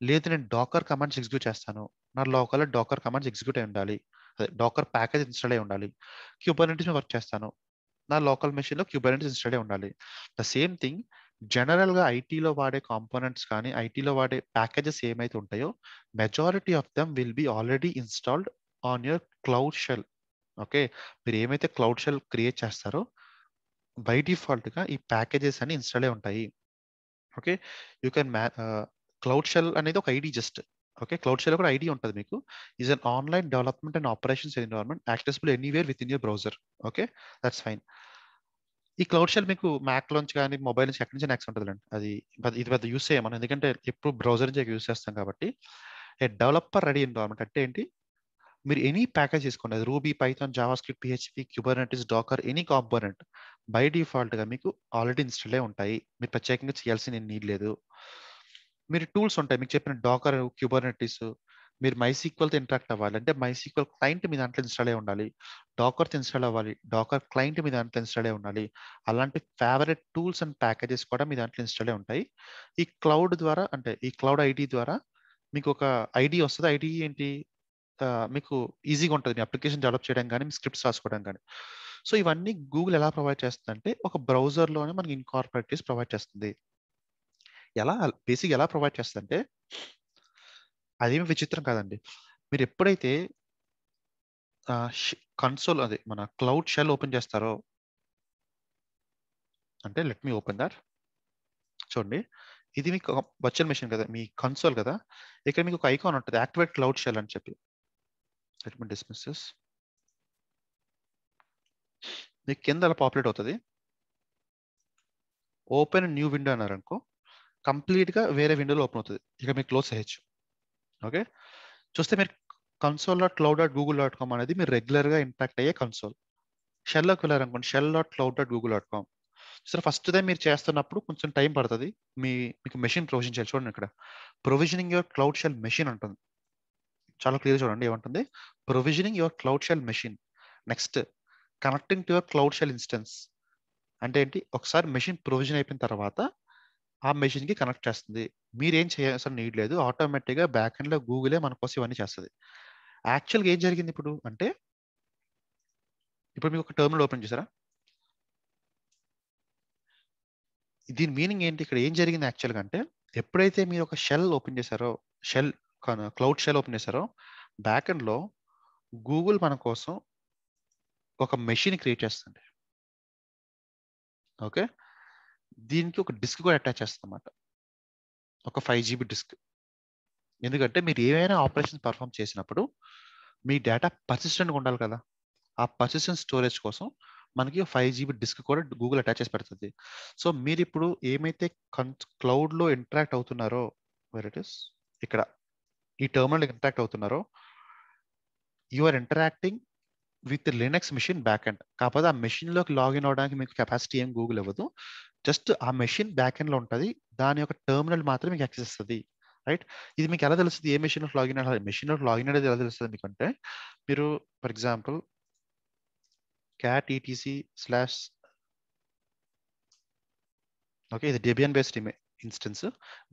లేదు నేను డాకర్ కమాండ్స్ ఎగ్జిక్యూట్ చేస్తాను, నా లోకల్లో డాకర్ కమాండ్స్ ఎగ్జిక్యూట్ అయి ఉండాలి, అదే డాకర్ ప్యాకేజ్ ఇన్స్టాల్ అయి ఉండాలి. క్యూబర్నెటిస్ వర్క్ చేస్తాను, నా లోకల్ మెషిన్లో క్యూబర్నెటిస్ ఇన్స్టాల్ అయి ఉండాలి. ద సేమ్ థింగ్ జనరల్గా ఐటీలో వాడే కాంపోనెంట్స్ కానీ ఐటీలో వాడే ప్యాకేజెస్ ఏమైతే ఉంటాయో majority of them will be already installed on your cloud shell. Okay, మీరు ఏమైతే క్లౌడ్ షెల్ క్రియేట్ చేస్తారో బై డిఫాల్ట్గా ఈ ప్యాకేజెస్ అని ఇన్స్టాల్ అయి ఉంటాయి. Okay, you can cloud shell అనేది ఒక ID just. Okay, cloud shell కూడా ఐడి ఉంటుంది మీకు. Is an online development and operations environment accessible anywhere with in your browser. Okay, that's fine. ఈ క్లౌడ్ షెల్ మీకు మ్యాక్ నుంచి కానీ మొబైల్ నుంచి ఎక్కడి నుంచి యాక్సెస్ ఉంటుందండి, అది ఇది పెద్ద యూస్ చేయమని, ఎందుకంటే ఎప్పుడు బ్రౌజర్ నుంచి యూస్ చేస్తాం కాబట్టి. ఏ డెవలపర్ రెడీ ఎన్విరాన్మెంట్ అంటే ఏంటి, మీరు ఎనీ ప్యాకేజ్ తీసుకోండి, అది Ruby, Python, JavaScript, PHP, Kubernetes, Docker, any component by డిఫాల్ట్గా మీకు ఆల్రెడీ ఇన్స్టాల్ అయి ఉంటాయి, మీరు ప్రత్యేకంగా చేయాల్సిన నీడ్ లేదు. మీరు టూల్స్ ఉంటాయి, మీకు చెప్పిన డాకర్, క్యూబర్నెటిస్, మీరు MySQLతో ఇంటరాక్ట్ అవ్వాలి అంటే MySQL క్లయింట్ మీ దాంట్లో ఇన్స్టాల్ అయి ఉండాలి, డాకర్తో ఇన్స్టాల్ అవ్వాలి, డాకర్ క్లయింట్ మీ దాంట్లో ఇన్స్టాల్ అయి ఉండాలి. అలాంటి ఫేవరెట్ టూల్స్ అండ్ ప్యాకేజెస్ కూడా మీ దాంట్లో ఇన్స్టాల్ అయి ఉంటాయి. ఈ క్లౌడ్ ద్వారా అంటే ఈ క్లౌడ్ ఐడి ద్వారా మీకు ఒక ఐడి వస్తుంది. ఐడి ఏంటి, మీకు ఈజీగా ఉంటుంది మీ అప్లికేషన్ డెవలప్ చేయడం కానీ మీ స్క్రిప్ట్స్ రాసుకోవడం కానీ. సో ఇవన్నీ గూగుల్ ఎలా ప్రొవైడ్ చేస్తుంది అంటే ఒక బ్రౌజర్లోనే మనకి ఇన్కార్పొరేట్ చేసి ప్రొవైడ్ చేస్తుంది. ఎలా బేసిక్ ఎలా ప్రొవైడ్ చేస్తుంది అంటే, అదేమి విచిత్రం కాదండి. మీరు ఎప్పుడైతే కన్సోల్ అదే మన క్లౌడ్ షెల్ ఓపెన్ చేస్తారో, అంటే లెట్ మీ ఓపెన్ దట్. చూడండి, ఇది మీకు వర్చువల్ మెషిన్ కదా, మీ కన్సోల్ కదా. ఇక్కడ మీకు ఒక ఐకాన్ ఉంటుంది, యాక్టివేట్ క్లౌడ్ షెల్ అని చెప్పి. Let me dismiss this. మీకు కింద అలా పాపులేట్ అవుతుంది. ఓపెన్ న్యూ విండో అన్నారు అనుకో, కంప్లీట్గా వేరే విండోలో ఓపెన్ అవుతుంది. ఇక మీరు క్లోజ్ చేయొచ్చు. ఓకే, చూస్తే మీరు console.cloud.google.com అనేది మీరు రెగ్యులర్గా ఇంపాక్ట్ అయ్యే కన్సోల్. షెల్లోకి వెళ్ళారనుకోండి, shell.cloud.google.com. సరే ఫస్ట్ టైం మీరు చేస్తున్నప్పుడు కొంచెం టైం పడుతుంది. మీకు మెషిన్ ప్రొవిజన్ చేయాలి. చూడండి ఇక్కడ provisioning your cloud shell machine ఉంటుంది. చాలా క్లియర్ చూడండి ఏమంటుంది, provisioning your cloud shell machine. Next connecting to your cloud shell instance. అంటే ఏంటి, ఒకసారి మెషిన్ ప్రొవిజన్ అయిపోయిన తర్వాత ఆ మెషిన్ కి కనెక్ట్ చేస్తుంది. మీరేం చేయాల్సిన నీడ్ లేదు, ఆటోమేటిక్గా బ్యాక్ ఎండ్ లో గూగులే మన కోసం ఇవన్నీ చేస్తుంది. యాక్చువల్గా ఏం జరిగింది ఇప్పుడు అంటే, ఇప్పుడు మీకు ఒక టెర్మినల్ ఓపెన్ చేశారా, దీని మీనింగ్ ఏంటి, ఇక్కడ ఏం జరిగింది యాక్చువల్గా అంటే, ఎప్పుడైతే మీరు ఒక షెల్ ఓపెన్ చేశారో, క్లౌడ్ షెల్ ఓపెన్ చేశారో, బ్యాక్ ఎండ్ లో గూగుల్ మన కోసం ఒక మెషిన్ క్రియేట్ చేస్తుంది. ఓకే, దీనికి ఒక డిస్క్ కూడా అటాచ్ చేస్తుంది అన్నమాట, ఒక 5 GB డిస్క్. ఎందుకంటే మీరు ఏమైనా ఆపరేషన్ పర్ఫామ్ చేసినప్పుడు మీ డేటా పర్సిస్టెంట్గా ఉండాలి కదా, ఆ పర్సిస్టెంట్ స్టోరేజ్ కోసం మనకి 5 GB డిస్క్ కూడా గూగుల్ అటాచ్ చేసి పెడుతుంది. సో మీరు ఇప్పుడు ఏమైతే క్లౌడ్లో ఇంటరాక్ట్ అవుతున్నారో, వేర్ ఇట్ ఇస్, ఇక్కడ ఈ టెర్మినల్ ఇంటరాక్ట్ అవుతున్నారో, you are interacting with Linux machine back end. కాకపోతే ఆ మెషిన్లోకి లాగిన్ అవడానికి మీకు కెపాసిటీ ఏం గూగుల్ ఇవ్వదు, జస్ట్ ఆ మెషిన్ బ్యాక్ ఎండ్లో ఉంటుంది, దాని యొక్క టెర్మినల్ మాత్రం మీకు యాక్సెస్ ఇస్తుంది. రైట్, ఇది మీకు ఎలా తెలుస్తుంది, ఏ మెషిన్లోకి లాగిన్ అవ్వాలి, మెషిన్లోకి లాగిన్ అనేది ఎలా తెలుస్తుంది మీకు అంటే, మీరు for example cat etc/ okay, ఇది డెబియన్ బేస్డ్ ఇన్స్టెన్స్.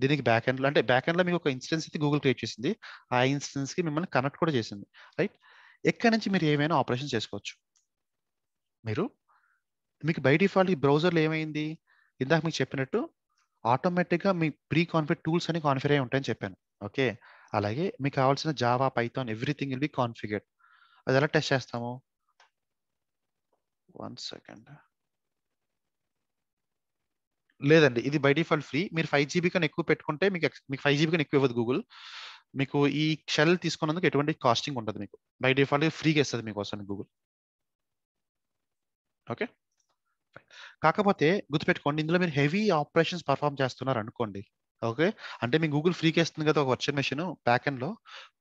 దీనికి బ్యాక్ ఎండ్లో, అంటే బ్యాక్ ఎండ్లో మీకు ఒక ఇన్స్టెన్స్ అయితే గూగుల్ క్రియేట్ చేసింది, ఆ ఇన్స్టెన్స్కి మిమ్మల్ని కనెక్ట్ కూడా చేసింది. రైట్, ఎక్కడి నుంచి మీరు ఏమైనా ఆపరేషన్ చేసుకోవచ్చు. మీకు బై డిఫాల్ట్ ఈ బ్రౌజర్లో ఏమైంది, ఇందాక మీకు చెప్పినట్టు ఆటోమేటిక్గా మీ ప్రీ కాన్ఫిగర్ టూల్స్ అని కాన్ఫిగర్ అయి ఉంటాయని చెప్పాను. ఓకే, అలాగే మీకు కావాల్సిన Java, Python, everything will be configured. అది ఎలా టెస్ట్ చేస్తాము, 1 సెకండ్. లేదండి, ఇది బై డిఫాల్ట్ ఫ్రీ. మీరు 5 GB కన్నా ఎక్కువ పెట్టుకుంటే మీకు 5 GB కన్నా ఎక్కువ ఇవ్వదు గూగుల్. మీకు ఈ షెల్ తీసుకున్నందుకు ఎటువంటి కాస్టింగ్ ఉండదు, మీకు బై డిఫాల్ట్ ఫ్రీగా ఇస్తుంది మీకోసం గూగుల్. ఓకే, కాకపోతే గుర్తుపెట్టుకోండి, ఇందులో మీరు హెవీ ఆపరేషన్స్ పర్ఫామ్ చేస్తున్నారు అనుకోండి. ఓకే, అంటే మీ గూగుల్ ఫ్రీకి ఇస్తుంది కదా ఒక వర్చువల్ మెషిన్, బ్యాక్ ఎండ్ లో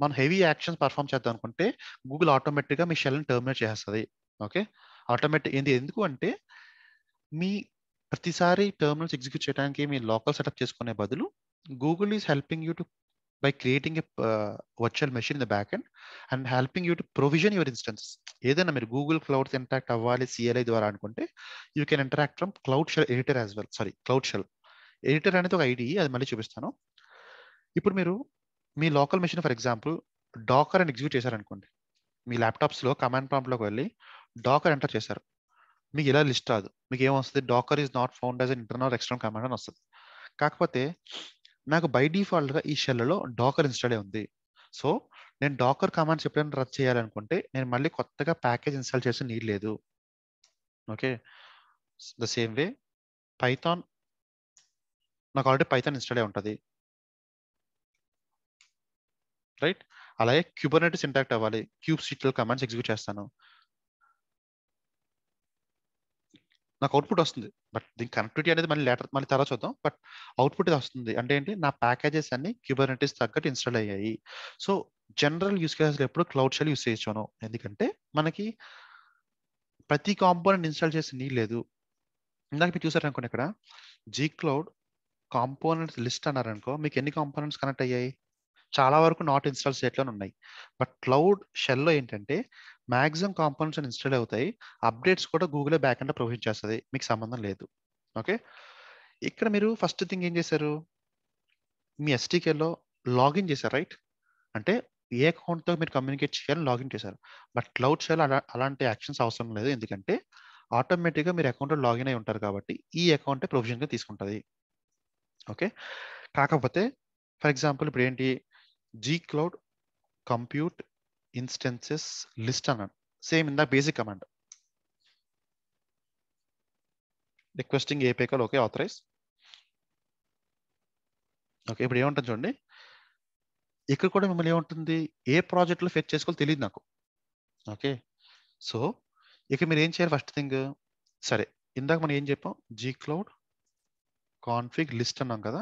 మనం హెవీ యాక్షన్స్ పర్ఫామ్ చేద్దాం అనుకుంటే గూగుల్ ఆటోమేటిక్గా మీ షెల్ని టర్మినేట్ చేస్తుంది. ఓకే, ఆటోమేటిక్ ఎందుకు అంటే, మీ ప్రతిసారి టర్మినల్స్ ఎగ్జిక్యూట్ చేయడానికి మీ లోకల్ సెటప్ చేసుకునే బదులు Google is helping you to by creating a virtual machine in the backend and helping you to provision your instances. ఏదైనా మీరు గూగుల్ క్లౌడ్స్ ఇంటరాక్ట్ అవ్వాలి CLI ద్వారా అనుకుంటే you can interact from cloud shell editor as well. Cloud shell editor అనేది ఒక IDE, అది మళ్ళీ చూపిస్తాను. ఇప్పుడు మీరు మీ local machine for example Docker అని ఎగ్జిక్యూట్ చేశారనుకోండి, మీ ల్యాప్టాప్స్లో కమాండ్ ప్రాంప్ట్లోకి వెళ్ళి డాకర్ ఎంటర్ చేశారు, మీకు ఇలా లిస్ట్ రాదు, మీకు ఏమొస్తుంది, Docker is not found as an internal external command అని వస్తుంది. కాకపోతే నాకు బై డిఫాల్ట్గా ఈ షెల్లో డాకర్ ఇన్స్టాల్ ఉంది. సో నేను డాకర్ కమాండ్స్ ఎప్పుడైనా రన్ చేయాలనుకుంటే నేను మళ్ళీ కొత్తగా ప్యాకేజ్ ఇన్స్టాల్ చేసే నీడ్ లేదు. Okay, the same way Python, నాకు ఆల్రెడీ పైథాన్ ఇన్స్టాల్ అయి ఉంటుంది. రైట్, అలాగే క్యూబర్నెటిస్ ఇంటాక్ట్ అవ్వాలి, kubectl కమాండ్స్ ఎగ్జిక్యూట్ చేస్తాను, నాకు అవుట్పుట్ వస్తుంది. బట్ దీని కనెక్టివిటీ అనేది మళ్ళీ తర్వాత చూద్దాం. బట్ అవుట్పుట్ ఇది వస్తుంది అంటే ఏంటి, నా ప్యాకేజెస్ అన్ని క్యూబర్నెటిస్ తగ్గట్టు ఇన్స్టాల్ అయ్యాయి. సో జనరల్ యూస్ కేసెస్లో ఎప్పుడు క్లౌడ్ షెల్ యూస్ చేయొచ్చాను, ఎందుకంటే మనకి ప్రతి కాంపోనెంట్ ఇన్స్టాల్ చేసి నీడ్ లేదు. ఇందాక మీరు చూసారనుకోండి, ఇక్కడ జీ క్లౌడ్ కాంపోనెంట్స్ లిస్ట్ అన్నారనుకో, మీకు ఎన్ని కాంపోనెంట్స్ కనెక్ట్ అయ్యాయి, చాలా వరకు నాట్ ఇన్స్టాల్ స్టేట్లోనే ఉన్నాయి. బట్ క్లౌడ్ షెల్లో ఏంటంటే మ్యాక్సిమం కాంపోనెంట్స్ ఇన్స్టాల్ అవుతాయి, అప్డేట్స్ కూడా గూగులే బ్యాక్ ఎండ్ ప్రొవైడ్ చేస్తుంది, మీకు సంబంధం లేదు. ఓకే, ఇక్కడ మీరు ఫస్ట్ థింగ్ ఏం చేశారు, మీ ఎస్టీకేలో లాగిన్ చేశారు. రైట్, అంటే ఏ అకౌంట్తో మీరు కమ్యూనికేట్ చేయాలని లాగిన్ చేశారు. బట్ క్లౌడ్ షెల్ అలాంటి యాక్షన్స్ అవసరం లేదు, ఎందుకంటే ఆటోమేటిక్గా మీరు అకౌంట్లో లాగిన్ అయి ఉంటారు కాబట్టి ఈ అకౌంటే ప్రొవిజన్గా తీసుకుంటుంది. ఓకే, కాకపోతే ఫర్ ఎగ్జాంపుల్ ఇప్పుడు ఏంటి, G cloud compute instances list అన్నాడు, సేమ్ ఇందా basic command requesting API call, okay authorize. Okay, ఇప్పుడు ఏముంటుంది చూడండి, ఇక్కడ కూడా మిమ్మల్ని ఏముంటుంది, ఏ ప్రాజెక్ట్లో ఫెచ్ చేసుకోవాలో తెలియదు నాకు. ఓకే, సో ఇక మీరు ఏం చేయాలి, ఫస్ట్ థింగ్, సరే ఇందాక మనం ఏం చెప్పాం, జీ క్లౌడ్ కాన్ఫిగ్ లిస్ట్ అన్నాం కదా,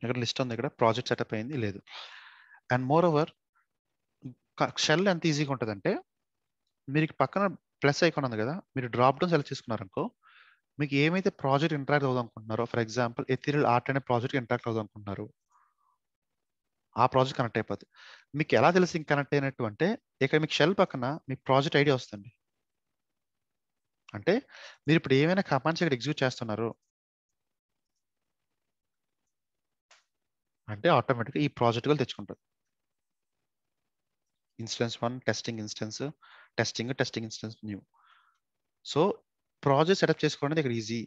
ఇక్కడ లిస్ట్ ఉంది, ఇక్కడ ప్రాజెక్ట్ సెటప్ అయింది లేదు. అండ్ మోర్ ఓవర్ షెల్ ఎంత ఈజీగా ఉంటుందంటే, మీరు పక్కన ప్లస్ ఐకాన్ ఉంది కదా, మీరు డ్రాప్ డౌన్ సెలెక్ట్ చేసుకున్నారనుకో, మీకు ఏమైతే ప్రాజెక్ట్ ఇంటరాక్ట్ అవుదాం అనుకుంటున్నారో, ఫర్ ఎగ్జాంపుల్ ఎథీరియల్ ఆర్ట్ అనే ప్రాజెక్ట్ ఇంటరాక్ట్ అవుదాం అనుకుంటున్నారు, ఆ ప్రాజెక్ట్ కనెక్ట్ అయిపోద్ది. మీకు ఎలా తెలిసి కనెక్ట్ అయినట్టు అంటే, ఇక్కడ మీకు షెల్ పక్కన మీకు ప్రాజెక్ట్ ఐడి వస్తుంది. అంటే మీరు ఇప్పుడు ఏమైనా కమాండ్స్ ఇక్కడ ఎగ్జిక్యూట్ చేస్తున్నారు అంటే ఆటోమేటిక్గా ఈ ప్రాజెక్ట్ కూడా తెచ్చుకుంటుంది. Instance 1 testing instance, testing instance new. So project setup చేసుకోవడం ఇక్కడ ఈజీ.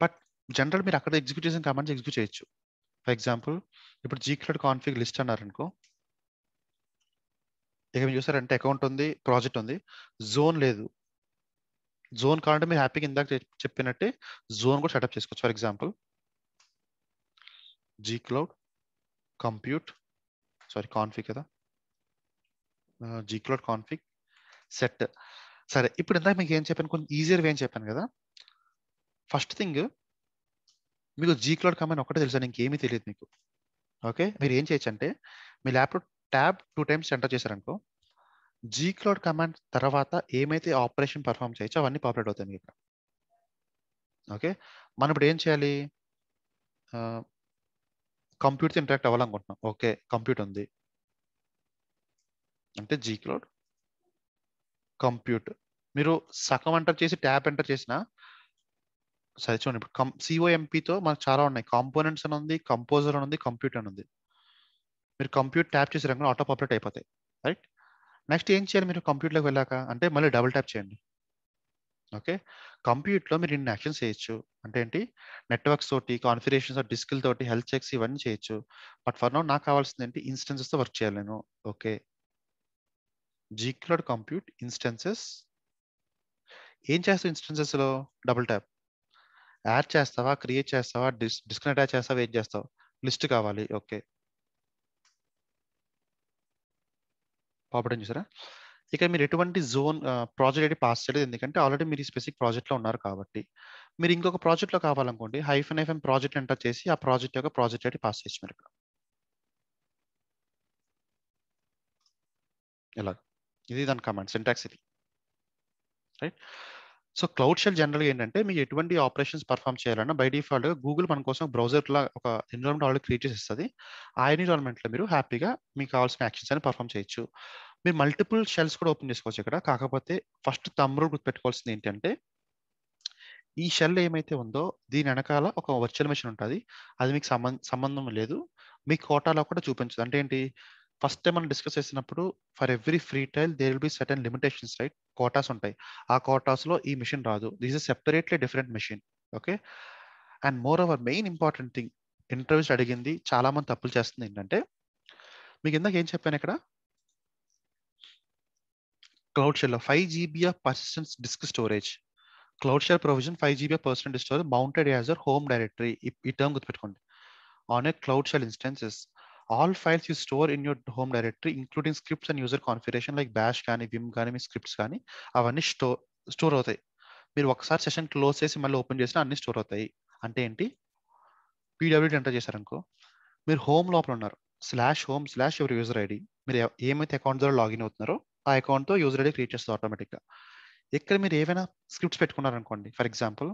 బట్ జనరల్ మీరు అక్కడ ఎగ్జిక్యూట్ చేసిన కమాండ్స్ ఎగ్జిక్యూట్ చేయొచ్చు. ఫర్ ఎగ్జాంపుల్ ఇప్పుడు gcloud config లిస్ట్ అన్నారనుకో, ఇక మీరు చూసారంటే అకౌంట్ ఉంది, ప్రాజెక్ట్ ఉంది, జోన్ లేదు. జోన్ కావాలంటే మీరు హ్యాపీగా ఇందాక చెప్పినట్టే జోన్ కూడా సెటప్ చేసుకోవచ్చు. For example gcloud compute config కదా, gcloud config సెట్. సరే, ఇప్పుడు ఇందాక మీకు ఏం చెప్పాను, కొంచెం ఈజియర్ వే అని చెప్పాను కదా. ఫస్ట్ థింగ్ మీకు gcloud కమాండ్ ఒకటే తెలుసా, ఇంకేమీ తెలియదు మీకు. ఓకే, మీరు ఏం చేయొచ్చు అంటే మీ ల్యాప్టాప్ ట్యాబ్ 2 times ఎంటర్ చేశారనుకో, gcloud కమాండ్ తర్వాత ఏమైతే ఆపరేషన్ పర్ఫామ్ చేయొచ్చో అవన్నీ పాపులేట్ అవుతాయి మీకు. ఓకే, మనం ఇప్పుడు ఏం చేయాలి, కంప్యూటర్తో ఇంటరాక్ట్ అవ్వాలనుకుంటున్నాం. ఓకే, కంప్యూట్ ఉంది అంటే gcloud కంప్యూట్. మీరు సగం ఎంటర్ చేసి ట్యాబ్ ఎంటర్ చేసినా సరే, చూడండి ఇప్పుడు COMPతో మనకు చాలా ఉన్నాయి. కాంపోనెంట్స్ అని ఉంది, కంపోజర్ అని ఉంది, కంప్యూట్ అని ఉంది. మీరు కంప్యూట్ ట్యాప్ చేసి రంగు ఆటో పాపులేట్ అయిపోతాయి. రైట్, నెక్స్ట్ ఏం చేయాలి, మీరు కంప్యూటర్లోకి వెళ్ళాక అంటే మళ్ళీ డబుల్ ట్యాప్ చేయండి. ఓకే, కంప్యూటర్లో మీరు ఇన్ని యాక్షన్స్ చేయొచ్చు. అంటే ఏంటి, నెట్వర్క్స్ తోటి, కాన్ఫిగరేషన్స్ డిస్క్ల తోటి, హెల్త్ చెక్స్ ఇవన్నీ చేయొచ్చు. బట్ ఫర్ నౌ నాకు కావాల్సింది ఏంటి, ఇన్స్టెన్సెస్తో వర్క్ చేయాలి నేను. Okay, gcloud compute instances. ఏం చేస్తావు ఇన్స్టెన్సెస్లో, డబుల్ ట్యాప్. యాడ్ చేస్తావా, క్రియేట్ చేస్తావా, డిస్కనెక్ట్ యాడ్ చేస్తావా, ఏం చేస్తావు, లిస్ట్ కావాలి. ఓకే, పాపడం చూసారా. ఇక మీరు ఎటువంటి జోన్ ప్రాజెక్ట్ ఐడి పాస్ చేయలేదు, ఎందుకంటే ఆల్రెడీ మీరు ఈ స్పెసిఫిక్ ప్రాజెక్ట్లో ఉన్నారు కాబట్టి. మీరు ఇంకొక ప్రాజెక్ట్లో కావాలనుకోండి, -హైఫన్ ప్రాజెక్ట్ ఎంటర్ చేసి ఆ ప్రాజెక్ట్ యొక్క ప్రాజెక్ట్ ఐడి పాస్ చేసి మీరు ఇక్కడ ఇలా. ఇది దాని కమాండ్ సింటాక్స్ ఇది. రైట్, సో క్లౌడ్ షెల్ జనరల్గా ఏంటంటే మీకు ఎటువంటి ఆపరేషన్స్ పర్ఫామ్ చేయాలన్నా బై డిఫాల్ట్ గూగుల్ మన కోసం బ్రౌజర్లా ఒక ఎన్విరాన్మెంట్ ఆల్రెడీ క్రియేట్ చేసి ఇస్తుంది. ఆ ఎన్విరాన్మెంట్లో మీరు హ్యాపీగా మీకు కావాల్సిన యాక్షన్స్ అని పర్ఫామ్ చేయొచ్చు. మీరు మల్టిపుల్ షెల్స్ కూడా ఓపెన్ చేసుకోవచ్చు ఇక్కడ. కాకపోతే ఫస్ట్ థంబ్ రూల్ గుర్తుపెట్టుకోవాల్సింది ఏంటంటే, ఈ షెల్ ఏమైతే ఉందో దీని వెనకాల ఒక వర్చువల్ మెషిన్ ఉంటుంది. అది మీకు సంబంధం లేదు, మీ కోటాలో కూడా చూపించదు. అంటే ఏంటి, ఫస్ట్ టైం మనం డిస్కస్ చేసినప్పుడు for every free trial there will be certain limitations, right. Quotas ఉంటాయి, ఆ కోటాస్లో ఈ మిషన్ రాదు. This is separately different machine. Okay, and moreover main important thing, interviews అడిగింది చాలా మంది తప్పులు చేస్తుంది ఏంటంటే, మీకు ఇందాక ఏం చెప్పాను ఇక్కడ, క్లౌడ్ షెల్లో 5 GB of persistent disk storage. Cloud shell provision 5 GB of persistent disk storage mounted as your home directory. ఈ టర్మ్ గుర్తుపెట్టుకోండి. On a cloud shell instances, all files you store in your home directory including scripts and user configuration like bash కానీ vim కానీ మీ scripts కానీ అవన్నీ store అవుతాయి. మీరు ఒకసారి session close చేసి మళ్ళీ ఓపెన్ చేసినా అన్ని స్టోర్ అవుతాయి. అంటే ఏంటి, PWD ఎంటర్ చేశారనుకో, మీరు హోమ్ లోపల ఉన్నారు, /home/ యువర్ యూజర్ ఐడి, మీరు ఏమైతే అకౌంట్ ద్వారా లాగిన్ అవుతున్నారో ఆ అకౌంట్తో యూజర్ ఐడి క్రియేట్ చేస్తుంది ఆటోమేటిక్గా. ఇక్కడ మీరు ఏమైనా స్క్రిప్ట్స్ పెట్టుకున్నారనుకోండి, ఫర్ ఎగ్జాంపుల్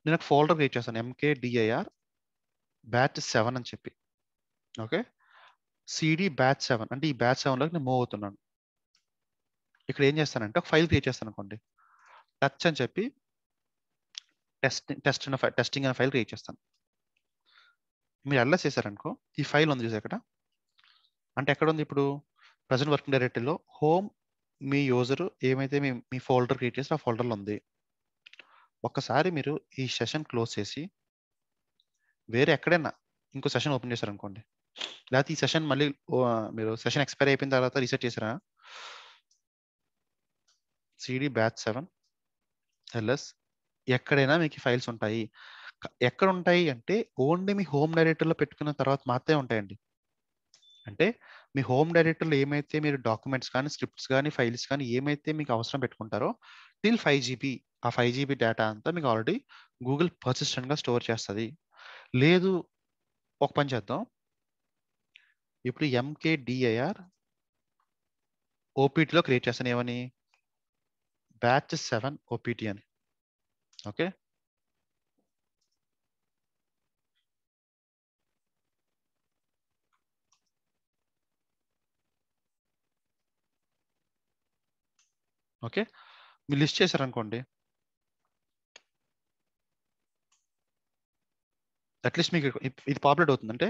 నేను ఒక ఫోల్డర్ క్రియేట్ చేస్తాను, MKDIR batch 7 అని చెప్పి. ఓకే, CD batch 7 అంటే ఈ batch 7లోకి నేను మూవ్ అవుతున్నాను. ఇక్కడ ఏం చేస్తానంటే ఒక ఫైల్ క్రియేట్ చేస్తాను అనుకోండి, టచ్ అని చెప్పి టెస్టింగ్ అనే ఫైల్ క్రియేట్ చేస్తాను. మీరు అల్లా చేశారనుకో, ఈ ఫైల్ ఉంది చూసి ఇక్కడ, అంటే ఎక్కడ ఉంది ఇప్పుడు ప్రజెంట్ వర్కింగ్ డైరెక్టరీలో హోమ్, మీ యూజర్ ఏమైతే మీ ఫోల్డర్ క్రియేట్ చేసి ఆ ఫోల్డర్లో ఉంది. ఒక్కసారి మీరు ఈ సెషన్ క్లోజ్ చేసి వేరే ఎక్కడైనా ఇంకో సెషన్ ఓపెన్ చేశారనుకోండి, లేకపోతే ఈ సెషన్ మళ్ళీ మీరు సెషన్ ఎక్స్పైర్ అయిపోయిన తర్వాత రీసెట్ చేశారా, CD batch 7 LS ఎక్కడైనా మీకు ఫైల్స్ ఉంటాయి. ఎక్కడ ఉంటాయి అంటే ఓన్లీ మీ హోమ్ డైరెక్టరీలో పెట్టుకున్న తర్వాత మాత్రమే ఉంటాయండి. అంటే మీ హోమ్ డైరెక్టరీలో ఏమైతే మీరు డాక్యుమెంట్స్ కానీ, స్క్రిప్ట్స్ కానీ, ఫైల్స్ కానీ ఏమైతే మీకు అవసరం పెట్టుకుంటారో టిల్ 5 GB, ఆ 5 GB డేటా అంతా మీకు ఆల్రెడీ గూగుల్ పర్సిస్టెంట్గా స్టోర్ చేస్తుంది. లేదు, ఒక పని చేద్దాం, ఇప్పుడు MKDIR OPTలో క్రియేట్ చేస్తాను. ఏమని, బ్యాచ్ 7 OPT అని. ఓకే, ఓకే, మీరు లిస్ట్ చేశారనుకోండి, అట్లీస్ట్ మీకు ఇది పాపులేట్ అవుతుందంటే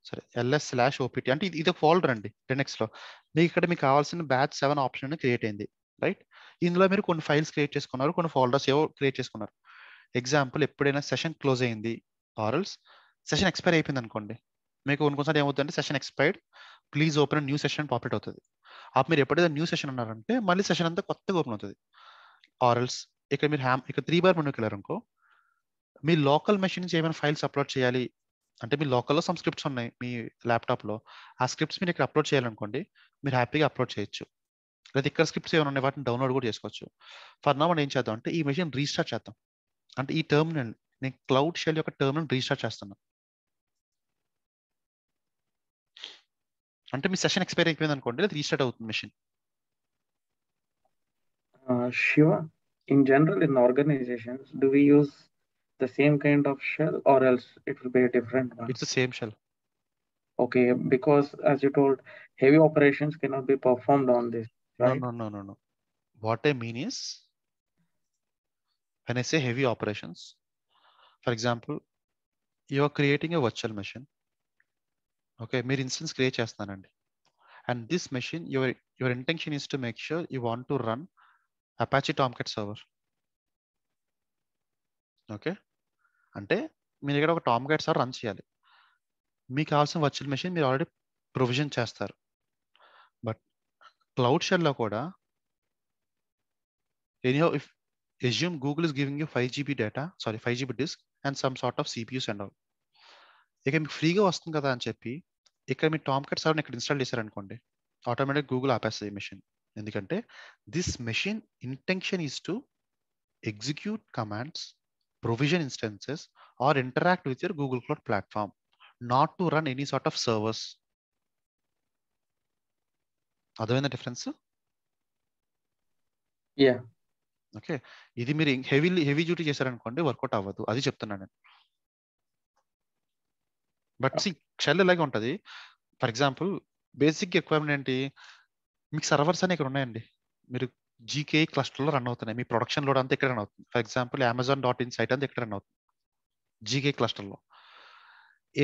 సరే ls/opt అంటే ఇది ఒక ఫోల్డర్ అండి టెన్ఎక్స్లో. మీకు ఇక్కడ మీకు కావాల్సిన బ్యాచ్ 7 ఆప్షన్ క్రియేట్ అయింది, రైట్? ఇందులో మీరు కొన్ని ఫైల్స్ క్రియేట్ చేసుకున్నారు, కొన్ని ఫోల్డర్స్ ఏవో క్రియేట్ చేసుకున్నారు. ఎగ్జాంపుల్, ఎప్పుడైనా సెషన్ క్లోజ్ అయింది ఆర్ఎల్స్ సెషన్ ఎక్స్పైర్ అయిపోయింది అనుకోండి, మీకు కొన్నిసార్లు ఏమవుతుందంటే session expired, please open new session populate అవుతుంది. అప్పుడు మీరు ఎప్పుడైతే న్యూ సెషన్ అన్నారంటే మళ్ళీ సెషన్ అంతా కొత్తగా ఓపెన్ అవుతుంది. ఆర్ఎల్స్ ఇక్కడ మీరు ఇక్కడ 3 బార్ మెనూకి వెళ్ళారనుకో, మీ లోకల్ మెషిన్ నుంచి ఏమైనా ఫైల్స్ అప్లోడ్ చేయాలి అంటే మీ లోకల్లో సమ్ స్క్రిప్ట్స్ ఉన్నాయి మీ ల్యాప్టాప్లో, ఆ స్క్రిప్ట్స్ మీరు ఇక్కడ అప్లోడ్ చేయాలనుకోండి, మీరు హ్యాపీగా అప్లోడ్ చేయొచ్చు. లేదా ఇక్కడ స్క్రిప్ట్స్ ఏమైనా ఉన్నాయి వాటిని డౌన్లోడ్ కూడా చేసుకోవచ్చు. ఫర్ నౌ మనం ఏం చేద్దాం అంటే ఈ మెషిన్ రీస్టార్ట్ చేద్దాం. అంటే ఈ టర్మినల్, నేను క్లౌడ్ షెల్ యొక్క టర్మినల్ రీస్టార్ట్ చేస్తున్నా. అంటే మీ సెషన్ ఎక్స్పైర్ అయిపోయింది అనుకోండి, లేదా రీస్టార్ట్ అవుతుంది machine. Shiva, in general, in organizations, do we use the same kind of shell or else it will be a different one? It's the same shell. Okay, because as you told, heavy operations cannot be performed on this, right? No. What I mean is, when I say heavy operations, for example, you are creating a virtual machine. Okay, mere instance create చేస్తానండి. And this machine, your intention is to make sure you want to run Apache Tomcat server. Okay, అంటే మీ దగ్గర ఒక టామ్కాట్ server run చేయాలి. మీకు కావాల్సిన virtual machine మీరు already provision చేస్తారు. But cloud షెల్లో కూడా anyhow if assume Google is giving you 5 GB disk and some sort of CPUs and all. ఇక మీకు ఫ్రీగా వస్తుంది కదా అని చెప్పి ఇక్కడ మీ టామ్కాట్ సర్వర్ని ఇక్కడ ఇన్స్టాల్ చేశారనుకోండి, ఆటోమేటిక్ గూగుల్ ఆపేస్తుంది మెషిన్. ఎందుకంటే this machine intention is to execute commands, provision instances, or interact with your Google Cloud platform, not to run any sort of servers. అర్థమైందా డిఫరెన్స్? Yeah. ఓకే, ఇది మీరు హెవీ డ్యూటీ చేశారనుకోండి work out అవ్వదు, అది చెప్తున్నాను నేను. But shell ఇలాగే ఉంటుంది. ఫర్ ఎగ్జాంపుల్, బేసిక్ రిక్వైర్మెంట్ ఏంటి, మీకు సర్వర్స్ అని ఇక్కడ ఉన్నాయండి, మీరు GKE క్లస్టర్లో రన్ అవుతున్నాయి, మీ ప్రొడక్షన్ లోడ్ అంతా ఇక్కడ రన్ అవుతుంది. ఫర్ ఎగ్జాంపుల్ Amazon.in సైట్ అంతా ఇక్కడ రన్ అవుతుంది GKE క్లస్టర్లో.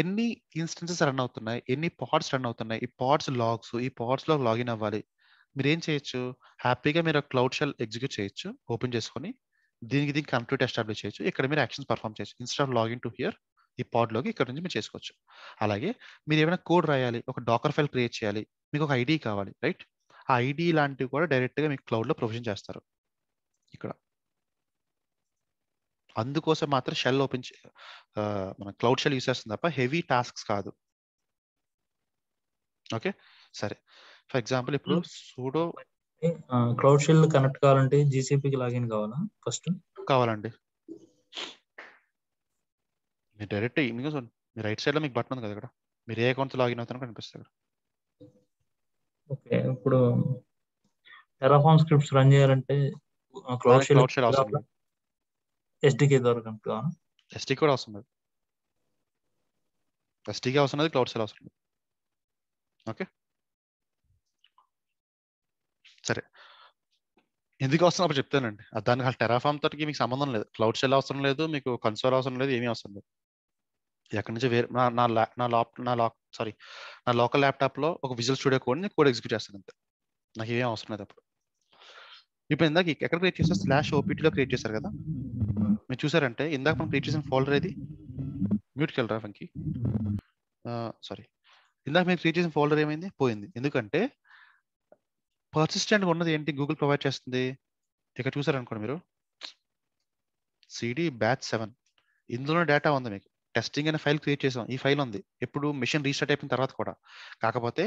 ఎన్ని ఇన్స్టెన్సెస్ రన్ అవుతున్నాయి, ఎన్ని పాడ్స్ రన్ అవుతున్నాయి, ఈ పాడ్స్ లాగ్స్, ఈ పాడ్స్లో లాగిన్ అవ్వాలి. మీరు ఏం చేయొచ్చు, హ్యాపీగా మీరు క్లౌడ్ షెల్ ఎగ్జిక్యూట్ చేయొచ్చు ఓపెన్ చేసుకొని, దీనికి కంప్లీట్ ఎస్టాబ్లిష్ చేయొచ్చు. ఇక్కడ మీరు యాక్షన్స్ పర్ఫామ్ చేయొచ్చు. Instead of login to hear, ఈ పాడ్లోకి ఇక్కడ నుంచి మీరు చేసుకోవచ్చు. అలాగే మీరు ఏమైనా కోడ్ రాయాలి, ఒక డాకర్ ఫైల్ క్రియేట్ చేయాలి, మీకు ఒక ఐడి కావాలి, రైట్? ఆ ఐడి లాంటివి కూడా డైరెక్ట్గా మీకు క్లౌడ్లో ప్రొవిజన్ చేస్తారు ఇక్కడ. అందుకోసం మాత్రం షెల్ ఓపెన్ మన క్లౌడ్ షెల్ యూస్ చేస్తుంది తప్ప హెవీ టాస్క్స్ కాదు. ఓకే, సరే. ఫర్ ఎగ్జాంపుల్ ఇప్పుడు సూడో క్లౌడ్ షెల్ కనెక్ట్ కావాలంటే జీసీపీకి లాగిన్ కావాలా? ఫస్ట్ కావాలండి. మీరు డైరెక్ట్ మీ రైట్ సైడ్ లో మీకు బటన్ ఉంది కదా, ఇక్కడ మీరు ఏ అకౌంట్ లాగిన్ అవుతారో కనిపిస్తుంది. ఓకే, ఇప్పుడు టెరాఫార్మ్ స్క్రిప్ట్స్ రన్ చేయాలంటే క్లౌడ్ షెల్ అవసరం, ఎస్డికే ద్వారా కనెక్ట్ కావాలా? ఎస్డికే కూడా అవసరం లేదు, ఎస్డికే అవసరం లేదు, క్లౌడ్ షెల్ అవసరం లేదు. ఓకే, సరే. ఎందుకు అవసరం అప్పుడు చెప్తానండి. దానికి టెరాఫార్మ్ తోటి మీకు సంబంధం లేదు, క్లౌడ్ షెల్ అవసరం లేదు, మీకు కన్సోల్ అవసరం లేదు, ఏమీ అవసరం లేదు. ఎక్కడి నుంచి వేరే నా లోకల్ ల్యాప్టాప్లో ఒక విజువల్ స్టూడియో కోడ్ నేను కోడ్ ఎగ్జిక్యూట్ చేస్తాను అంతే, నాకు ఏమీ అవసరం లేదు అప్పుడు. ఇప్పుడు ఇందాక ఎక్కడ క్రియేట్ చేస్తారు, /opt క్రియేట్ చేశారు కదా, మీరు చూసారంటే ఇందాక మనం క్రియేట్ చేసిన ఫోల్డర్ ఏది, మ్యూట్కి వెళ్ళరా వెంకి, సారీ, ఇందాక మీరు క్రియేట్ చేసిన ఫోల్డర్ ఏమైంది, పోయింది. ఎందుకంటే పర్సిస్టెంట్గా ఉన్నది ఏంటి గూగుల్ ప్రొవైడ్ చేస్తుంది, ఇక్కడ చూసారనుకోండి మీరు CD batch 7, ఇందులో డేటా ఉంది, మీకు టెస్టింగ్ అనే ఫైల్ క్రియేట్ చేసాం, ఈ ఫైల్ ఉంది ఎప్పుడు మిషన్ రీస్టార్ట్ అయిపోయిన తర్వాత కూడా. కాకపోతే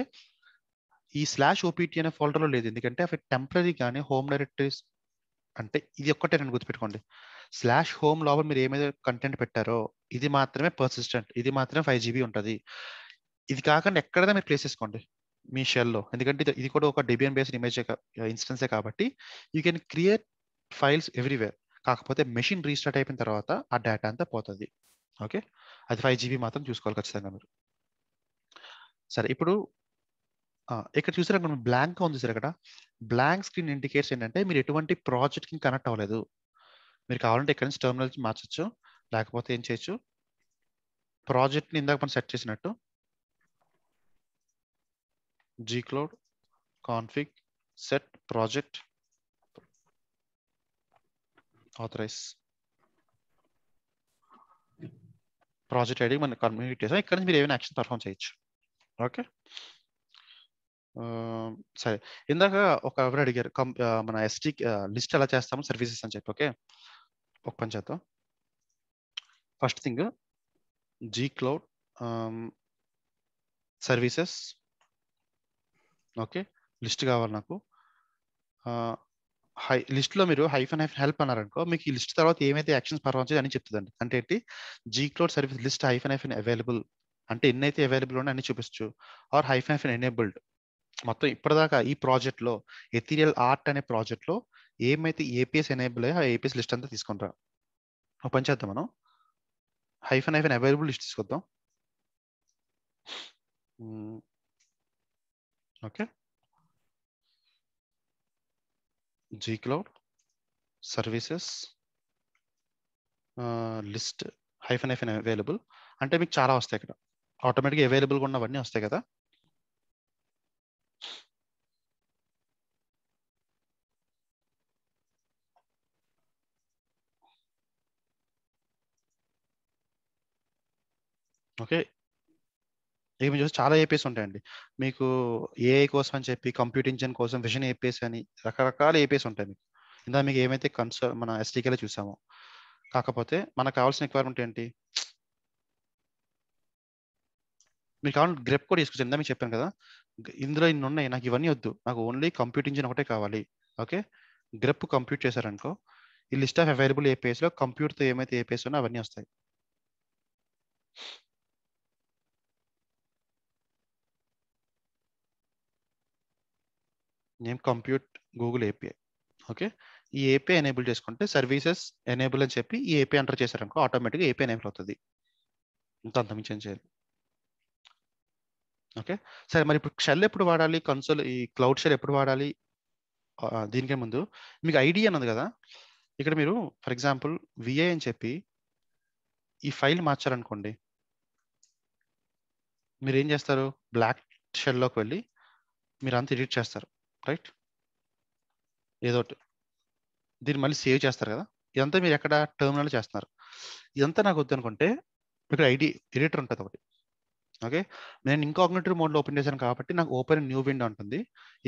ఈ /opt అనే ఫోల్డర్లో లేదు, ఎందుకంటే అవి టెంపరీ కానీ హోమ్ డైరెక్టరీస్. అంటే ఇది ఒక్కటే నేను గుర్తుపెట్టుకోండి, /home లోపల మీరు ఏమైతే కంటెంట్ పెట్టారో ఇది మాత్రమే పర్సిస్టెంట్, ఇది మాత్రమే 5 GB ఉంటుంది. ఇది కాకుండా ఎక్కడైనా మీరు ప్లేస్ చేసుకోండి మీ షెల్లో, ఎందుకంటే ఇది కూడా ఒక డెబియన్ బేస్డ్ ఇమేజ్ ఇన్స్టెన్సే కాబట్టి you can create files everywhere. కాకపోతే మెషిన్ రీస్టార్ట్ అయిపోయిన తర్వాత ఆ డేటా అంతా పోతుంది. ఓకే, అది 5 GB మాత్రం చూసుకోవాలి ఖచ్చితంగా మీరు. సరే, ఇప్పుడు ఇక్కడ చూసారా బ్లాంక్ ఉంది సార్. ఇక్కడ బ్లాంక్ స్క్రీన్ ఇండికేట్స్ ఏంటంటే మీరు ఎటువంటి ప్రాజెక్ట్ కి కనెక్ట్ అవ్వలేదు. మీరు కావాలంటే ఇక్కడ నుంచి టెర్మినల్ మార్చచ్చు, లేకపోతే ఏం చేయొచ్చు, ప్రాజెక్ట్ ని ఇందాక మనం సెట్ చేసినట్టు gcloud config set project authorize project ID మనం కమ్యూనికేట్ చేసాం. ఇక్కడ నుంచి మీరు ఏమైనా యాక్షన్ పర్ఫామ్ చేయొచ్చు. ఓకే, సరే. ఇందాక ఒక ఎవరు అడిగారు మన ఎస్టీ లిస్ట్ ఎలా చేస్తాము సర్వీసెస్ అని చెప్పి. ఓకే, ఒక పని చేద్దాం. First thing gcloud services. Okay, list కావాలి నాకు. లిస్ట్లో మీరు హైఫన్ హెల్ప్ అన్నారనుకో, మీకు ఈ లిస్ట్ తర్వాత ఏమైతే యాక్షన్స్ పర్ఫామ్ చేయాలి అని చెప్తుందండి. అంటే ఏంటి, gcloud service list hyphen available అంటే ఎన్నైతే అవైలబుల్ ఉన్నాయో అన్ని చూపించచ్చు. ఆర్ హైఫన్ ఎనేబుల్డ్, మొత్తం ఇప్పటిదాకా ఈ ప్రాజెక్ట్ లో ఎథీరియల్ ఆర్ట్ అనే ప్రాజెక్ట్ లో ఏమైతే ఏపీఎస్ ఎనేబుల్ అయ్యో ఆ ఏపీఎస్ లిస్ట్ అంతా తీసుకుంటాం. ఒక పని చేద్దాం, మనం హైఫన్ అవైలబుల్ లిస్ట్ తీసుకొద్దాం. Okay, gcloud services list hyphen available అంటే మీకు చాలా వస్తాయి. ఇక్కడ ఆటోమేటిక్గా అవైలబుల్గా ఉన్నవన్నీ వస్తాయి కదా. ఓకే, ఏమి చూసి చాలా ఏపీఎస్ ఉంటాయండి మీకు. ఏఐ కోసం అని చెప్పి, కంప్యూటర్ ఇంజిన్ కోసం విజన్ ఏపీఎస్ అని రకరకాల ఏపీఎస్ ఉంటాయి మీకు. ఇందా మీకు ఏమైతే మన ఎస్టీకేలో చూసామో. కాకపోతే మనకు కావాల్సిన రిక్వైర్మెంట్ ఏంటి, మీకు కావాలంటే గ్రెప్ కూడా తీసుకొచ్చి ఇందా మీకు చెప్పాను కదా, ఇందులో ఇన్ని ఉన్నాయి, నాకు ఇవన్నీ వద్దు, నాకు ఓన్లీ కంప్యూటర్ ఇంజిన్ ఒకటే కావాలి. ఓకే, గ్రెప్ కంప్యూట్ చేశారనుకో, ఈ లిస్ట్ ఆఫ్ అవైలబుల్ ఏపీఎస్ లో కంప్యూటర్తో ఏమైతే ఏపీఎస్ ఉన్నా అవన్నీ వస్తాయి. Name compute Google API. Okay, ఈ ఏపీఐ ఎనేబుల్ చేసుకుంటే సర్వీసెస్ ఎనేబుల్ అని చెప్పి ఈ ఏపీఐ ఎంటర్ చేశారనుకో ఆటోమేటిక్గా ఏపీఐ ఎనేబుల్ అవుతుంది. ఇంకా అంతమించి ఏం చేయాలి. ఓకే, సరే. మరి ఇప్పుడు షెల్ ఎప్పుడు వాడాలి, కన్సోల్ ఈ క్లౌడ్ షెల్ ఎప్పుడు వాడాలి, దీనికే ముందు మీకు ఐడి అన్నది కదా. ఇక్కడ మీరు ఫర్ ఎగ్జాంపుల్ విఐ అని చెప్పి ఈ ఫైల్ మార్చారనుకోండి, మీరు ఏం చేస్తారు, బ్లాక్ షెల్లోకి వెళ్ళి మీరు అంతా ఎడిట్ చేస్తారు, రైట్, ఏదో దీన్ని మళ్ళీ సేవ్ చేస్తారు కదా. ఇదంతా మీరు ఎక్కడ టెర్మినల్ చేస్తున్నారు. ఇదంతా నాకు వద్దు అనుకుంటే ఇక్కడ ఐడి ఎడిటర్ ఉంటుంది ఒకటి. ఓకే, నేను ఇన్కాగ్నిటివ్ మోడ్లో ఓపెన్ చేశాను కాబట్టి నాకు ఓపెన్ న్యూ విండో ఉంటుంది.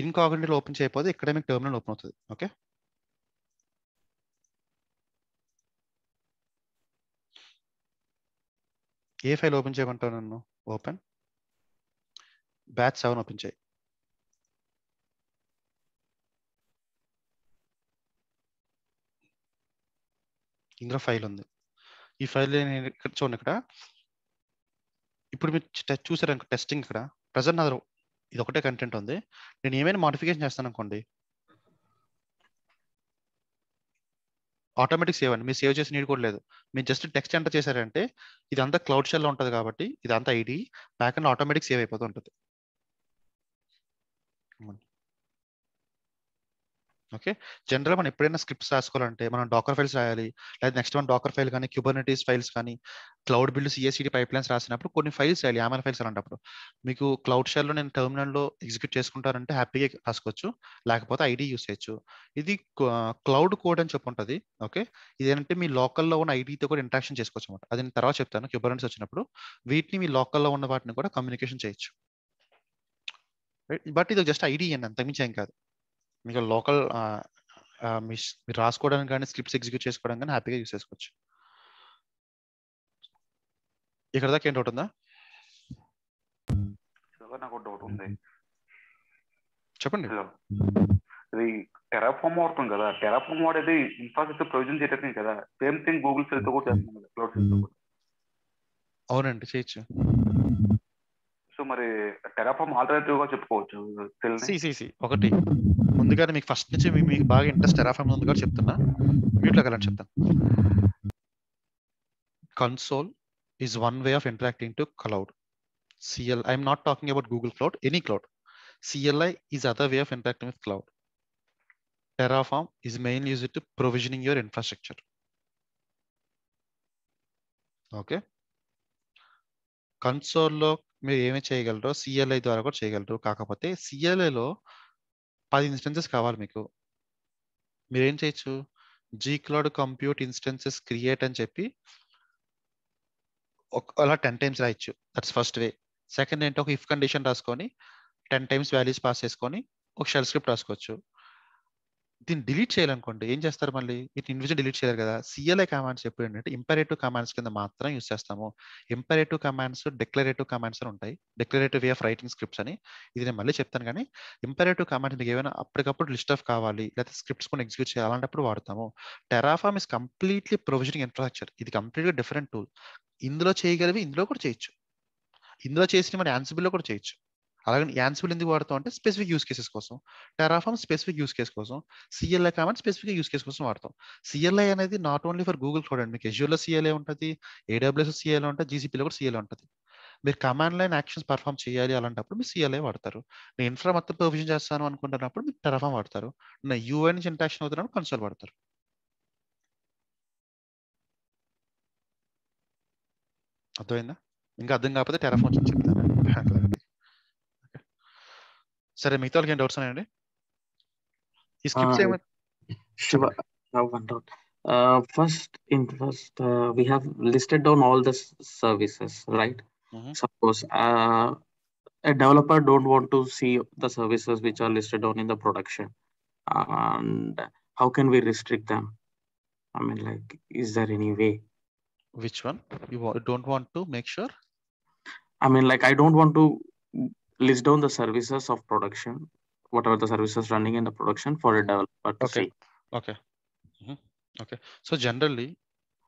ఇన్కాగ్నిటివ్ ఓపెన్ చేయకపోతే ఇక్కడే మీకు టెర్మినల్ ఓపెన్ అవుతుంది. ఓకే, ఏ ఫైల్ ఓపెన్ చేయమంటావు నన్ను, ఓపెన్ బ్యాచ్ 7 ఓపెన్ చేయి. ఇందులో ఫైల్ ఉంది. ఈ ఫైల్ నేను ఇక్కడ చూడండి, ఇక్కడ ఇప్పుడు మీరు చూసారు టెస్టింగ్, ఇక్కడ ప్రజెంట్ నా ఇది ఒకటే కంటెంట్ ఉంది. నేను ఏమైనా మోడిఫికేషన్ చేస్తాను అనుకోండి, ఆటోమేటిక్ సేవ్ అండి. మీరు సేవ్ చేసి నీడ్ కూడా లేదు. మీరు జస్ట్ టెక్స్ట్ ఎంటర్ చేశారంటే ఇదంతా క్లౌడ్ షెల్లో ఉంటుంది కాబట్టి ఇదంతా ID back and automatic save అయిపోతూ ఉంటుంది. ఓకే, జనరల్ మనం ఎప్పుడైనా స్క్రిప్ట్స్ రాసుకోవాలంటే మనం డాకర్ ఫైల్స్ రాయాలి, లేదా నెక్స్ట్ వన్ డాకర్ ఫైల్ కానీ క్యూబర్నెటీస్ ఫైల్స్ కానీ క్లౌడ్ బిల్డ్ సిఎస్సిడి పైప్ లైన్స్ రాసినప్పుడు కొన్ని ఫైల్స్ రాయాలి, యామల్ ఫైల్స్ అలాంటప్పుడు మీకు క్లౌడ్ షెల్లో నేను టెర్మినల్లో ఎగ్జిక్యూట్ చేసుకుంటారంటే హ్యాపీగా రాసుకోవచ్చు, లేకపోతే ఐడి యూస్ చేయొచ్చు. ఇది క్లౌడ్ కోడ్ అని చెప్పి ఉంటుంది. ఓకే, ఇదేంటంటే మీ లోకల్లో ఉన్న ఐడితో కూడా ఇంటరాక్షన్ చేసుకోవచ్చు అనమాట. అది నేను తర్వాత చెప్తాను. క్యూబర్నెటీస్ వచ్చినప్పుడు వీటిని మీ లోకల్లో ఉన్న వాటిని కూడా కమ్యూనికేషన్ చేయొచ్చు. బట్ ఇది జస్ట్ ఐడి అండి, అంతకుమించి ఏం కాదు. మీకు లోకల్ మీరు రాసుకోవడానికి కానీ స్క్రిప్ట్స్ ఎగ్జిక్యూట్ చేసుకోవడానికి కానీ హ్యాపీగా యూస్ చేసుకోవచ్చు. ఇక్కడ దాకా ఏం డౌట్ ఉందా? నాకు డౌట్ ఉంది, చెప్పండి. ఇది టెరాఫార్మ్ వాడుతుంది కదా, టెరాఫార్మ్ వాడేది ఇన్ఫ్రాస్ట్రక్చర్ ప్రొవిజన్ చేయడానికి కదా. సేమ్ థింగ్ గూగుల్ సెల్ తో కూడా చేస్తున్నాం కదా, క్లౌడ్ సెల్ తో కూడా. అవునండి, చేయొచ్చు. సో మరి టెరాఫామ్ ఆల్టర్నేటివ్ గా చెప్పుకోవచ్చు ఒకటి ముందుగానే మీకు ఫస్ట్ నుంచి మీకు బాగా ఇంట్రెస్ట్ టెరాఫామ్ ఉంది కూడా చెప్తున్నా, మ్యూట్లో కలండి చెప్తాను. Console is one way of interacting to cloud. CLI, I'm not talking about Google Cloud, any cloud. CLI is other way of interacting with cloud. Terraform is mainly used to provisioning your infrastructure. Okay. Console లో మీరు ఏమి చేయగలరో CLI ద్వారా కూడా చేయగలరు. కాకపోతే సిఎల్ఐలో 10 instances కావాలి మీకు. మీరేం చేయొచ్చు, G cloud compute instances create అని చెప్పి అలా 10 టైమ్స్ రాయొచ్చు. That's first way. సెకండ్ ఏంటో ఒక ఇఫ్ కండిషన్ రాసుకొని 10 టైమ్స్ వాల్యూస్ పాస్ చేసుకొని ఒక షెల్ స్క్రిప్ట్ రాసుకోవచ్చు. దీన్ని డిలీట్ చేయాలనుకోండి ఏం చేస్తారు, మళ్ళీ ఇట్ ఇండివిజువల్ డిలీట్ చేయలేరు కదా. సిఎల్ఐ కమాండ్స్ ఎప్పుడు ఏంటంటే ఇంపరేటివ్ కమాండ్స్ కింద మాత్రం యూస్ చేస్తాము. ఇంపరేటివ్ కమాండ్స్, డిక్లరేటివ్ కమాండ్స్ అని ఉంటాయి. Declarative way of writing scripts అని, ఇది నేను మళ్ళీ చెప్తాను. కానీ ఇంపరేటివ్ కమాండ్స్ మీకు ఏమైనా అప్పటికప్పుడు లిస్ట్ ఆఫ్ కావాలి లేకపోతే స్క్రిప్ట్స్ కొన్ని ఎగ్జిక్యూట్ చేయాలి అలాంటప్పుడు వాడతాము. Terraform is completely provisioning infrastructure. ఇది కంప్లీట్గా డిఫరెంట్ టూల్. ఇందులో చేయగలివి ఇందులో కూడా చేయొచ్చు, ఇందులో చేసిన మన యాన్సిబుల్లో కూడా చేయొచ్చు. అలాగే యాన్సిబుల్ ఎందుకు వాడతాం అంటే స్పెసిఫిక్ యూస్ కేసెస్ కోసం, టెరాఫామ్ స్పెసిఫిక్ యూస్ కేస్ కోసం, CLI command specific use case కోసం వాడతాం. సిఎల్ఐ అనేది not only for Google cloud అండి, మీకు అజ్యూర్లో సిఎల్ఐ ఉంటుంది, ఏడబ్ల్యూఎస్ సిఎల్ఐ ఉంటుంది, జీసీపీలో కూడా సిఎల్ఐ ఉంటుంది. మీరు కమాండ్ లైన్ యాక్షన్స్ పర్ఫామ్ చేయాలి అలాంటప్పుడు మీరు సిఎల్ఐ వాడతారు. నేను ఇన్ఫ్రా మొత్తం ప్రొవిజన్ చేస్తాను అనుకుంటున్నప్పుడు మీరు టెరాఫామ్ వాడతారు. నేను యూఐ నుంచి ఇంటరాక్షన్ అవుతున్నప్పుడు కన్సోల్ వాడతారు. అర్థమైందా? ఇంకా అర్థం కాకపోతే టెరాఫామ్ నుంచి చెప్తాను. సరే, మిగతా వాళ్ళకి ఏం డౌట్స్ ఉన్నాయండి? ఈ స్క్రిప్ట్స్ ఏమైనా Shiva, I have one doubt. First, we have listed down all the services, right? Suppose a developer don't want to see the services which are listed down in the production, and how can we restrict them? I mean, like, is there any way? Which one? You don't want to make sure? I mean, like, I don't want to list down the services of production, whatever the services running in the production for a developer to see. Okay. Okay. So generally,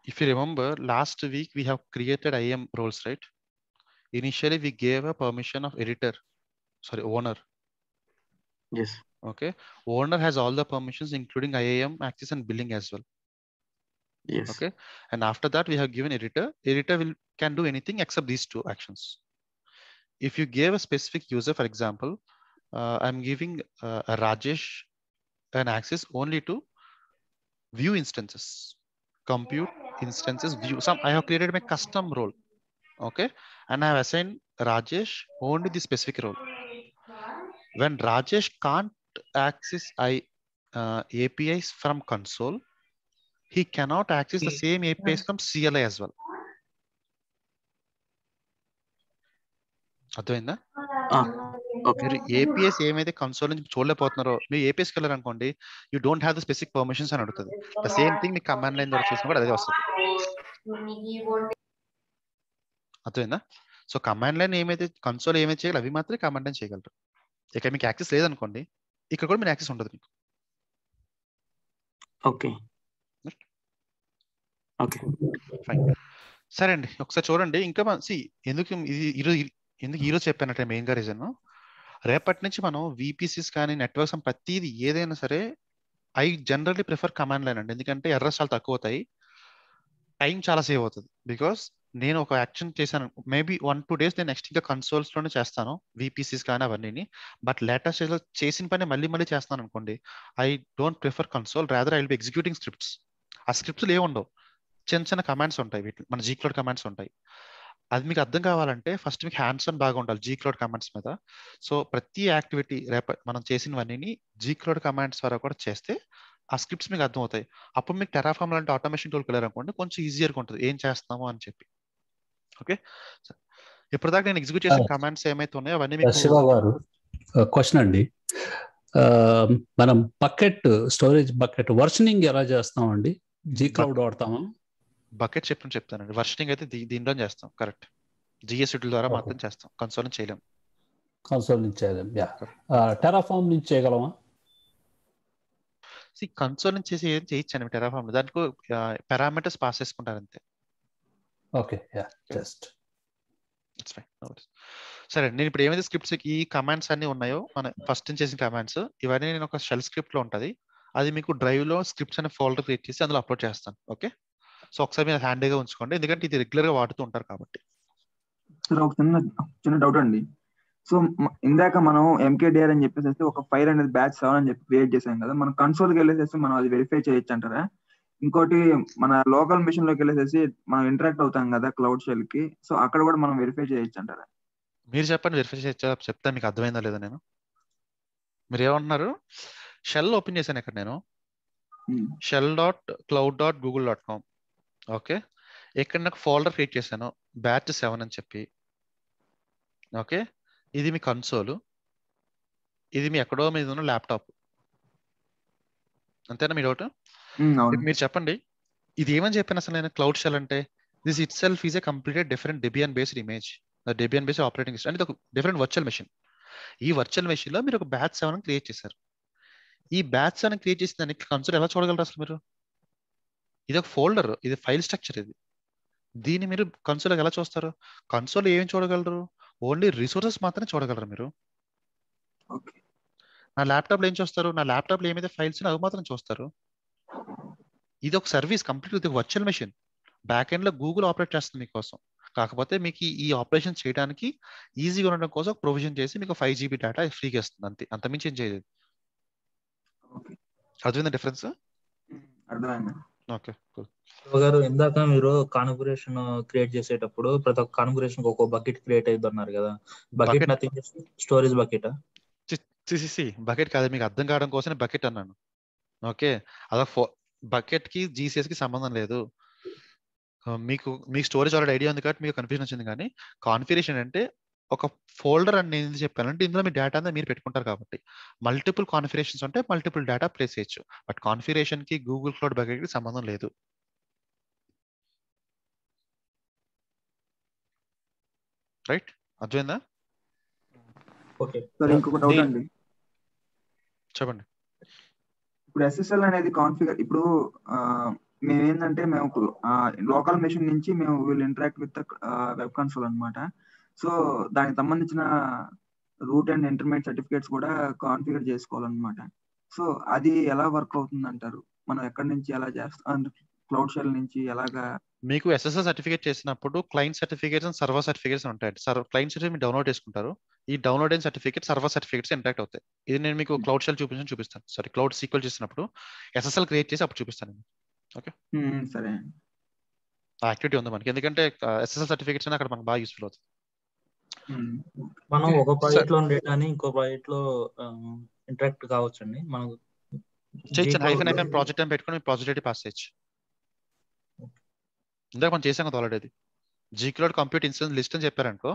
if you remember, last week we have created IAM roles, right? Initially, we gave a permission of owner. Yes. Okay. Owner has all the permissions, including IAM, access, and billing as well. Yes. Okay. And after that, we have given editor. Editor can do anything except these two actions. If you gave a specific user, for example, I'm giving a Rajesh an access only to view instances, compute instances, view. I have created my custom role. Okay. And I have assigned Rajesh only the specific role. When Rajesh can't access APIs from console, he cannot access the same APIs from CLI as well. అర్థమైందా? మీరు APS ఏమైతే console నుంచి చూడలేకపోతున్నారో, మీరు ఏపీఎస్కి వెళ్ళారు అనుకోండి, you don't have the specific permissions అని అడుగుతుంది. The same thing మీకు కమాండ్ లైన్ ద్వారా చేసిన కూడా అదే వస్తుంది. అర్థమైందా? సో కమాండ్ లైన్ ఏమైతే కన్సోల్ ఏమైతే చేయాలి అవి మాత్రమే కమాండ్ లైన్ చేయగలరు. ఇక మీకు యాక్సెస్ లేదనుకోండి, ఇక్కడ కూడా మీరు యాక్సెస్ ఉండదు మీకు. ఓకే. Okay, fine. సరే అండి, ఒకసారి చూడండి. ఇంకా ఎందుకు ఈరోజు చెప్పానంటే మెయిన్ గా రీజన్, రేపటి నుంచి మనం విపిసిస్ కానీ నెట్వర్క్స్ ప్రతిది ఏదైనా సరే I generally prefer command line అండి. ఎందుకంటే ఎర్రర్స్ చాలా తక్కువ అవుతాయి, టైం చాలా సేవ్ అవుతుంది. బికాస్ నేను ఒక యాక్షన్ చేశాను, మేబీ 1-2 days నేను నెక్స్ట్ ఇంకా కన్సోల్స్ లోనే చేస్తాను విపిసిస్ కానీ అవన్నీ. బట్ లేటెస్ట్ చేసిన పని మళ్ళీ చేస్తాను అనుకోండి, I don't prefer console, rather I will be executing scripts. ఆ స్క్రిప్ట్స్ ఏముండవు, చిన్న కమాండ్స్ ఉంటాయి, వీటి మన జీ క్లౌడ్ కమాండ్స్ ఉంటాయి. అది మీకు అర్థం కావాలంటే ఫస్ట్ మీకు హ్యాండ్స్ ఆన్ బాగా ఉండాలి జీ క్లౌడ్ కమాండ్స్ మీద. సో ప్రతి యాక్టివిటీ మనం చేసినవన్నీ జీ క్లౌడ్ కమాండ్స్ ద్వారా కూడా చేస్తే ఆ స్క్రిప్ట్స్ మీకు అర్థం అవుతాయి. అప్పుడు మీకు టెరాఫామ్ లాంటి ఆటోమేషన్ టూల్కి వెళ్ళారనుకోండి, కొంచెం ఈజియర్గా ఉంటుంది ఏం చేస్తాము అని చెప్పి. ఓకే, ఇప్పటిదాకా నేను ఎగ్జిక్యూట్ చేసిన కమాండ్స్ ఏమైతే ఉన్నాయో అవన్నీ మీకు. శివ గారు, క్వశ్చన్ అండి, మనం బకెట్ స్టోరేజ్ బకెట్ వర్షనింగ్ ఎలా చేస్తామండి? జీ క్లౌడ్ వాడతామా? బకెట్ చెప్తానండి. వర్షనింగ్ అయితే దీనిలో చేస్తాం, కరెక్ట్. జిఎస్ ద్వారా మాత్రం చేస్తాం, కన్సోల్ నుంచి చేయలేం. కన్సోల్ నుంచి చేయలేం. టెరాఫామ్ నుంచి చేయగలమా? కన్సోల్ నుంచి చేసి ఏం చేయొచ్చండి టెరాఫామ్, దాంట్లో పారామీటర్స్ పాస్ చేసుకుంటారు అంతే. Okay, just it's fine. సరే, నేను ఇప్పుడు ఏమైతే స్క్రిప్ట్స్ ఈ కమాండ్స్ అన్ని ఉన్నాయో మన ఫస్ట్ చేసిన కమాండ్స్ ఇవన్నీ నేను ఒక షెల్ స్క్రిప్ట్ లో ఉంటుంది, అది మీకు డ్రైవ్ లో స్క్రిప్ట్స్ అనే ఫోల్డర్ క్రియేట్ చేసి అందులో అప్లోడ్ చేస్తాను. ఓకే, సో ఒకసారి మీరు హ్యాండీగా ఉంచుకోండి, ఎందుకంటే ఇది రెగ్యులర్ గా వాడుతూ ఉంటారు కాబట్టి. సార్ ఒక చిన్న డౌట్ అండి. సో ఇందాక మనం MKDR అని చెప్పేసి ఒక ఫైల్ అనేది బ్యాచ్ 7 అని చెప్పి క్రియేట్ చేసాం కదా, మనం కన్సోల్కి వెళ్ళేసేసి మనం అది వెరిఫై చేయొచ్చు అంటారా? ఇంకోటి మన లోకల్ మిషన్ లోకి వెళ్ళేసేసి మనం ఇంటరాక్ట్ అవుతాం కదా క్లౌడ్ షెల్ కి, సో అక్కడ కూడా మనం వెరిఫై చేయొచ్చు అంటారా? మీరు చెప్పండి, వెరిఫై చేయొచ్చా చెప్తాను, మీకు అర్థమైందా లేదా. నేను మీరు ఏమంటున్నారు? షెల్ ఓపెన్ చేశాను ఇక్కడ నేను, shell.cloud.google.com. ఓకే, ఇక్కడ నాకు ఫోల్డర్ క్రియేట్ చేశాను బ్యాచ్ 7 అని చెప్పి. ఓకే, ఇది మీ కన్సోల్, ఇది మీ ఎక్కడో మీద ఉన్న ల్యాప్టాప్, అంతేనా మీ డౌట్? మీరు చెప్పండి, ఇది ఏమని చెప్పాను అసలు నేను? క్లౌడ్ షెల్ అంటే this it self is a completed different Debian based image, Debian based operating system, అంటే ఒక డిఫరెంట్ వర్చువల్ మెషిన్. ఈ వర్చువల్ మెషిన్ లో మీరు ఒక బ్యాచ్ 7 క్రియేట్ చేశారు. ఈ బ్యాచ్ 7 క్రియేట్ చేసిన దానికి కన్సోల్ ఎలా చూడగలరు అసలు మీరు? ఇది ఒక ఫోల్డర్, ఇది ఫైల్ స్ట్రక్చర్, ఇది దీన్ని మీరు కన్సోల్ ఎలా చూస్తారు? కన్సోల్ ఏం చూడగలరు? ఓన్లీ రిసోర్సెస్ మాత్రమే చూడగలరు మీరు. నా ల్యాప్టాప్లో ఏం చూస్తారు? నా ల్యాప్టాప్లో ఏమైతే ఫైల్స్ అవి మాత్రం చూస్తారు. ఇది ఒక service, complete virtual machine, back end లో గూగుల్ ఆపరేట్ చేస్తుంది మీకోసం. కాకపోతే మీకు ఈ ఆపరేషన్ చేయడానికి ఈజీగా ఉండడం కోసం ప్రొవిజన్ చేసి మీకు 5 GB డేటా ఫ్రీగా ఇస్తుంది, అంతే, అంతమించి ఏం చేయలేదు. అర్థమైందా డిఫరెన్స్? ఓకే, గారు ఇందాక మీరు కాన్ఫిగరేషన్ క్రియేట్ చేసేటప్పుడు ప్రతి ఒక్క కాన్ఫిగరేషన్ ఒక బకెట్ క్రియేట్ అయ్యింది అన్నారు కదా, bucket nothing storage bucket? Bucket కాదు, మీకు అర్థం కావడం కోసం బకెట్ అన్నాను. ఓకే, అదొక బకెట్ కి జీసీఎస్ కి సంబంధం లేదు. మీకు స్టోరేజ్ ఆల్రెడీ ఐడియా ఉంది కాబట్టి మీకు కన్ఫ్యూజన్ వచ్చింది. కానీ కాన్ఫిగరేషన్ అంటే ఒక ఫోల్డర్ అని నేను చెప్పానంటే ఇందులో మీ డేటా అంతా మీరు పెట్టుకుంటారు కాబట్టి మల్టిపుల్ కాన్ఫిగరేషన్స్ ఉంటే మల్టిపుల్ డేటా ప్లేస్ చేయొచ్చు. బట్ కాన్ఫిగరేషన్ కి గూగుల్ క్లౌడ్ బకెట్ కి సంబంధం లేదు. రైట్, అర్థమైందా? ఓకే సార్, ఇంకొక డౌట్ అండి, చెప్పండి. ఇప్పుడు SSL అనేది కాన్ఫిగర్, ఇప్పుడు మేము ఏంటంటే మేము లోకల్ మెషిన్ నుంచి మేము will interact with web console అన్నమాట. సో దానికి సంబంధించిన రూట్ అండ్ ఇంటర్మీడియట్ సర్టిఫికేట్స్ కూడా కాన్ఫిగర్ చేసుకోవాలన్నమాట. సో అది ఎలా వర్క్ అవుతుంది అంటారు? మనం ఎక్కడి నుంచి ఎలా చేస్తాం? క్లౌడ్ షెల్ నుంచి ఎలాగా? మీకు SSL సర్టిఫికేట్ చేసినప్పుడు client certificates and server certificates ఉంటాయి. క్లయింట్ సర్టిఫికేట్ మీరు డౌన్లోడ్ చేసుకుంటారు, ఈ డౌన్లోడ్ అయిన సర్టిఫికేట్ సర్వర్ సర్టిఫికేట్స్ ఇంటరాక్ట్ అవుతాయి. ఇది నేను మీకు క్లౌడ్ షెల్ చూపిస్తాను, సారీ క్లౌడ్ సీక్వెల్ చేసినప్పుడు SSL క్రియేట్ చేసి అప్పుడు చూపిస్తాను. ఓకే సరే, యాక్టివిటీ ఉంది మనకి, ఎందుకంటే SSL సర్టిఫికేట్స్ అక్కడ మనకు బాగా యూస్ఫుల్ అవుతుంది. మనం ఒక ప్రాజెక్ట్ లో డేటాని ఇంకో ప్రాజెక్ట్ లో ఇంటరాక్ట్ కావచ్చండి. మనం చేయొచ్చు, ప్రాజెక్ట్ అని పెట్టుకుని ప్రాజెక్ట్ ఐడి పాస్ చేయొచ్చు. ఇందాక మనం చేసాం కదా already, Gcloud compute instance list అని చెప్పారనుకో,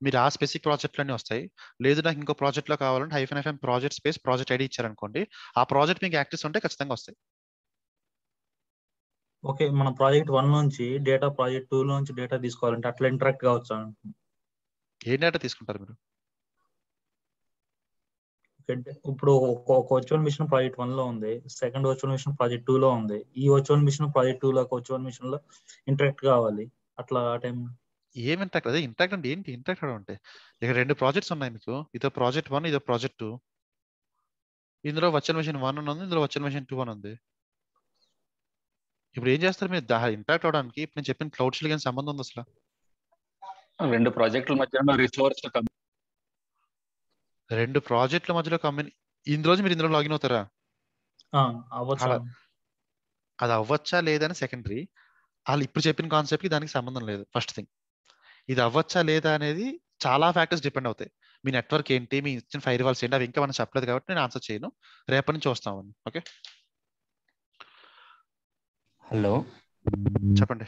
మీరు ఆ స్పెసిఫిక్ ప్రాజెక్ట్ అన్ని వస్తాయి. లేదు నాకు ఇంకో ప్రాజెక్ట్ లో కావాలంటే -FM project space project ID ఇచ్చారనుకోండి, ఆ ప్రాజెక్ట్ మీకు యాక్సెస్ ఉంటే ఖచ్చితంగా వస్తాయి. ఓకే, మన ప్రాజెక్ట్ 1 నుంచి డేటా ప్రాజెక్ట్ 2 నుంచి డేటా తీసుకోవాలంటే అట్లా ఇంటరాక్ట్ కావచ్చా? ఏ డేటా తీసుకుంటారు మీరు? ఇప్పుడు ఒక వర్చువల్ మిషన్ ప్రాజెక్ట్ 1 లో ఉంది, సెకండ్ వర్చువల్ మిషన్ ప్రాజెక్ట్ 2 లో ఉంది. ఈ వర్చువల్ మిషన్ ప్రాజెక్ట్ 2 లో వర్చువల్ మిషన్ లో ఇంటరాక్ట్ కావాలి, అట్లా ఆ టైం ఏం ఇంటరాక్ట్? అదే ఇంటరాక్ట్ అంటే ఏంటి? ఇంటరాక్ట్ అంటే ఇక్కడ 2 ప్రాజెక్ట్స్ ఉన్నాయి మీకు, ఇదో ప్రాజెక్ట్ 1, ఇదో ప్రాజెక్ట్ 2. ఇందులో వర్చువల్ మెషిన్ 1 ఉంది, ఇందులో వర్చువల్ మెషిన్ 2 ఉంది. ఇప్పుడు ఏం చేస్తారు మీరు ఇంటరాక్ట్ అవడానికి? ఇప్పుడు నేను చెప్పిన క్లౌడ్ షెల్ కి సంబంధం ఉంది అసలు? 2 ప్రాజెక్టుల మధ్య రిసోర్స్ 2 ప్రాజెక్టుల మధ్యలో ఇందులో మీరు ఇందులో లాగిన్ అవుతారా? అది అవ్వచ్చా లేదని సెకండరీ. వాళ్ళు ఇప్పుడు చెప్పిన కాన్సెప్ట్ కి దానికి సంబంధం లేదు. ఫస్ట్ థింగ్, ఇది అవ్వచ్చా లేదా అనేది చాలా ఫ్యాక్టర్స్ డిపెండ్ అవుతాయి. మీ నెట్వర్క్ ఏంటి, మీ ఇచ్చిన ఫైర్ వాల్స్ ఏంటి, అవి ఇంకా మనం చెప్పలేదు కాబట్టి నేను ఆన్సర్ చేయను, రేపటి నుంచి వస్తామని. ఓకే, హలో చెప్పండి.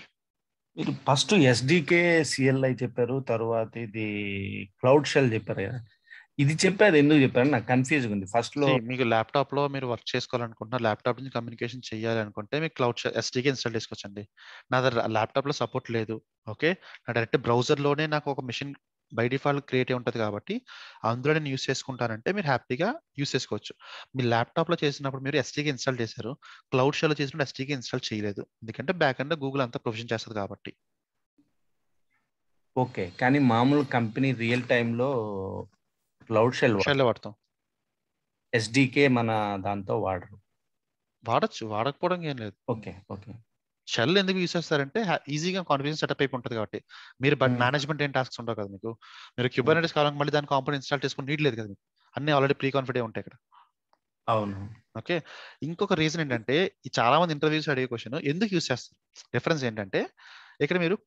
మీరు ఫస్ట్ SDK CLI చెప్పారు, తర్వాత ఇది క్లౌడ్ షెల్ చెప్పారు కదా, ఇది చెప్పారు ఎందుకు చెప్పారు? నాకు కన్ఫ్యూజ్ ఉంది. ఫస్ట్ లో మీకు ల్యాప్టాప్ లో మీరు వర్క్ చేసుకోవాలనుకుంటున్నారు, ల్యాప్టాప్ నుంచి కమ్యూనికేషన్ చేయాలి అనుకుంటే మీకు క్లౌడ్ SDK ఇన్స్టాల్ చేసుకోవచ్చండి. నా దగ్గర ల్యాప్టాప్ లో సపోర్ట్ లేదు. ఓకే, నా డైరెక్ట్ బ్రౌజర్ లోనే నాకు ఒక మిషన్ బై డిఫాల్ట్ క్రియేట్ అయి ఉంటుంది కాబట్టి అందులో నేను యూస్ చేసుకుంటానంటే మీరు హ్యాపీగా యూస్ చేసుకోవచ్చు. మీ ల్యాప్టాప్ లో చేసినప్పుడు మీరు SDK ఇన్స్టాల్ చేశారు, క్లౌడ్ షెల్ చేసినప్పుడు SDK ఇన్స్టాల్ చేయలేదు, ఎందుకంటే బ్యాక్ ఎండ్ గూగుల్ అంతా ప్రొవిజన్ చేస్తుంది కాబట్టి. ఓకే, కానీ మామూలు కంపెనీ రియల్ టైంలో క్లౌడ్ షెల్ వాడతాం. ఎస్డికే మన దాంతో వాడచ్చు, వాడకపోవడం ఏం లేదు. Okay okay. షెల్ ఎందుకు యూస్ చేస్తారంటే ఈజీగా కాన్ఫిగరేషన్ సెటప్ అయిపోయి ఉంటుంది కాబట్టి. మీరు మేనేజ్మెంట్ ఏం టాస్క్స్ ఉండవు కదా మీకు. మీరు క్యూబర్నెటిస్ కావాలంటే మళ్ళీ దాని కాంపోనెంట్ ఇన్స్టాల్ చేసుకుని నీడ్ లేదు కదా మీకు. అన్ని ఆల్రెడీ ప్రీ కాన్ఫిడే ఉంటాయి ఇక్కడ. అవును. ఓకే, ఇంకొక రీజన్ ఏంటంటే ఈ చాలా మంది ఇంటర్వ్యూస్ అడిగే క్వశ్చన్ ఎందుకు యూస్ చేస్తారు. డిఫరెన్స్ ఏంటంటే ఇక్కడ మీరు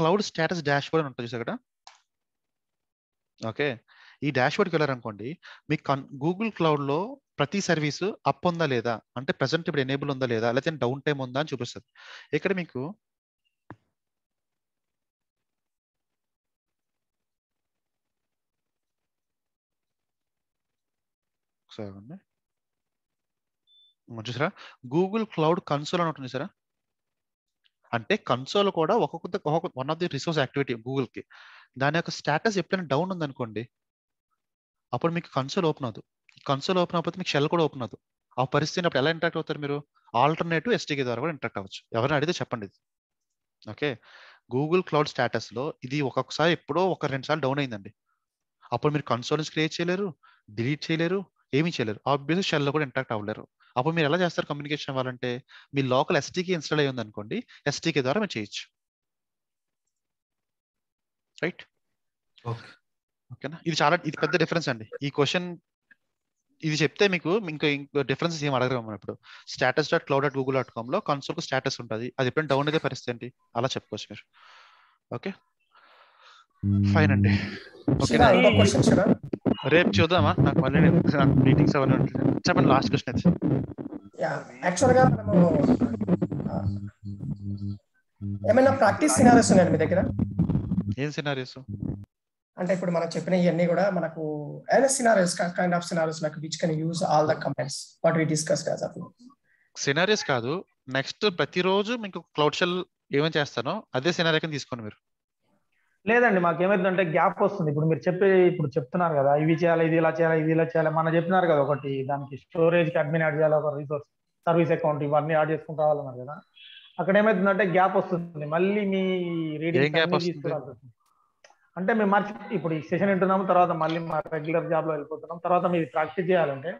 క్లౌడ్ స్టేటస్ డాష్ బోర్డ్ అని ఉంటుంది చూసారు కదా. ఓకే, ఈ డాష్ బోర్డ్కి వెళ్ళారనుకోండి, మీకు గూగుల్ క్లౌడ్ లో ప్రతి సర్వీస్ అప్ ఉందా లేదా, అంటే ప్రెసెంట్ ఇప్పుడు ఎనేబుల్ ఉందా లేదా, లేకపోతే డౌన్ టైమ్ ఉందా అని చూపిస్తుంది. ఇక్కడ మీకు చూసారా గూగుల్ క్లౌడ్ కన్సోల్ అని ఉంటుంది సారా. అంటే కన్సోల్ కూడా ఒక్కొక్క one of the resource activity గూగుల్కి. దాని యొక్క స్టేటస్ ఎప్పుడైనా డౌన్ ఉందనుకోండి, అప్పుడు మీకు కన్సోల్ ఓపెన్ అవుతుంది. కన్సోల్ ఓపెన్ అయిపోతే మీకు షెల్ కూడా ఓపెన్ అవుతుంది. ఆ పరిస్థితిని అప్పుడు ఎలా ఇంటరాక్ట్ అవుతారు మీరు? ఆల్టర్నేటివ్ ఎస్టీకే ద్వారా కూడా ఇంటరాక్ట్ అవ్వచ్చు. ఎవరైనా అడిగితే చెప్పండి ఇది. ఓకే, గూగుల్ క్లౌడ్ స్టేటస్ లో ఇది ఒక్కొక్కసారి ఎప్పుడో 1-2 సార్లు డౌన్ అయిందండి. అప్పుడు మీరు కన్సోల్ నుంచి క్రియేట్ చేయలేరు, డిలీట్ చేయలేరు, ఏమీ చేయలేరు. ఆబ్వియస్లీ షెల్లో కూడా ఇంటరాక్ట్ అవ్వలేరు. అప్పుడు మీరు ఎలా చేస్తారు కమ్యూనికేషన్ అవ్వాలంటే? మీ లోకల్ ఎస్టీకే ఇన్స్టాల్ అయ్యి ఉంది అనుకోండి, ఎస్టీకే ద్వారా మీరు చేయొచ్చు. రైట్, ఓకేనా? ఇది పెద్ద డిఫరెన్స్ అండి. ఈ క్వశ్చన్ ఇది చెప్తే మీకు ఇంకో డిఫరెన్సెస్ ఏం అడగరు మనం. ఇప్పుడు status.cloud.google.com లో కన్సోల్ కు స్టేటస్ ఉంటుంది. అది ఎప్పుడైనా డౌన్ అయితే పరిస్థితి ఏంటి, అలా చెప్పుకోవచ్చు మీరు. ఓకే ఫైన్ అండి. రేపు చూద్దామా, నాకు మళ్ళీ మీటింగ్స్ అవన్నీ ఉంటుంది. చెప్పండి, లాస్ట్ క్వశ్చన్ అయితే. యాక్చువల్గా మనము ఏమైనా ప్రాక్టీస్ సినారియోస్ ఉన్నాయండి మీ దగ్గర? ఏం సినారియోస్ అంటే ఇప్పుడు మనం చెప్పిన ఇవన్నీ కూడా మనకు ఏమైనా scenarios, kind of scenarios like which can use all the contents what we discussed as of now. Scenarios కాదు, నెక్స్ట్ ప్రతిరోజు మీకు క్లౌడ్ షెల్ ఏమేం చేస్తానో అదే సినారియో కింద తీసుకోండి మీరు. లేదండి, మాకు ఏమైందంటే గ్యాప్ వస్తుంది. ఇప్పుడు మీరు ఇప్పుడు చెప్తున్నారు కదా, ఇవి చేయాలి, ఇది ఇలా చేయాలి, ఇది ఇలా చేయాలి. మనం చెప్పినారు కదా, ఒకటి దానికి స్టోరేజ్ కి అడ్మిన్ యాడ్ చేయాలి, ఒక రిసోర్స్ సర్వీస్ అకౌంట్, ఇవన్నీ యాడ్ చేసుకుంటూ రావాలన్నారు కదా. అక్కడ ఏమైతుందంటే గ్యాప్ వస్తుంది. మళ్ళీ మీ రీడింగ్ తీసుకురావాలి. అంటే మేము ఇప్పుడు ఈ సెషన్ వింటున్నాము, తర్వాత మళ్ళీ మా రెగ్యులర్ జాబ్ లో వెళ్ళిపోతున్నాం. తర్వాత మీరు ప్రాక్టీస్ చేయాలంటే